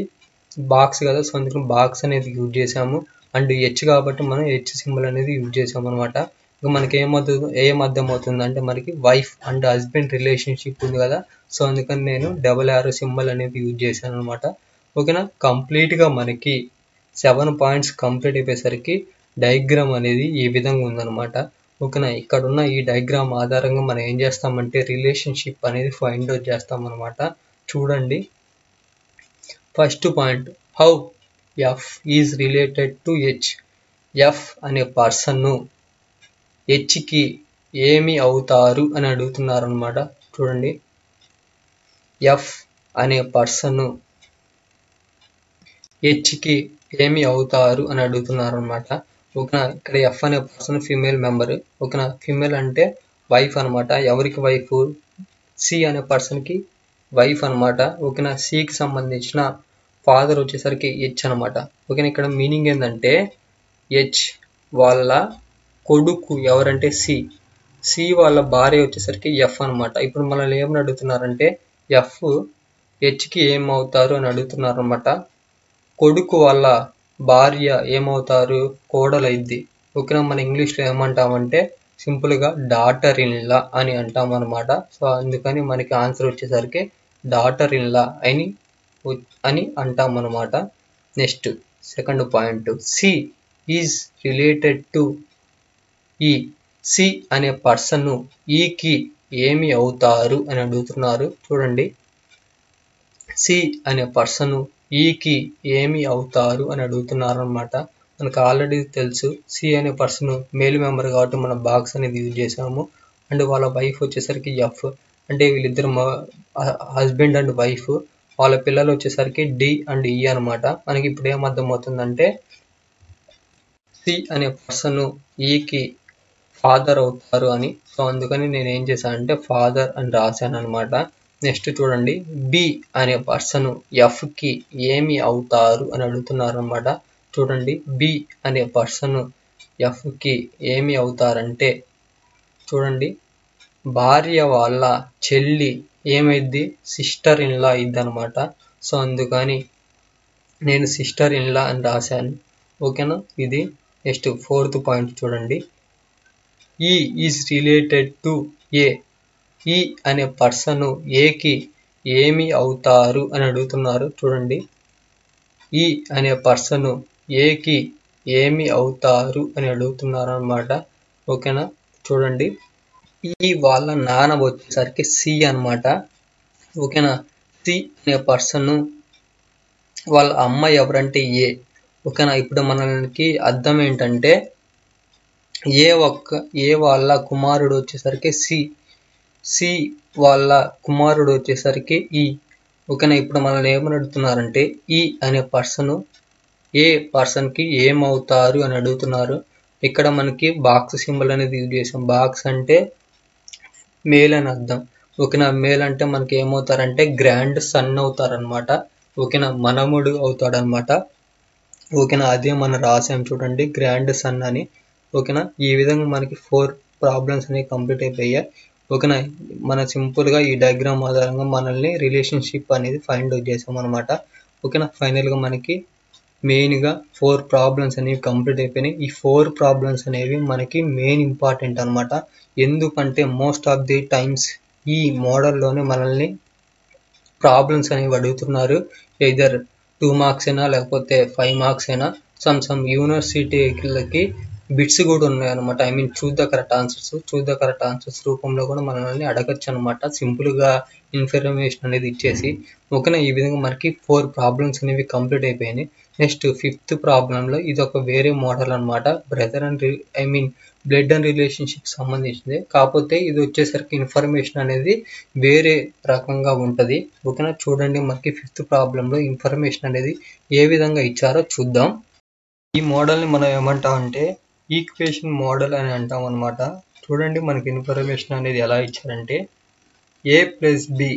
బాక్స్ కదా. సో అందుకని బాక్స్ అనేది యూజ్ చేసాము. అండ్ హెచ్ కాబట్టి మనం హెచ్ సింబల్ అనేది యూజ్ చేసాము అనమాట. ఇంకా మనకి ఏం అర్థం అవుతుంది అంటే మనకి వైఫ్ అండ్ హస్బెండ్ రిలేషన్షిప్ ఉంది కదా. సో అందుకని నేను డబల్ యారో సింబల్ అనేది యూజ్ చేశాను అనమాట. ఓకేనా. కంప్లీట్గా మనకి 7 పాయింట్స్ కంప్లీట్ అయిపోయేసరికి డయాగ్రామ్ అనేది ఈ విధంగా ఉందన్నమాట. ఓకేనా. ఇక్కడ ఉన్న ఈ డయాగ్రామ్ ఆధారంగా మనం ఏం చేస్తామంటే రిలేషన్షిప్ అనేది ఫైండ్ అవుట్ చేస్తాం అనమాట. చూడండి. First point, how F is related to H. F అనే పర్సన్ హెచ్కి ఏమి అవుతారు అని అడుగుతున్నారు అనమాట. చూడండి. ఎఫ్ అనే పర్సన్ హెచ్కి ఏమి అవుతారు అని అడుగుతున్నారు అనమాట. ఓకేనా. ఇక్కడ ఎఫ్ అనే పర్సన్ ఫిమేల్ మెంబర్. ఓకేనా. ఫిమేల్ అంటే వైఫ్ అనమాట. ఎవరికి వైఫ్? సి అనే పర్సన్కి వైఫ్ అనమాట. ఓకేనా. సికి సంబంధించిన ఫాదర్ వచ్చేసరికి హెచ్ అనమాట. ఓకేనా. ఇక్కడ మీనింగ్ ఏంటంటే హెచ్ వాళ్ళ కొడుకు ఎవరంటే సి. సి వాళ్ళ భార్య వచ్చేసరికి ఎఫ్ అనమాట. ఇప్పుడు మనల్ని ఏమని అడుగుతున్నారంటే ఎఫ్ హెచ్కి ఏమవుతారు అని అడుగుతున్నారు అనమాట. కొడుకు వాళ్ళ భార్య ఏమవుతారు? కోడలైద్ది. ఓకేనా. మన ఇంగ్లీష్లో ఏమంటామంటే సింపుల్గా డాటర్ ఇన్ లా అని అంటాం అనమాట. సో అందుకని మనకి ఆన్సర్ వచ్చేసరికి డాటర్ ఇన్ లా అని అంటాం అనమాట. Next 2nd point, C is related to E. C అనే పర్సన్ ఈకి ఏమి అవుతారు అని అడుగుతున్నారు. చూడండి. సి అనే పర్సన్ ఈకి ఏమి అవుతారు అని అడుగుతున్నారు అనమాట. మనకు ఆల్రెడీ తెలుసు సి అనే పర్సన్ మేల్ మెంబర్ కాబట్టి మనం బాక్స్ అనేది యూజ్ చేసాము. అండ్ వాళ్ళ వైఫ్ వచ్చేసరికి ఎఫ్, అంటే వీళ్ళిద్దరు హస్బెండ్ అండ్ వైఫ్. వాళ్ళ పిల్లలు వచ్చేసరికి డి అండ్ ఈ అనమాట. మనకి ఇప్పుడు ఏం అర్థమవుతుందంటే సి అనే పర్సన్ ఈకి ఫాదర్ అవుతారు అని. సో అందుకని నేను ఏం చేశానంటే ఫాదర్ అని రాశాను అనమాట. నెక్స్ట్ చూడండి, బి అనే పర్సన్ ఎఫ్ కి ఏమి అవుతారు అని అడుగుతున్నారు అనమాట. చూడండి, బి అనే పర్సన్ ఎఫ్ కి ఏమి అవుతారంటే చూడండి, భార్య వాళ్ళ చెల్లి ఏమైద్ది, సిస్టర్ ఇన్ లా అయింది అనమాట. సో అందుకని నేను సిస్టర్ ఇన్ లా అని రాశాను. ఓకేనా. ఇది నెక్స్ట్ 4th పాయింట్ చూడండి, ఈ ఈజ్ రిలేటెడ్ టు ఏ. ఈ అనే పర్సన్ ఏకి ఏమి అవుతారు అని అడుగుతున్నారు. చూడండి, ఈ అనే పర్సన్ ఏకి ఏమి అవుతారు అని అడుగుతున్నారు అనమాట. ఓకేనా. చూడండి, ఈ వాళ్ళ నాన్న వచ్చేసరికి సి అనమాట. ఓకేనా. సి అనే పర్సన్ వాళ్ళ అమ్మ ఎవరంటే ఏ. ఓకేనా. ఇప్పుడు మనకి అర్థం ఏంటంటే ఏ వాళ్ళ కుమారుడు వచ్చేసరికి సి, సి వాళ్ళ కుమారుడు వచ్చేసరికి ఈ. ఓకేనా. ఇప్పుడు మనల్ని ఏమని అడుగుతున్నారంటే ఈ అనే పర్సన్ ఏ పర్సన్ కి ఏమవుతారు అని అడుగుతున్నారు. ఇక్కడ మనకి బాక్స్ సింబల్ అనేది యూజ్ చేసాం. బాక్స్ అంటే మేల్ అని అర్థం. ఓకేనా. మేల్ అంటే మనకి ఏమవుతారంటే గ్రాండ్ సన్ అవుతారనమాట. ఓకేనా, మనముడు అవుతాడనమాట. ఓకేనా, అదే మనం రాసాం చూడండి, గ్రాండ్ సన్ అని. ఓకేనా. ఈ విధంగా మనకి 4 ప్రాబ్లమ్స్ అనేవి కంప్లీట్ అయిపోయాయి. ఓకేనా. మన సింపుల్గా ఈ డయాగ్రామ్ ఆధారంగా మనల్ని రిలేషన్షిప్ అనేది ఫైండ్ అవుట్ చేసాం అనమాట. ఓకేనా. ఫైనల్గా మనకి మెయిన్గా 4 ప్రాబ్లమ్స్ అనేవి కంప్లీట్ అయిపోయినాయి. ఈ 4 ప్రాబ్లమ్స్ అనేవి మనకి మెయిన్ ఇంపార్టెంట్ అనమాట. ఎందుకంటే మోస్ట్ ఆఫ్ ది టైమ్స్ ఈ మోడల్లోనే మనల్ని ప్రాబ్లమ్స్ అనేవి అడుగుతున్నారు. ఎయిదర్ 2 మార్క్స్ అయినా లేకపోతే 5 మార్క్స్ అయినా. సమ్ యూనివర్సిటీలకి బిట్స్ కూడా ఉన్నాయన్నమాట. I mean choose the correct answers రూపంలో కూడా మనల్ని అడగచ్చు అనమాట, సింపుల్గా ఇన్ఫర్మేషన్ అనేది ఇచ్చేసి. ఓకేనా. ఈ విధంగా మనకి 4 ప్రాబ్లమ్స్ అనేవి కంప్లీట్ అయిపోయినాయి. నెక్స్ట్ 5th ప్రాబ్లంలో ఇది ఒక వేరే మోడల్ అనమాట. బ్లడ్ అండ్ రిలేషన్షిప్ సంబంధించింది. కాకపోతే ఇది వచ్చేసరికి ఇన్ఫర్మేషన్ అనేది వేరే రకంగా ఉంటుంది. ఓకేనా. చూడండి, మనకి 5th ప్రాబ్లంలో ఇన్ఫర్మేషన్ అనేది ఏ విధంగా ఇచ్చారో చూద్దాం. ఈ మోడల్ని మనం ఏమంటామంటే ఈక్వేషన్ మోడల్ అని అంటాం అనమాట. చూడండి, మనకి ఇన్ఫర్మేషన్ అనేది ఎలా ఇచ్చారంటే ఏ ప్లస్ బి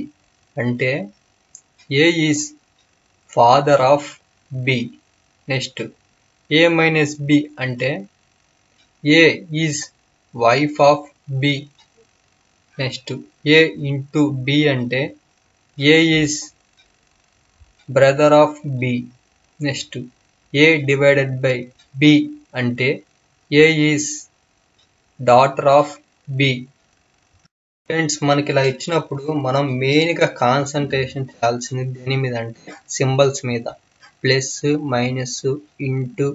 అంటే A is father of B. Next A minus B అంటే A is wife of B. Next A into B అంటే A is brother of B. Next A divided by B అంటే A is daughter of B. Friends, మనకి ఇలా ఇచ్చినప్పుడు మనం మెయిన్గా concentration చేయాల్సింది దేని మీద అంటే సింబల్స్ మీద. Plus, minus, into,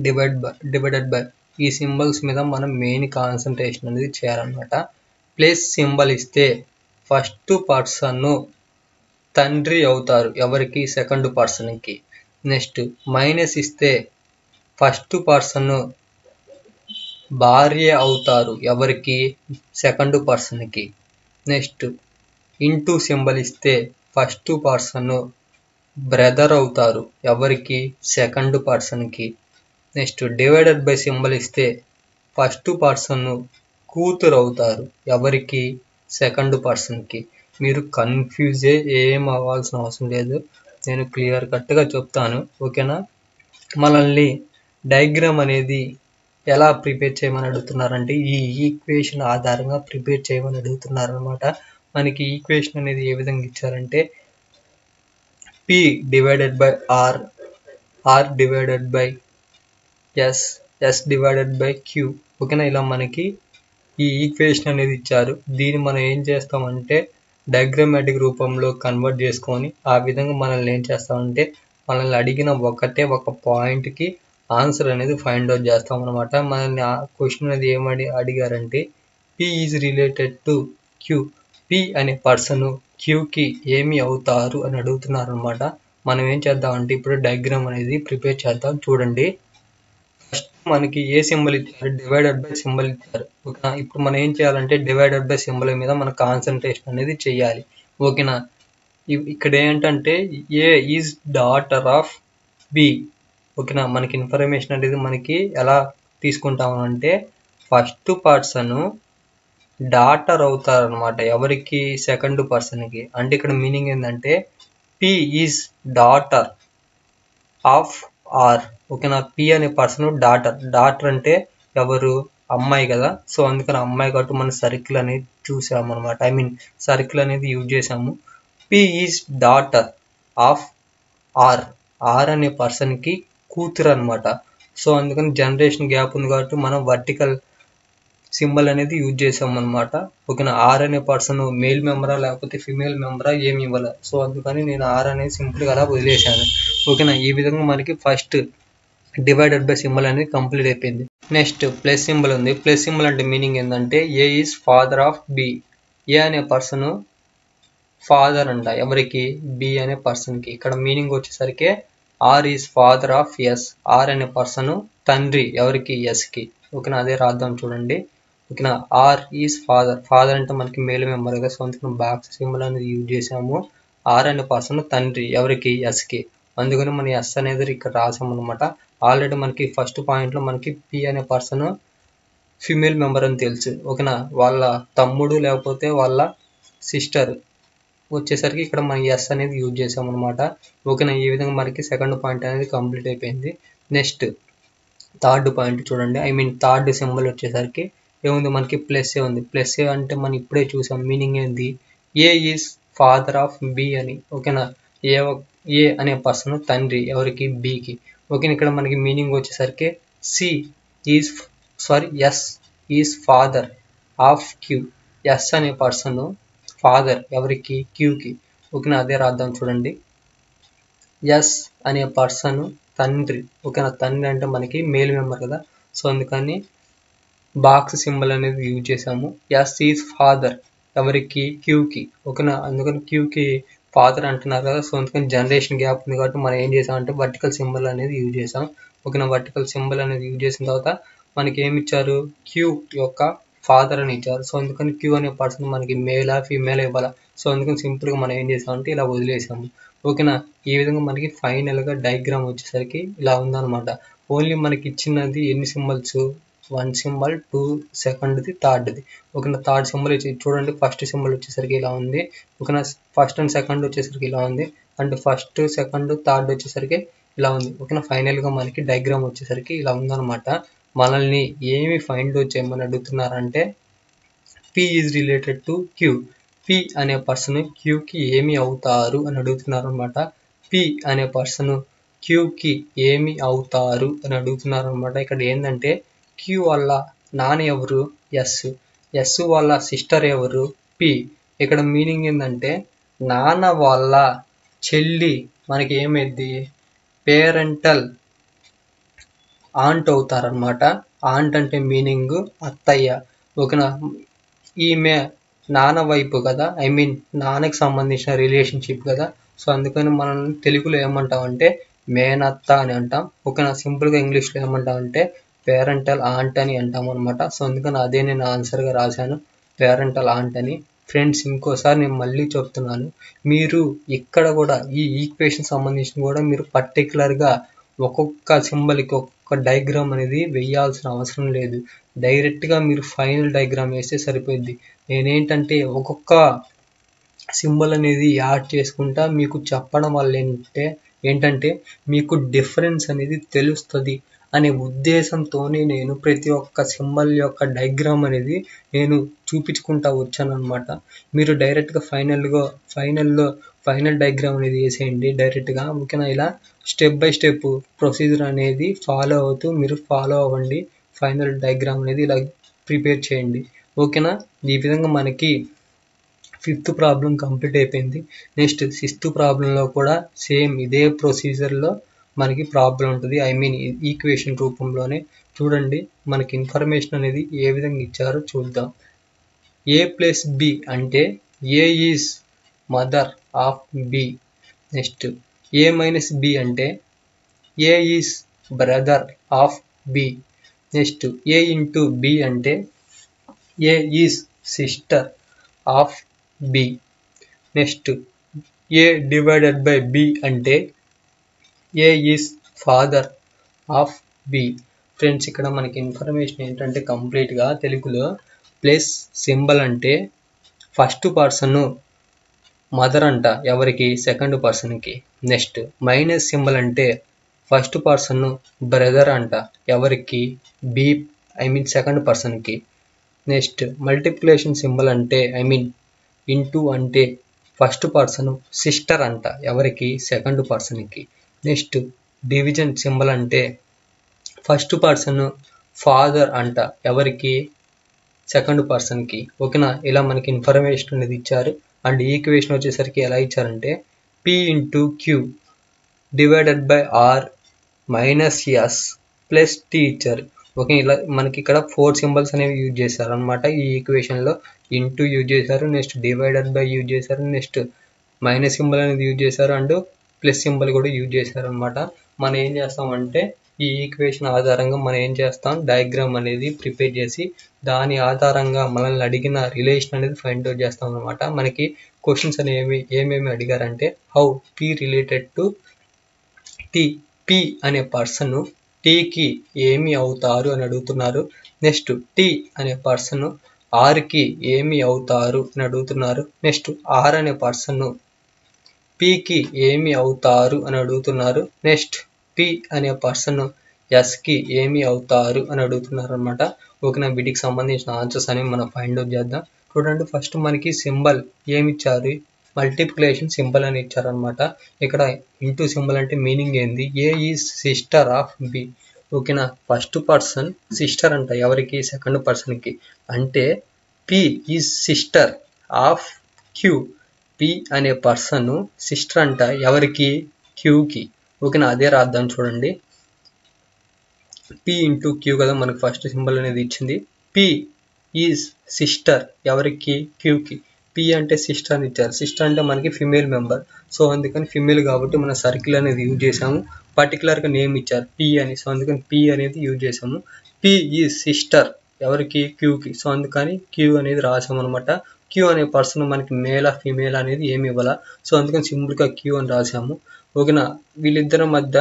divided by ఈ సింబల్స్ మీద మనం మెయిన్ కాన్సన్ట్రేషన్ అనేది చేయాలన్నమాట. ప్లస్ సింబల్ ఇస్తే ఫస్ట్ పర్సన్ తండ్రి అవుతారు ఎవరికి, సెకండ్ పర్సన్కి. నెక్స్ట్ మైనస్ ఇస్తే ఫస్ట్ పర్సన్ భార్య అవుతారు ఎవరికి, సెకండ్ పర్సన్కి. నెక్స్ట్ ఇంటూ సింబల్ ఇస్తే ఫస్ట్ పర్సన్ బ్రదర్ అవుతారు ఎవరికి, సెకండ్ పర్సన్కి. నెక్స్ట్ డివైడెడ్ బై సింబల్ ఇస్తే ఫస్ట్ పర్సన్ కూతురు అవుతారు ఎవరికి, సెకండ్ పర్సన్కి. మీరు కన్ఫ్యూజ్ ఏం అవ్వాల్సిన అవసరం లేదు, నేను క్లియర్ కట్గా చెప్తాను. ఓకేనా. మనల్ని డయాగ్రామ్ అనేది ఎలా ప్రిపేర్ చేయమని అడుగుతున్నారంటే ఈ ఈక్వేషన్ ఆధారంగా ప్రిపేర్ చేయమని అడుగుతున్నారు అనమాట. మనకి ఈక్వేషన్ అనేది ఏ విధంగా ఇచ్చారంటే P divided by R, R divided by S, S divided by Q. ఓకేనా. ఇలా మనకి ఈ ఈక్వేషన్ అనేది ఇచ్చారు. దీన్ని మనం ఏం చేస్తామంటే డయాగ్రామాటిక్ రూపంలో కన్వర్ట్ చేసుకొని ఆ విధంగా మనల్ని ఏం చేస్తామంటే మనల్ని అడిగిన ఒక పాయింట్కి ఆన్సర్ అనేది ఫైండ్ అవుట్ చేస్తాం అనమాట. మనల్ని ఆ క్వశ్చన్ అనేది ఏమని అడిగారంటే P is related to Q. P అనే పర్సన్ Qకి ఏమి అవుతారు అని అడుగుతున్నారు అనమాట. మనం ఏం చేద్దామంటే ఇప్పుడు డయాగ్రామ్ అనేది ప్రిపేర్ చేద్దాం. చూడండి, ఫస్ట్ మనకి ఏ సింబల్ ఇచ్చారు, డివైడెడ్ బై సింబల్ ఇచ్చారు. ఓకేనా. ఇప్పుడు మనం ఏం చేయాలంటే డివైడెడ్ బై సింబల్ మీద మన కాన్సన్ట్రేషన్ అనేది చేయాలి. ఓకేనా. ఇక్కడ ఏంటంటే A is daughter of B. ఓకేనా, మనకి ఇన్ఫర్మేషన్ అనేది మనకి ఎలా తీసుకుంటాము అంటే ఫస్ట్ పర్సన్ డాటర్ అవుతారనమాట ఎవరికి, సెకండ్ పర్సన్కి. అంటే ఇక్కడ మీనింగ్ ఏంటంటే P is daughter of R. ఓకేనా, పి అనే పర్సన్ డాటర్ అంటే ఎవరు, అమ్మాయి కదా. సో అందుకని అమ్మాయి కాబట్టి మనం సర్కిల్ అనేది చూసాము అనమాట, ఐ మీన్ సర్కిల్ అనేది యూజ్ చేసాము. P is daughter of R. R అనే పర్సన్కి కూతురు అనమాట. సో అందుకని జనరేషన్ గ్యాప్ ఉంది కాబట్టి మనం వర్టికల్ సింబల్ అనేది యూజ్ చేసాం అనమాట. ఓకేనా, ఆర్ అనే పర్సన్ మేల్ మెంబరా లేకపోతే ఫిమేల్ మెంబరా ఏమి ఇవ్వాలి. సో అందుకని నేను ఆర్ అనేది సింపుల్గా అలా వదిలేశాను. ఓకేనా, ఈ విధంగా మనకి ఫస్ట్ డివైడెడ్ బై సింబల్ అనేది కంప్లీట్ అయిపోయింది. నెక్స్ట్ ప్లస్ సింబల్ ఉంది. ప్లస్ సింబల్ అంటే మీనింగ్ ఏంటంటే A is father of B. A అనే పర్సన్ ఫాదర్ అంట ఎవరికి, బి అనే పర్సన్కి. ఇక్కడ మీనింగ్ వచ్చేసరికి R is father of S. R అనే పర్సన్ తండ్రి ఎవరికి, ఎస్కి. ఓకేనా, అదే రాద్దాం చూడండి. ఓకేనా, ఆర్ ఈజ్ ఫాదర్. ఫాదర్ అంటే మనకి మేల్ మెంబర్ కదా. సో అందుకని బాక్స్ సింబల్ అనేది యూజ్ చేసాము. ఆర్ అనే పర్సన్ తండ్రి ఎవరికి, ఎస్కి. అందుకని మనం ఎస్ అనేది ఇక్కడ రాసాము అనమాట. ఆల్రెడీ మనకి ఫస్ట్ పాయింట్లో మనకి పి అనే పర్సన్ ఫిమేల్ మెంబర్ అని తెలుసు. ఓకేనా, వాళ్ళ తమ్ముడు లేకపోతే వాళ్ళ సిస్టర్ వచ్చేసరికి ఇక్కడ మనం ఎస్ అనేది యూజ్ చేసాం అనమాట. ఓకేనా, ఈ విధంగా మనకి సెకండ్ పాయింట్ అనేది కంప్లీట్ అయిపోయింది. నెక్స్ట్ థర్డ్ పాయింట్ చూడండి, ఐ మీన్ థర్డ్ సింబల్ వచ్చేసరికి ఏముంది మనకి ప్లస్ ఏ ఉంది. ప్లస్ ఏ అంటే మనం ఇప్పుడే చూసాం మీనింగ్ ఏంది, A is father of B అని. ఓకేనా, ఏ అనే పర్సన్ తండ్రి ఎవరికి, బికి. ఓకే, ఇక్కడ మనకి మీనింగ్ వచ్చేసరికి S is father of Q. S అనే పర్సన్ ఫాదర్ ఎవరికి, క్యూకి. ఓకేనా, అదే రాద్దాం చూడండి. ఎస్ అనే పర్సన్ తండ్రి. ఓకేనా, తండ్రి అంటే మనకి మేల్ మెంబర్ కదా. సో అందుకని బాక్స్ సింబల్ అనేది యూజ్ చేసాము. ఎస్ ఈజ్ ఫాదర్ ఎవరికి, క్యూకి. ఓకేనా, అందుకని క్యూకి ఫాదర్ అంటున్నారు కదా. సో అందుకని జనరేషన్ గ్యాప్ ఉంది కాబట్టి మనం ఏం చేసామంటే వర్టికల్ సింబల్ అనేది యూజ్ చేసాం. ఓకేనా, వర్టికల్ సింబల్ అనేది యూజ్ చేసిన తర్వాత మనకి ఏమి ఇచ్చారు, క్యూ యొక్క ఫాదర్ అని ఇచ్చారు. సో అందుకని క్యూ అనే పర్సన్ మనకి మేలా ఫీమేల్ ఇవ్వాలా. సో అందుకని సింపుల్గా మనం ఏం చేసామంటే ఇలా వదిలేసాము. ఓకేనా, ఈ విధంగా మనకి ఫైనల్గా డయాగ్రామ్ వచ్చేసరికి ఇలా ఉందన్నమాట. ఓన్లీ మనకి ఇచ్చినది ఎన్ని సింబల్స్, 1 సింబల్, 2 సెకండ్ది, థర్డ్ది. ఓకేనా, థర్డ్ సింబల్ చూడండి, ఫస్ట్ సింబల్ వచ్చేసరికి ఇలా ఉంది. ఓకేనా, ఫస్ట్ అండ్ సెకండ్ వచ్చేసరికి ఇలా ఉంది. అండ్ ఫస్ట్, సెకండ్, థర్డ్ వచ్చేసరికి ఇలా ఉంది. ఓకేనా, ఫైనల్గా మనకి డయాగ్రామ్ వచ్చేసరికి ఇలా ఉందన్నమాట. మనల్ని ఏమి ఫైండ్ అవుట్ చేయమని అడుగుతున్నారంటే P is related to Q. P అనే పర్సన్ క్యూకి ఏమి అవుతారు అని అడుగుతున్నారు అనమాట. పి అనే పర్సన్ క్యూకి ఏమి అవుతారు అని అడుగుతున్నారు అనమాట. ఇక్కడ ఏంటంటే క్యూ వల్ల నాన్న ఎవరు, ఎస్ వాళ్ళ సిస్టర్ ఎవరు, పి. ఇక్కడ మీనింగ్ ఏంటంటే నాన్న వాళ్ళ చెల్లి మనకి ఏమైంది, పేరెంటల్ ఆంట్ అవుతారనమాట. ఆంట్ అంటే మీనింగ్ అత్తయ్య. ఓకేనా, ఈమె నాన్న వైపు కదా, ఐ మీన్ నాన్నకి సంబంధించిన రిలేషన్షిప్ కదా. సో అందుకని మనం తెలుగులో ఏమంటామంటే మేనత్త అని అంటాం. ఓకేనా, సింపుల్గా ఇంగ్లీష్లో ఏమంటామంటే పేరెంటల్ ఆంట్ అని అంటాం అనమాట. సో అందుకని అదే నేను ఆన్సర్గా రాశాను, పేరెంటల్ ఆంట్ అని. ఫ్రెండ్స్, ఇంకోసారి నేను మళ్ళీ చెప్తున్నాను, మీరు ఇక్కడ కూడా ఈ ఈక్వేషన్ సంబంధించిన కూడా మీరు పర్టికులర్గా ఒక్కొక్క సింబల్కి ఒక్కొక్క డయాగ్రామ్ అనేది వేయాల్సిన అవసరం లేదు. డైరెక్ట్గా మీరు ఫైనల్ డయాగ్రామ్ వేస్తే సరిపోద్ది. నేనేంటంటే ఒక్కొక్క సింబల్ అనేది యాడ్ చేసుకుంటా మీకు చెప్పడం వల్ల ఏంటంటే మీకు డిఫరెన్స్ అనేది తెలుస్తుంది అనే ఉద్దేశంతోనే నేను ప్రతి ఒక్క సింబల్ యొక్క డయాగ్రామ్ అనేది నేను చూపించుకుంటా వచ్చానమాట. మీరు డైరెక్ట్గా ఫైనల్ డయాగ్రామ్ అనేది వేసేయండి డైరెక్ట్గా. ఓకేనా, ఇలా స్టెప్ బై స్టెప్ ప్రొసీజర్ అనేది ఫాలో అవ్వండి. ఫైనల్ డయాగ్రామ్ అనేది ఇలా ప్రిపేర్ చేయండి. ఓకేనా, ఈ విధంగా మనకి 5th ప్రాబ్లం కంప్లీట్ అయిపోయింది. నెక్స్ట్ 6th ప్రాబ్లంలో కూడా సేమ్ ఇదే ప్రొసీజర్లో మనకి ప్రాబ్లం ఉంటుంది, ఐ మీన్ ఈక్వేషన్ రూపంలోనే. చూడండి మనకి ఇన్ఫర్మేషన్ అనేది ఏ విధంగా ఇచ్చారో చూద్దాం. ఏ ప్లస్ బి అంటే A is mother of B. Next A minus B అంటే A is brother of B. Next A into B అంటే A is sister of B. Next A divided by B అంటే A is father of B. Friends ఇక్కడ మనకి information ఏంటంటే కంప్లీట్గా తెలుగులో plus symbol అంటే first person mother అంట ఎవరికి, సెకండ్ పర్సన్కి. నెక్స్ట్ మైనస్ సింబల్ అంటే ఫస్ట్ పర్సన్ బ్రదర్ అంట ఎవరికి, బి సెకండ్ పర్సన్కి. నెక్స్ట్ మల్టిప్లికేషన్ సింబల్ అంటే ఇంటూ అంటే ఫస్ట్ పర్సన్ సిస్టర్ అంట ఎవరికి, సెకండ్ పర్సన్కి. నెక్స్ట్ డివిజన్ సింబల్ అంటే ఫస్ట్ పర్సన్ ఫాదర్ అంట ఎవరికి, సెకండ్ పర్సన్కి. ఓకేనా, ఇలా మనకి ఇన్ఫర్మేషన్ అనేది ఇచ్చారు. అండ్ ఈక్వేషన్ వచ్చేసరికి ఎలా ఇచ్చారంటే P into Q divided by R minus S plus T ఇచ్చారు. ఓకే, ఇలా మనకి ఇక్కడ 4 సింబల్స్ అనేవి యూజ్ చేశారు అనమాట. ఈ ఈక్వేషన్లో ఇంటూ యూజ్ చేశారు, నెక్స్ట్ డివైడెడ్ బై యూజ్ చేశారు, నెక్స్ట్ మైనస్ సింబల్ అనేది యూజ్ చేశారు, అండ్ ప్లస్ సింబల్ కూడా యూజ్ చేశారు అనమాట. మనం ఏం చేస్తామంటే ఈ ఈక్వేషన్ ఆధారంగా మనం ఏం చేస్తాం, డయాగ్రామ్ అనేది ప్రిపేర్ చేసి దాని ఆధారంగా మనల్ని అడిగిన రిలేషన్ అనేది ఫైండ్ అవుట్ చేస్తాం అనమాట. మనకి క్వశ్చన్స్ అనేవి ఏమేమి అడిగారంటే how P related to T, P అనే పర్సన్ టీకి ఏమి అవుతారు అని అడుగుతున్నారు. నెక్స్ట్ టీ అనే పర్సన్ ఆర్కి ఏమి అవుతారు అని అడుగుతున్నారు. నెక్స్ట్ ఆర్ అనే పర్సన్ పికి ఏమి అవుతారు అని అడుగుతున్నారు. నెక్స్ట్ పి అనే పర్సన్ ఎస్కి ఏమి అవుతారు అని అడుగుతున్నారు అనమాట. ఓకేనా, వీటికి సంబంధించిన ఆన్సర్స్ అనేవి మనం ఫైండ్ అవుట్ చేద్దాం. చూడండి, ఫస్ట్ మనకి సింబల్ ఏమి ఇచ్చారు, మల్టిప్లికేషన్ సింబల్ అని ఇచ్చారనమాట. ఇక్కడ ఇంటూ సింబల్ అంటే మీనింగ్ ఏంది, A is sister of B. ఓకేనా, ఫస్ట్ పర్సన్ సిస్టర్ అంట ఎవరికి, సెకండ్ పర్సన్కి. అంటే P is sister of Q. P అనే పర్సన్ సిస్టర్ అంట ఎవరికి, క్యూకి. ఓకేనా, అదే రాద్దాం చూడండి. పి ఇంటూ క్యూ కదా మనకు ఫస్ట్ సింబల్ అనేది ఇచ్చింది. పి ఈజ్ సిస్టర్ ఎవరికి, క్యూకి. పి అంటే సిస్టర్ అని ఇచ్చారు. సిస్టర్ అంటే మనకి ఫిమేల్ మెంబర్, సో అందుకని ఫిమేల్ కాబట్టి మనం సర్కిల్ అనేది యూజ్ చేసాము. పర్టికులర్గా నేమ్ ఇచ్చారు పి అని, సో అందుకని పి అనేది యూజ్ చేసాము. పి ఈజ్ సిస్టర్ ఎవరికి, క్యూకి, సో అందుకని క్యూ అనేది రాసాము అనమాట. క్యూ అనే పర్సన్ మనకి మేల్ ఫిమేల్ అనేది ఏమి ఇవ్వాల, సో అందుకని సింపుల్గా క్యూ అని రాసాము. ఓకేనా, వీళ్ళిద్దరి మధ్య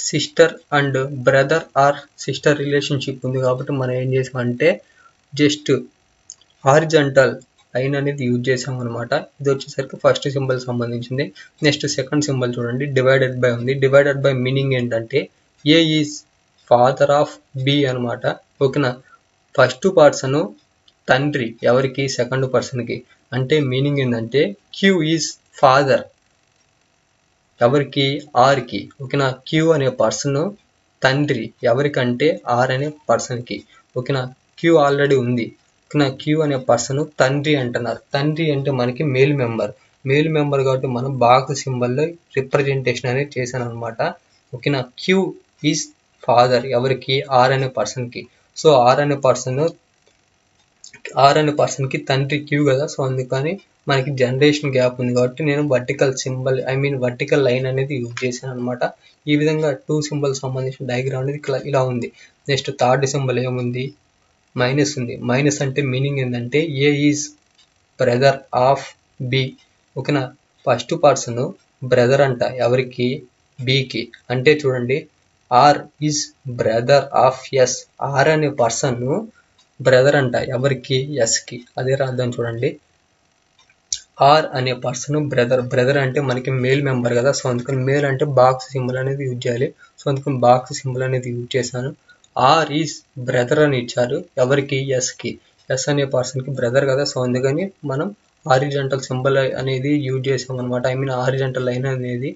sister and brother are sister relationship ఉంది కాబట్టి మనం ఏం చేసామంటే జస్ట్ హారిజాంటల్ లైన్ అనేది యూజ్ చేసాం అనమాట. ఇది వచ్చేసరికి ఫస్ట్ సింబల్ సంబంధించింది. నెక్స్ట్ సెకండ్ సింబల్ చూడండి, డివైడెడ్ బై ఉంది. డివైడెడ్ బై మీనింగ్ ఏంటంటే A is father of B అనమాట. ఓకేనా, ఫస్ట్ పర్సన్ తండ్రి ఎవరికి, సెకండ్ పర్సన్కి. అంటే మీనింగ్ ఏంటంటే క్యూ ఈజ్ ఫాదర్ ఎవరికి, ఆర్కి. ఓకేనా, క్యూ అనే పర్సన్ తండ్రి ఎవరికంటే ఆర్ అనే పర్సన్కి. ఓకేనా, క్యూ ఆల్రెడీ ఉంది. ఓకేనా, క్యూ అనే పర్సన్ తండ్రి అంటున్నారు. తండ్రి అంటే మనకి మేల్ మెంబర్, మేల్ మెంబర్ కాబట్టి మనం బాక్స్ సింబల్లో రిప్రజెంటేషన్ అనేది చేశాను అనమాట. ఓకేనా, క్యూ ఈజ్ ఫాదర్ ఎవరికి, ఆర్ అనే పర్సన్కి. సో ఆర్ అనే పర్సన్కి తండ్రి క్యూ కదా, సో అందుకని మనకి జనరేషన్ గ్యాప్ ఉంది కాబట్టి నేను వర్టికల్ సింబల్ వర్టికల్ లైన్ అనేది యూజ్ చేశాను అనమాట. ఈ విధంగా 2 సింబల్ సంబంధించిన డయాగ్రామ్ అనేది ఇలా ఉంది. నెక్స్ట్ థర్డ్ సింబల్ ఏముంది, మైనస్ ఉంది. మైనస్ అంటే మీనింగ్ ఏంటంటే A is brother of B. ఓకేనా, ఫస్ట్ పర్సన్ బ్రదర్ అంట ఎవరికి, బికి. అంటే చూడండి, R is brother of S. R అనే పర్సన్ బ్రదర్ అంట ఎవరికి, ఎస్కి. అదే రాద్దాం చూడండి, ఆర్ అనే పర్సన్ బ్రదర్ అంటే మనకి మేల్ మెంబర్ కదా, సో అందుకని మేల్ అంటే బాక్స్ సింబల్ అనేది యూజ్ చేయాలి, సో అందుకని బాక్స్ సింబల్ అనేది యూజ్ చేశాను. ఆర్ ఈజ్ బ్రదర్ అని ఇచ్చారు ఎవరికి, ఎస్కి. ఎస్ అనే పర్సన్కి బ్రదర్ కదా, సో అందుకని మనం హారిజాంటల్ సింబల్ అనేది యూజ్ చేసాం అనమాట. హారిజాంటల్ లైన్ అనేది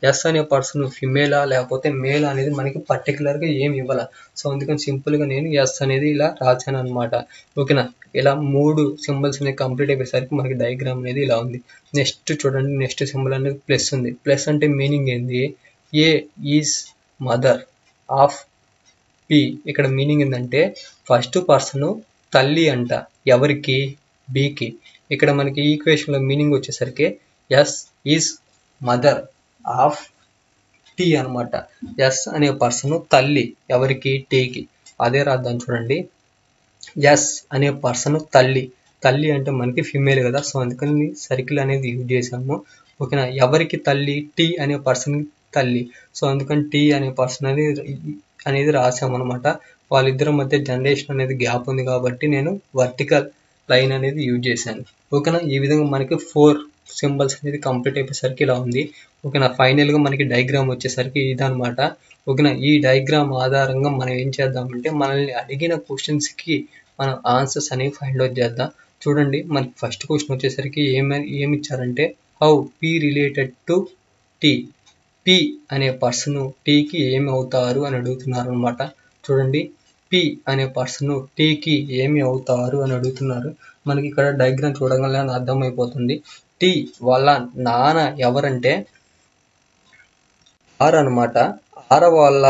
ఎస్ అనే పర్సన్ ఫిమేలా లేకపోతే మేల్ అనేది మనకి పర్టికులర్గా ఏమి ఇవ్వాల, సో అందుకని సింపుల్గా నేను ఎస్ అనేది ఇలా రాశాను అనమాట. ఓకేనా, ఇలా 3 సింబల్స్ అనేది కంప్లీట్ అయిపోయేసరికి మనకి డయాగ్రామ్ అనేది ఇలా ఉంది. నెక్స్ట్ చూడండి, నెక్స్ట్ సింబల్ అనేది ప్లస్ ఉంది. ప్లస్ అంటే మీనింగ్ ఏంది, A is mother of P. ఇక్కడ మీనింగ్ ఏంటంటే ఫస్ట్ పర్సన్ తల్లి అంట ఎవరికి, బికి. ఇక్కడ మనకి ఈక్వేషన్లో మీనింగ్ వచ్చేసరికి S is mother of T అనమాట. ఎస్ అనే పర్సన్ తల్లి ఎవరికి, టీకి. అదే రాద్దాం చూడండి, ఎస్ అనే పర్సన్ తల్లి. తల్లి అంటే మనకి ఫిమేల్ కదా, సో అందుకని సర్కిల్ అనేది యూజ్ చేసాము. ఓకేనా. ఎవరికి తల్లి? టీ అనే పర్సన్ తల్లి. సో అందుకని టీ అనే పర్సన్ అనేది రాసామన్నమాట. వాళ్ళిద్దరి మధ్య జనరేషన్ అనేది గ్యాప్ ఉంది కాబట్టి నేను వర్టికల్ లైన్ అనేది యూజ్ చేశాను. ఓకేనా. ఈ విధంగా మనకి 4 సింబల్స్ అనేది కంప్లీట్ అయిపోయేసరికి ఇలా ఉంది. ఓకేనా. ఫైనల్గా మనకి డయాగ్రామ్ వచ్చేసరికి ఇదనమాట. ఓకేనా. ఈ డయాగ్రామ్ ఆధారంగా మనం ఏం చేద్దామంటే మనల్ని అడిగిన క్వశ్చన్స్కి మనం ఆన్సర్స్ అనేవి ఫైండ్ అవుట్ చేద్దాం. చూడండి, మనకి ఫస్ట్ క్వశ్చన్ వచ్చేసరికి ఏమి ఇచ్చారంటే how P related to T. P అనే పర్సన్ టీకి ఏమి అవుతారు అని అడుగుతున్నారు అనమాట. చూడండి, పి అనే పర్సన్ టీకి ఏమి అవుతారు అని అడుగుతున్నారు. మనకి ఇక్కడ డయాగ్రామ్ చూడగానే అర్థమైపోతుంది. టీ వాళ్ళ నాన్న ఎవరంటే ఆర్ అనమాట. ఆర్ వాళ్ళ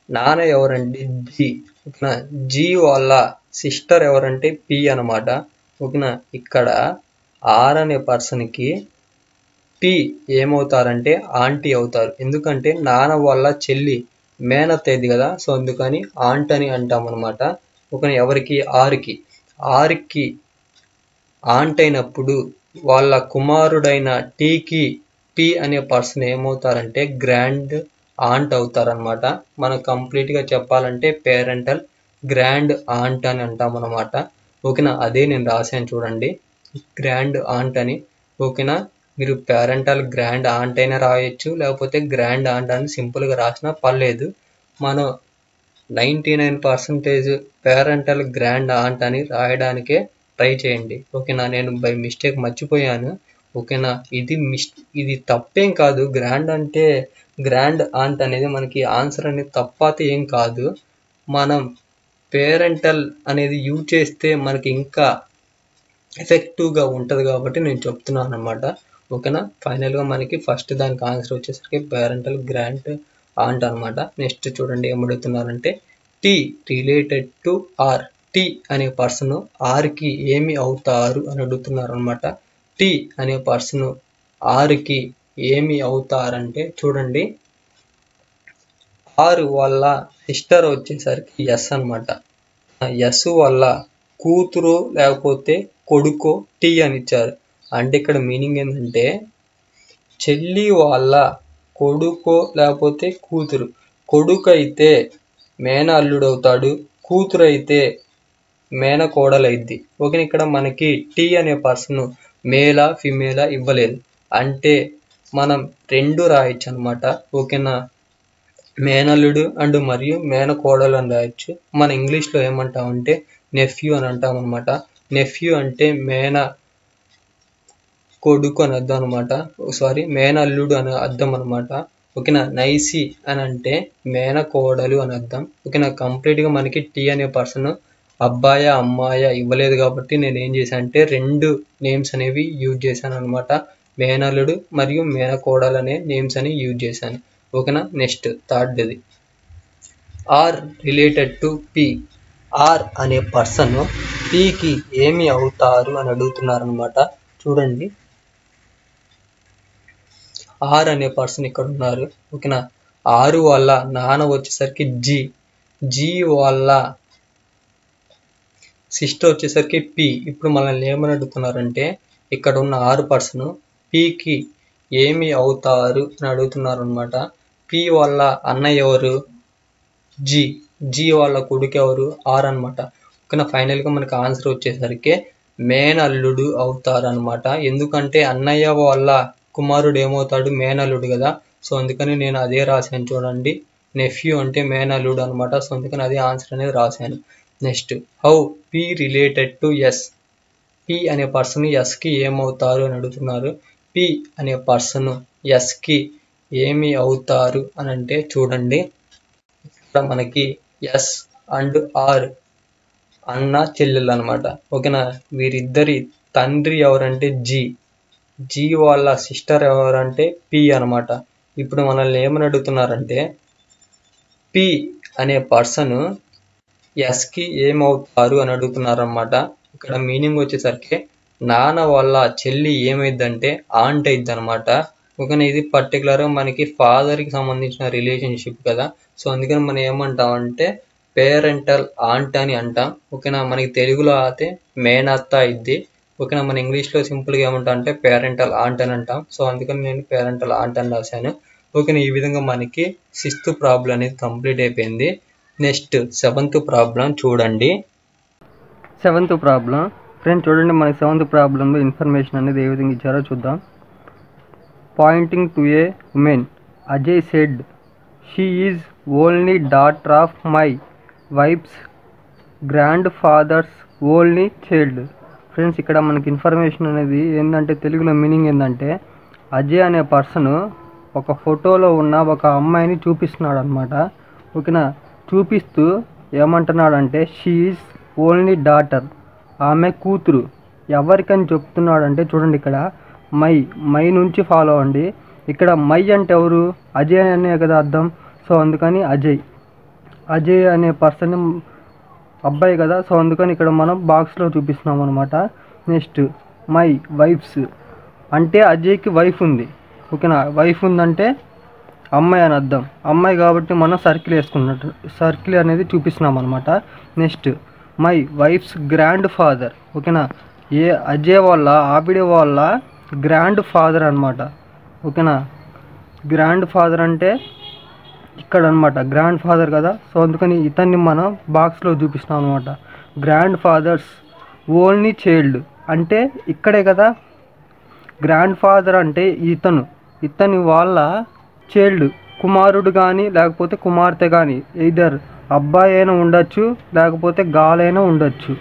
నాన్న ఎవరంటే జి. ఓకేనా. జి వాళ్ళ సిస్టర్ ఎవరంటే పి అనమాట. ఓకేనా. ఇక్కడ ఆర్ అనే పర్సన్కి పి ఏమవుతారంటే ఆంటీ అవుతారు. ఎందుకంటే నాన్న వాళ్ళ చెల్లి మేనత్త అయింది కదా, సో అందుకని ఆంట్ అని అంటాం అనమాట. ఓకేనా. ఎవరికి? ఆర్కి. ఆర్కి ఆంట్ అయినప్పుడు వాళ్ళ కుమారుడైన టీకి పి అనే పర్సన్ ఏమవుతారంటే గ్రాండ్ ఆంట్ అవుతారనమాట. మనం కంప్లీట్గా చెప్పాలంటే పేరెంటల్ గ్రాండ్ ఆంట్ అని అంటాం అనమాట. ఓకేనా. అదే నేను రాశాను చూడండి, గ్రాండ్ ఆంట్ అని. ఓకేనా. మీరు పేరెంటల్ గ్రాండ్ ఆంట్ అయినా రాయొచ్చు, లేకపోతే గ్రాండ్ ఆంట్ అని సింపుల్గా రాసినా పర్లేదు. మనం 99% పేరెంటల్ గ్రాండ్ ఆంట్ అని రాయడానికే ట్రై చేయండి. ఓకేనా. నేను బై మిస్టేక్ మర్చిపోయాను. ఓకేనా. ఇది తప్పేం కాదు. గ్రాండ్ ఆంట్ అనేది మనకి ఆన్సర్ అనేది తప్పతే ఏం కాదు. మనం పేరెంటల్ అనేది యూజ్ చేస్తే మనకి ఇంకా ఎఫెక్టివ్గా ఉంటుంది కాబట్టి నేను చెప్తున్నాను అనమాట. ఓకేనా. ఫైనల్గా మనకి ఫస్ట్ దానికి ఆన్సర్ వచ్చేసరికి పేరెంటల్ గ్రాండ్ ఆంట్ అనమాట. నెక్స్ట్ చూడండి ఏమడుగుతున్నారంటే T related to R. T అనే పర్సన్ ఆర్కి ఏమి అవుతారు అని అడుగుతున్నారు అనమాట. టీ అనే పర్సన్ ఆర్కి ఏమి అవుతారంటే చూడండి, ఆర్ వాళ్ళ సిస్టర్ వచ్చేసరికి ఎస్ అనమాట. ఎస్ వల్ల కూతురు లేకపోతే కొడుకో టీ అని ఇచ్చారు. అంటే ఇక్కడ మీనింగ్ ఏంటంటే చెల్లి వాళ్ళ కొడుకో లేకపోతే కూతురు. కొడుకు అయితే మేన అల్లుడు అవుతాడు, కూతురు అయితే మేన కోడలైద్ది. ఓకే. ఇక్కడ మనకి టీ అనే పర్సన్ మేలా ఫిమేలా ఇవ్వలేదు, అంటే మనం 2 రాయొచ్చు అనమాట. ఓకేనా. మేనల్లుడు అండ్ మరియు మేనకోడలు అని రాయొచ్చు. మన ఇంగ్లీష్లో ఏమంటామంటే నెఫ్యూ అని అంటాం అనమాట. నెఫ్యూ అంటే మేన కొడుకు అని అర్థం అనమాట. మేనల్లుడు అని అర్థం అనమాట. ఓకేనా. నైసి అని అంటే మేనకోడలు అని అర్థం. ఓకేనా. కంప్లీట్గా మనకి టీ అనే పర్సన్ అబ్బాయ అమ్మాయ ఇవ్వలేదు కాబట్టి నేను ఏం చేశాను అంటే 2 నేమ్స్ అనేవి యూజ్ చేశాను అనమాట. మేనల్లుడు మరియు మేనకోడలు అనే నేమ్స్ అని యూజ్ చేశాను. ఓకేనా. నెక్స్ట్ థర్డ్ది R related to P. R అనే పర్సన్ పికి ఏమి అవుతారు అని అడుగుతున్నారు అనమాట. చూడండి, ఆర్ అనే పర్సన్ ఇక్కడ ఉన్నారు. ఓకేనా. ఆరు వాళ్ళ నాన్న వచ్చేసరికి జి. జి వాళ్ళ సిస్టర్ వచ్చేసరికి పి. ఇప్పుడు మనల్ని ఏమని అడుగుతున్నారంటే ఇక్కడ ఉన్న ఆరు పర్సన్ పికి ఏమి అవుతారు అని అడుగుతున్నారు అనమాట. పి వాళ్ళ అన్నయ్య ఎవరు? జి. జి వాళ్ళ కొడుకు ఎవరు? ఆర్ అనమాట. ఓకేనా. ఫైనల్గా మనకి ఆన్సర్ వచ్చేసరికి మేనల్లుడు అవుతారు అనమాట. ఎందుకంటే అన్నయ్య వాళ్ళ కుమారుడు ఏమవుతాడు? మేనల్లుడు కదా, సో అందుకని నేను అదే రాశాను చూడండి. నెఫ్యూ అంటే మేనల్లుడు అనమాట. సో అందుకని అదే ఆన్సర్ అనేది రాశాను. Next how P related to S. P అనే పర్సన్ ఎస్కి ఏమవుతారు అని అడుగుతున్నారు. పి అనే పర్సన్ ఎస్కి ఏమి అవుతారు అని అంటే చూడండి, ఇక్కడ మనకి ఎస్ అండ్ ఆర్ అన్న చెల్లెలు అనమాట. ఓకేనా. వీరిద్దరి తండ్రి ఎవరంటే జి. జి వాళ్ళ సిస్టర్ ఎవరంటే పి అనమాట. ఇప్పుడు మనల్ని ఏమని అడుగుతున్నారంటే పి అనే పర్సన్ ఎస్కి ఏమవుతారు అని అడుగుతున్నారు అనమాట. ఇక్కడ మీనింగ్ వచ్చేసరికి నాన్న వాళ్ళ చెల్లి ఏమైందంటే ఆంట్ అయిద్ది అనమాట. ఓకేనా. ఇది పర్టికులర్గా మనకి ఫాదర్కి సంబంధించిన రిలేషన్షిప్ కదా, సో అందుకని మనం ఏమంటామంటే పేరెంటల్ ఆంట్ అని అంటాం. ఓకేనా. మనకి తెలుగులో అయితే మేనత్త అయిద్ది. ఓకేనా. మన ఇంగ్లీష్లో సింపుల్గా ఏమంటాం అంటే పేరెంటల్ ఆంట్ అని అంటాం. సో అందుకని నేను పేరెంటల్ ఆంట్ అని రాశాను. ఓకేనా. ఈ విధంగా మనకి 6th ప్రాబ్లం అనేది కంప్లీట్ అయిపోయింది. నెక్స్ట్ 7th ప్రాబ్లం చూడండి. 7th ప్రాబ్లం ఫ్రెండ్స్ చూడండి, మనకి 7th ప్రాబ్లంలో ఇన్ఫర్మేషన్ అనేది ఏ విధంగా ఇచ్చారో చూద్దాం. Pointing to a woman, Ajay said she is only daughter of my wife's grandfather's only child. Friends ఇక్కడ మనకి ఇన్ఫర్మేషన్ అనేది ఏంటంటే, తెలుగులో మీనింగ్ ఏంటంటే, అజయ్ అనే పర్సన్ ఒక ఫోటోలో ఉన్న ఒక అమ్మాయిని చూపిస్తున్నాడు అనమాట. ఓకేనా. చూపిస్తూ ఏమంటున్నాడంటే షీ ఈజ్ ఓన్లీ డాటర్, ఆమె కూతురు. ఎవరికని చెప్తున్నాడంటే చూడండి, ఇక్కడ మై నుంచి ఫాలో అవ్వండి. ఇక్కడ మై అంటే ఎవరు? అజయ్ అనే కదా అర్థం. సో అందుకని అజయ్ అనే పర్సన్ అబ్బాయి కదా. సో అందుకని ఇక్కడ మనం బాక్స్లో చూపిస్తున్నాం అనమాట. నెక్స్ట్ మై వైఫ్స్ అంటే అజయ్కి వైఫ్ ఉంది. ఓకేనా. వైఫ్ ఉందంటే అమ్మాయి అని అర్థం. అమ్మాయి కాబట్టి మనం సర్కిల్ వేసుకున్నట్టు సర్కిల్ అనేది చూపిస్తున్నాం అనమాట. Next my wife's grand father. ఓకేనా. అజయ్ వాళ్ళ ఆవిడ వాళ్ళ గ్రాండ్ ఫాదర్ అనమాట. ఓకేనా. గ్రాండ్ ఫాదర్ అంటే ఇక్కడ అనమాట, గ్రాండ్ ఫాదర్ కదా. సో అందుకని ఇతన్ని మనం బాక్స్లో చూపిస్తున్నాం అనమాట. గ్రాండ్ ఫాదర్స్ ఓన్లీ చైల్డ్ అంటే ఇక్కడే కదా. గ్రాండ్ ఫాదర్ అంటే ఇతని వాళ్ళ చైల్డ్, కుమారుడు కానీ లేకపోతే కుమార్తె కానీ, ఎయిదర్ అబ్బాయి అయినా ఉండొచ్చు లేకపోతే గాలైనా ఉండొచ్చు.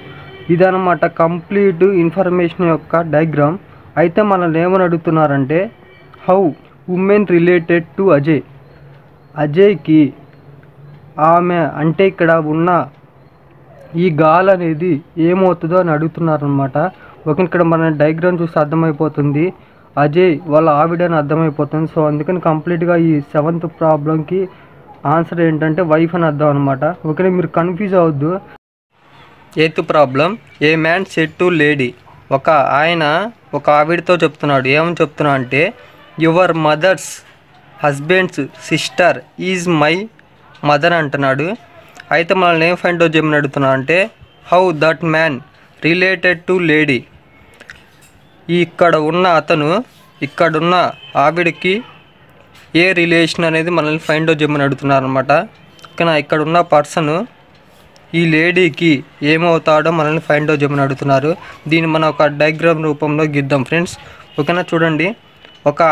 ఇదనమాట కంప్లీట్ ఇన్ఫర్మేషన్ యొక్క డయాగ్రామ్. అయితే మనల్ని ఏమని అడుగుతున్నారంటే, how women related to Ajay. అజయ్కి ఆమె అంటే ఇక్కడ ఉన్న ఈ గాల్ అనేది ఏమవుతుందో అని అడుగుతున్నారనమాట. ఓకే. ఇక్కడ మన డయాగ్రామ్ చూసి అర్థమైపోతుంది, అజయ్ వాళ్ళ ఆవిడని అర్థమైపోతుంది. సో అందుకని కంప్లీట్గా ఈ 7th ప్రాబ్లంకి ఆన్సర్ ఏంటంటే వైఫ్ అని అర్థం అనమాట. ఓకే. మీరు కన్ఫ్యూజ్ అవ్వద్దు. 8th problem, a man said to lady. ఆయన ఒక ఆవిడతో చెప్తున్నాడు. ఏమని చెప్తున్నా అంటే, your mother's husband's sister is my mother అంటున్నాడు. అయితే మనల్ని ఏం ఫైండ్ అవుట్ చేయమని అడుగుతున్నా అంటే, how that man related to lady. ఇక్కడున్న ఆవిడకి ఏ రిలేషన్ అనేది మనల్ని ఫైండ్ అవుట్ చేయమని అడుగుతున్నారు అనమాట. ఓకేనా. ఇక్కడున్న పర్సన్ ఈ లేడీకి ఏమవుతాడో మనల్ని ఫైండ్ అవుట్ చేయమని అడుగుతున్నారు. దీన్ని మనం ఒక డయాగ్రామ్ రూపంలో గీద్దాం ఫ్రెండ్స్. ఓకేనా. చూడండి,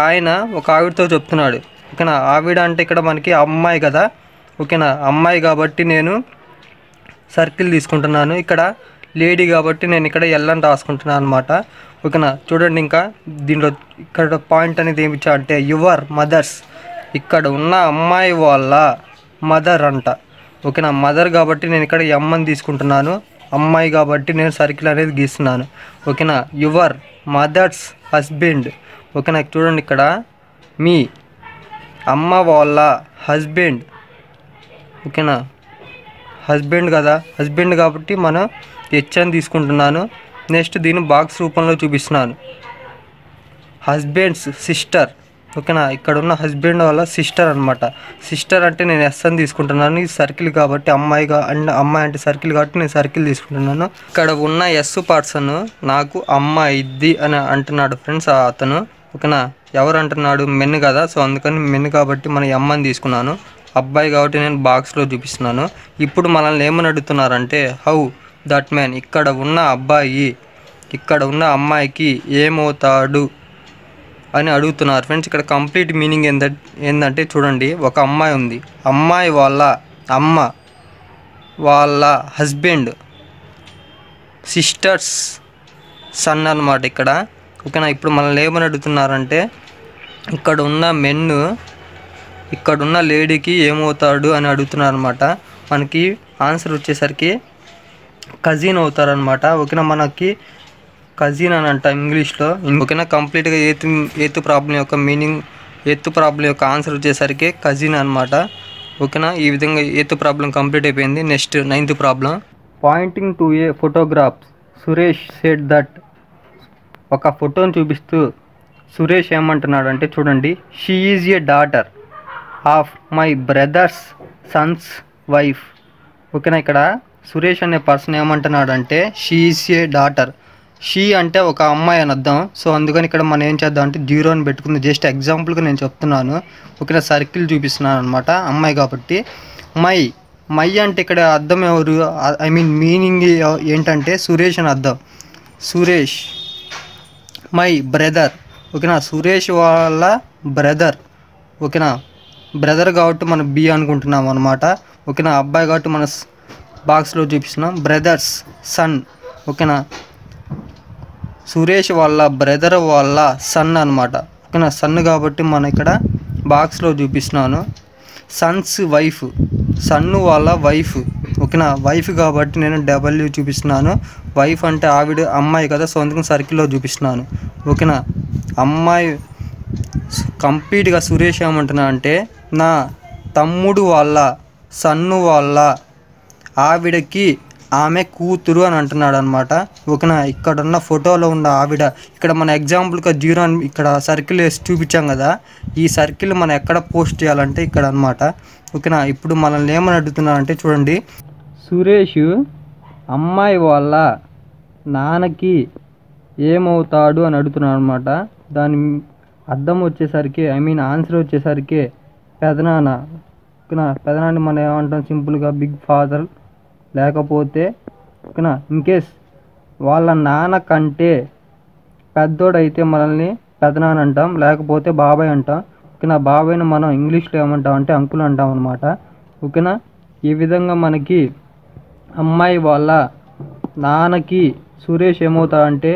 ఆయన ఒక ఆవిడతో చెప్తున్నాడు. ఓకేనా. ఆవిడ అంటే ఇక్కడ మనకి అమ్మాయి కదా. ఓకేనా. అమ్మాయి కాబట్టి నేను సర్కిల్ తీసుకుంటున్నాను. ఇక్కడ లేడీ కాబట్టి నేను ఇక్కడ ఎల్ అని రాసుకుంటున్నాను అనమాట. ఓకేనా. చూడండి, ఇంకా దీంట్లో ఇక్కడ పాయింట్ అనేది ఏమి ఇచ్చా అంటే, యువర్ మదర్స్, ఇక్కడ ఉన్న అమ్మాయి వాళ్ళ మదర్ అంట. ఓకేనా. మదర్ కాబట్టి నేను ఇక్కడ ఎమ్ అని తీసుకుంటున్నాను. అమ్మాయి కాబట్టి నేను సర్కిల్ అనేది గీస్తున్నాను. ఓకేనా. Your mother's husband. ఓకేనా. చూడండి, ఇక్కడ మీ అమ్మ వాళ్ళ హస్బెండ్. ఓకేనా. హస్బెండ్ కదా, హస్బెండ్ కాబట్టి మనం హెచ్ అని తీసుకుంటున్నాను. నెక్స్ట్ దీన్ని బాక్స్ రూపంలో చూపిస్తున్నాను. Husbands sister. ఓకేనా. ఇక్కడ ఉన్న హస్బెండ్ వాళ్ళ సిస్టర్ అనమాట. సిస్టర్ అంటే నేను ఎస్ అని తీసుకుంటున్నాను. ఇది సర్కిల్ కాబట్టి అమ్మాయి అంటే సర్కిల్ కాబట్టి నేను సర్కిల్ తీసుకుంటున్నాను. ఇక్కడ ఉన్న ఎస్ పర్సన్ నాకు అమ్మ ఇద్ది అని అంటున్నాడు ఫ్రెండ్స్ అతను. ఓకేనా. ఎవరు అంటున్నాడు? మెన్ కదా. సో అందుకని మెన్ కాబట్టి మనం ఎమ్ అని తీసుకున్నాను. అబ్బాయి కాబట్టి నేను బాక్స్లో చూపిస్తున్నాను. ఇప్పుడు మనల్ని ఏమని అడుగుతున్నారంటే, హౌ దట్ మ్యాన్, ఇక్కడ ఉన్న అబ్బాయి ఇక్కడ ఉన్న అమ్మాయికి ఏమవుతాడు అని అడుగుతున్నారు ఫ్రెండ్స్. ఇక్కడ కంప్లీట్ మీనింగ్ ఏంటంటే చూడండి, ఒక అమ్మాయి ఉంది. అమ్మాయి వాళ్ళ అమ్మ వాళ్ళ హస్బెండ్ సిస్టర్స్ సన్ అన్నమాట ఇక్కడ. ఓకేనా. ఇప్పుడు మనల్ని ఏమని అడుగుతున్నారంటే, ఇక్కడ ఉన్న మెన్ ఇక్కడున్న లేడీకి ఏమవుతాడు అని అడుగుతున్నారు అనమాట. మనకి ఆన్సర్ వచ్చేసరికి కజిన్ అవుతారనమాట. ఓకేనా. మనకి కజిన్ అని అంట ఇంగ్లీష్లో. ఓకేనా. కంప్లీట్గా ఎయిత్ ప్రాబ్లం యొక్క మీనింగ్, ఎయిత్ ప్రాబ్లం యొక్క ఆన్సర్ వచ్చేసరికి కజిన్ అనమాట. ఓకేనా. ఈ విధంగా ఎయిత్ ప్రాబ్లం కంప్లీట్ అయిపోయింది. Next 9th problem, Poynting to A photograph Suresh said that. ఒక ఫోటోని చూపిస్తూ సురేష్ ఏమంటున్నాడు అంటే చూడండి, she is a daughter of my brothers Sons wife. ఓకేనా. ఇక్కడ సురేష్ అనే పర్సన్ ఏమంటున్నాడు అంటే she is a daughter, she అంటే ఒక అమ్మాయి అని అర్థం. సో అందుకని ఇక్కడ మనం ఏం చేద్దాం అంటే 0 అని పెట్టుకుంది. జస్ట్ ఎగ్జాంపుల్గా నేను చెప్తున్నాను. ఓకేనా, సర్కిల్ చూపిస్తున్నాను అనమాట, అమ్మాయి కాబట్టి. మై అంటే ఇక్కడ అర్థం ఎవరు, ఐ మీన్ మీనింగ్ ఏంటంటే సురేష్ అని అర్థం. Suresh my brother. ఓకేనా, సురేష్ వాళ్ళ బ్రదర్. ఓకేనా, బ్రదర్ కాబట్టి మనం బి అనుకుంటున్నాం అనమాట. ఓకేనా, అబ్బాయి కాబట్టి మన బాక్స్లో చూపిస్తున్నాం బ్రదర్స్ సన్. ఓకేనా, సురేష్ వాళ్ళ బ్రదర్ వాళ్ళ సన్ అనమాట. ఓకేనా, సన్ కాబట్టి మనం ఇక్కడ బాక్స్లో చూపిస్తున్నాను. సన్స్ వైఫ్, సన్ను వాళ్ళ వైఫ్. ఓకేనా, వైఫ్ కాబట్టి నేను డబ్ల్యూ చూపిస్తున్నాను. వైఫ్ అంటే ఆవిడ అమ్మాయి కదా, సో అందుకని సర్కిల్లో చూపిస్తున్నాను. ఓకేనా, అమ్మాయి కంప్లీట్గా సురేష్ ఏమంటున్నా అంటే నా తమ్ముడు వాళ్ళ సన్ను వాళ్ళ ఆవిడకి ఆమె కూతురు అని అంటున్నాడు అనమాట. ఓకేనా, ఇక్కడ ఉన్న ఫోటోలో ఉన్న ఆవిడ, ఇక్కడ మన ఎగ్జాంపుల్గా 0 అని ఇక్కడ సర్కిల్ వేసి చూపించాం కదా, ఈ సర్కిల్ మనం ఎక్కడ పోస్ట్ చేయాలంటే ఇక్కడ అనమాట. ఓకేనా, ఇప్పుడు మనల్ని ఏమని అడుగుతున్నారంటే చూడండి, సురేష్ అమ్మాయి వాళ్ళ నాన్నకి ఏమవుతాడు అని అడుగుతున్నాడు అనమాట. దాని అర్థం వచ్చేసరికి, ఐ మీన్ ఆన్సర్ వచ్చేసరికి పెదనాన్న. ఓకేనా, పెదనాన్ని మనం ఏమంటాం సింపుల్గా బిగ్ ఫాదర్, లేకపోతే ఓకేనా ఇన్కేస్ వాళ్ళ నాన్న కంటే పెద్దోడైతే మనల్ని పెదనాన్న అంటాం, లేకపోతే బాబాయ్ అంటాం. ఓకేనా, బాబాయ్ని మనం ఇంగ్లీష్లో ఏమంటాం అంటే అంకుల్ అంటాం అనమాట. ఓకేనా, ఈ విధంగా మనకి అమ్మాయి వాళ్ళ నాన్నకి సురేష్ ఏమవుతాడంటే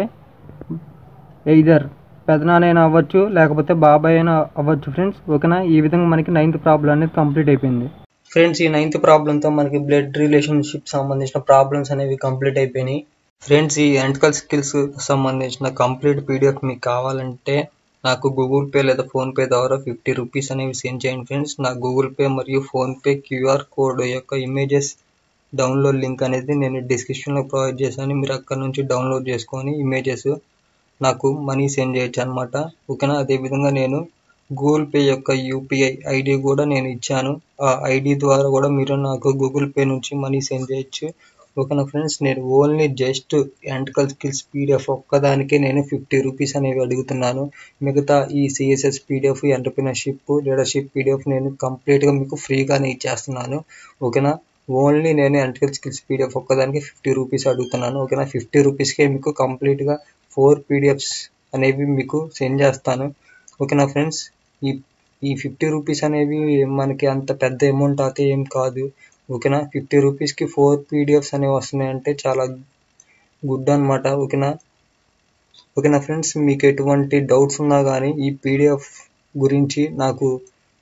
ఎయిదర్ పెదనాన్నైనా అవ్వచ్చు, లేకపోతే బాబాయ్ అయినా అవ్వచ్చు ఫ్రెండ్స్. ఓకేనా, ఈ విధంగా మనకి 9th ప్రాబ్లం అనేది కంప్లీట్ అయిపోయింది ఫ్రెండ్స్. ఈ 9th ప్రాబ్లంతో మనకి బ్లడ్ రిలేషన్షిప్ సంబంధించిన ప్రాబ్లమ్స్ అనేవి కంప్లీట్ అయిపోయినాయి ఫ్రెండ్స్. ఈ ఎలక్ట్రికల్ స్కిల్స్ సంబంధించిన కంప్లీట్ పీడిఎఫ్ మీకు కావాలంటే నాకు గూగుల్ పే లేదా ఫోన్పే ద్వారా 50 రూపీస్ అనేవి సెండ్ చేయండి ఫ్రెండ్స్. నా గూగుల్ పే మరియు ఫోన్పే క్యూఆర్ కోడ్ యొక్క ఇమేజెస్ డౌన్లోడ్ లింక్ అనేది నేను డిస్క్రిప్షన్లో ప్రొవైడ్ చేశాను. మీరు అక్కడ నుంచి డౌన్లోడ్ చేసుకొని ఇమేజెస్ నాకు మనీ సెండ్ చేయొచ్చు అనమాట. ఓకేనా, అదేవిధంగా నేను గూగుల్ పే యొక్క యూపీఐ ఐడి కూడా నేను ఇచ్చాను. ఆ ఐడి ద్వారా కూడా మీరు నాకు గూగుల్ పే నుంచి మనీ సెండ్ చేయొచ్చు. ఓకేనా ఫ్రెండ్స్, నేను only just electrical skills PDF ఒక్కదానికే నేను 50 రూపీస్ అనేవి అడుగుతున్నాను. మిగతా ఈ CSS PDF, entrepreneurship, leadership PDF నేను కంప్లీట్గా మీకు ఫ్రీగానే ఇచ్చేస్తున్నాను. ఓకేనా, ఓన్లీ నేను ఎలక్ట్రికల్ స్కిల్స్ పీడిఎఫ్ ఒక్కదానికి 50 రూపీస్ అడుగుతున్నాను. ఓకేనా, 50 రూపీస్కే మీకు కంప్లీట్గా 4 పీడిఎఫ్స్ అనేవి మీకు సెండ్ చేస్తాను. ఓకేనా ఫ్రెండ్స్, ఈ 50 రూపీస్ అనేవి మనకి అంత పెద్ద అమౌంట్ అయితే ఏం కాదు. ఓకేనా, 50 రూపీస్కి 4 పీడిఎఫ్స్ అనేవి వస్తున్నాయంటే చాలా గుడ్ అనమాట. ఓకేనా ఫ్రెండ్స్, మీకు ఎటువంటి డౌట్స్ ఉన్నా కానీ ఈ పీడిఎఫ్ గురించి నాకు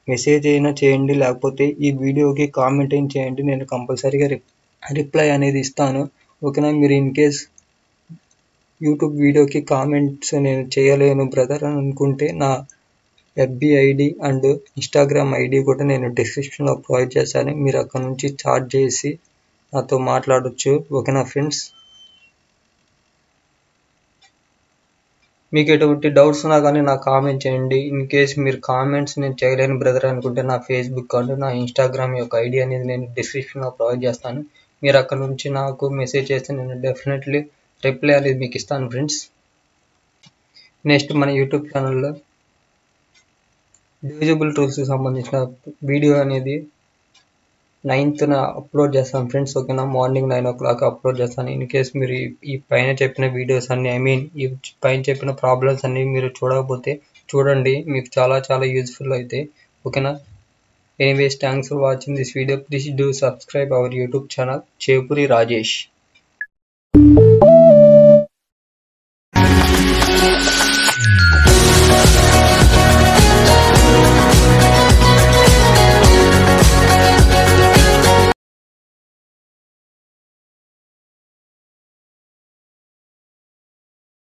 మెసేజ్ అయినా చేయండి, లేకపోతే ఈ వీడియోకి కామెంట్ అయినా చేయండి. నేను కంపల్సరీగా రిప్లై అనేది ఇస్తాను. ఓకేనా, మీరు ఇన్ కేస్ యూట్యూబ్ వీడియోకి కామెంట్స్ నేను చేయలేను బ్రదర్ అని అనుకుంటే నా FB ID and Instagram ID కూడా నేను డిస్క్రిప్షన్లో ప్రొవైడ్ చేశాను. మీరు అక్కడ నుంచి చాట్ చేసి నాతో మాట్లాడొచ్చు. ఓకేనా ఫ్రెండ్స్, మీకు ఎటువంటి డౌట్స్ ఉన్నా కానీ నాకు కామెంట్ చేయండి. ఇన్ కేస్ మీరు కామెంట్స్ నేను చేయలేను బ్రదర్ అనుకుంటే నా ఫేస్బుక్ అండ్ నా ఇన్స్టాగ్రామ్ యొక్క ఐడి అనేది నేను డిస్క్రిప్షన్లో ప్రొవైడ్ చేస్తాను. మీరు అక్కడ నుంచి నాకు మెసేజ్ చేస్తే నేను డెఫినెట్లీ రిప్లై అనేది మీకు ఇస్తాను ఫ్రెండ్స్. నెక్స్ట్ మన యూట్యూబ్ ఛానల్లో డివిజిబుల్ టూల్స్కి సంబంధించిన వీడియో అనేది 9th అప్లోడ్ చేస్తాను ఫ్రెండ్స్. ఓకేనా, మార్నింగ్ 9 o'clock అప్లోడ్ చేస్తాను. ఇన్ కేస్ మీరు ఈ పైన చెప్పిన వీడియోస్ అన్ని, ఐ మీన్ ఈ పైన చెప్పిన ప్రాబ్లమ్స్ అన్ని మీరు చూడకపోతే చూడండి, మీకు చాలా చాలా యూజ్ఫుల్ అయితే. ఓకేనా, anyways thanks for watching this video. Please do subscribe our YouTube channel Chepuri Rajesh.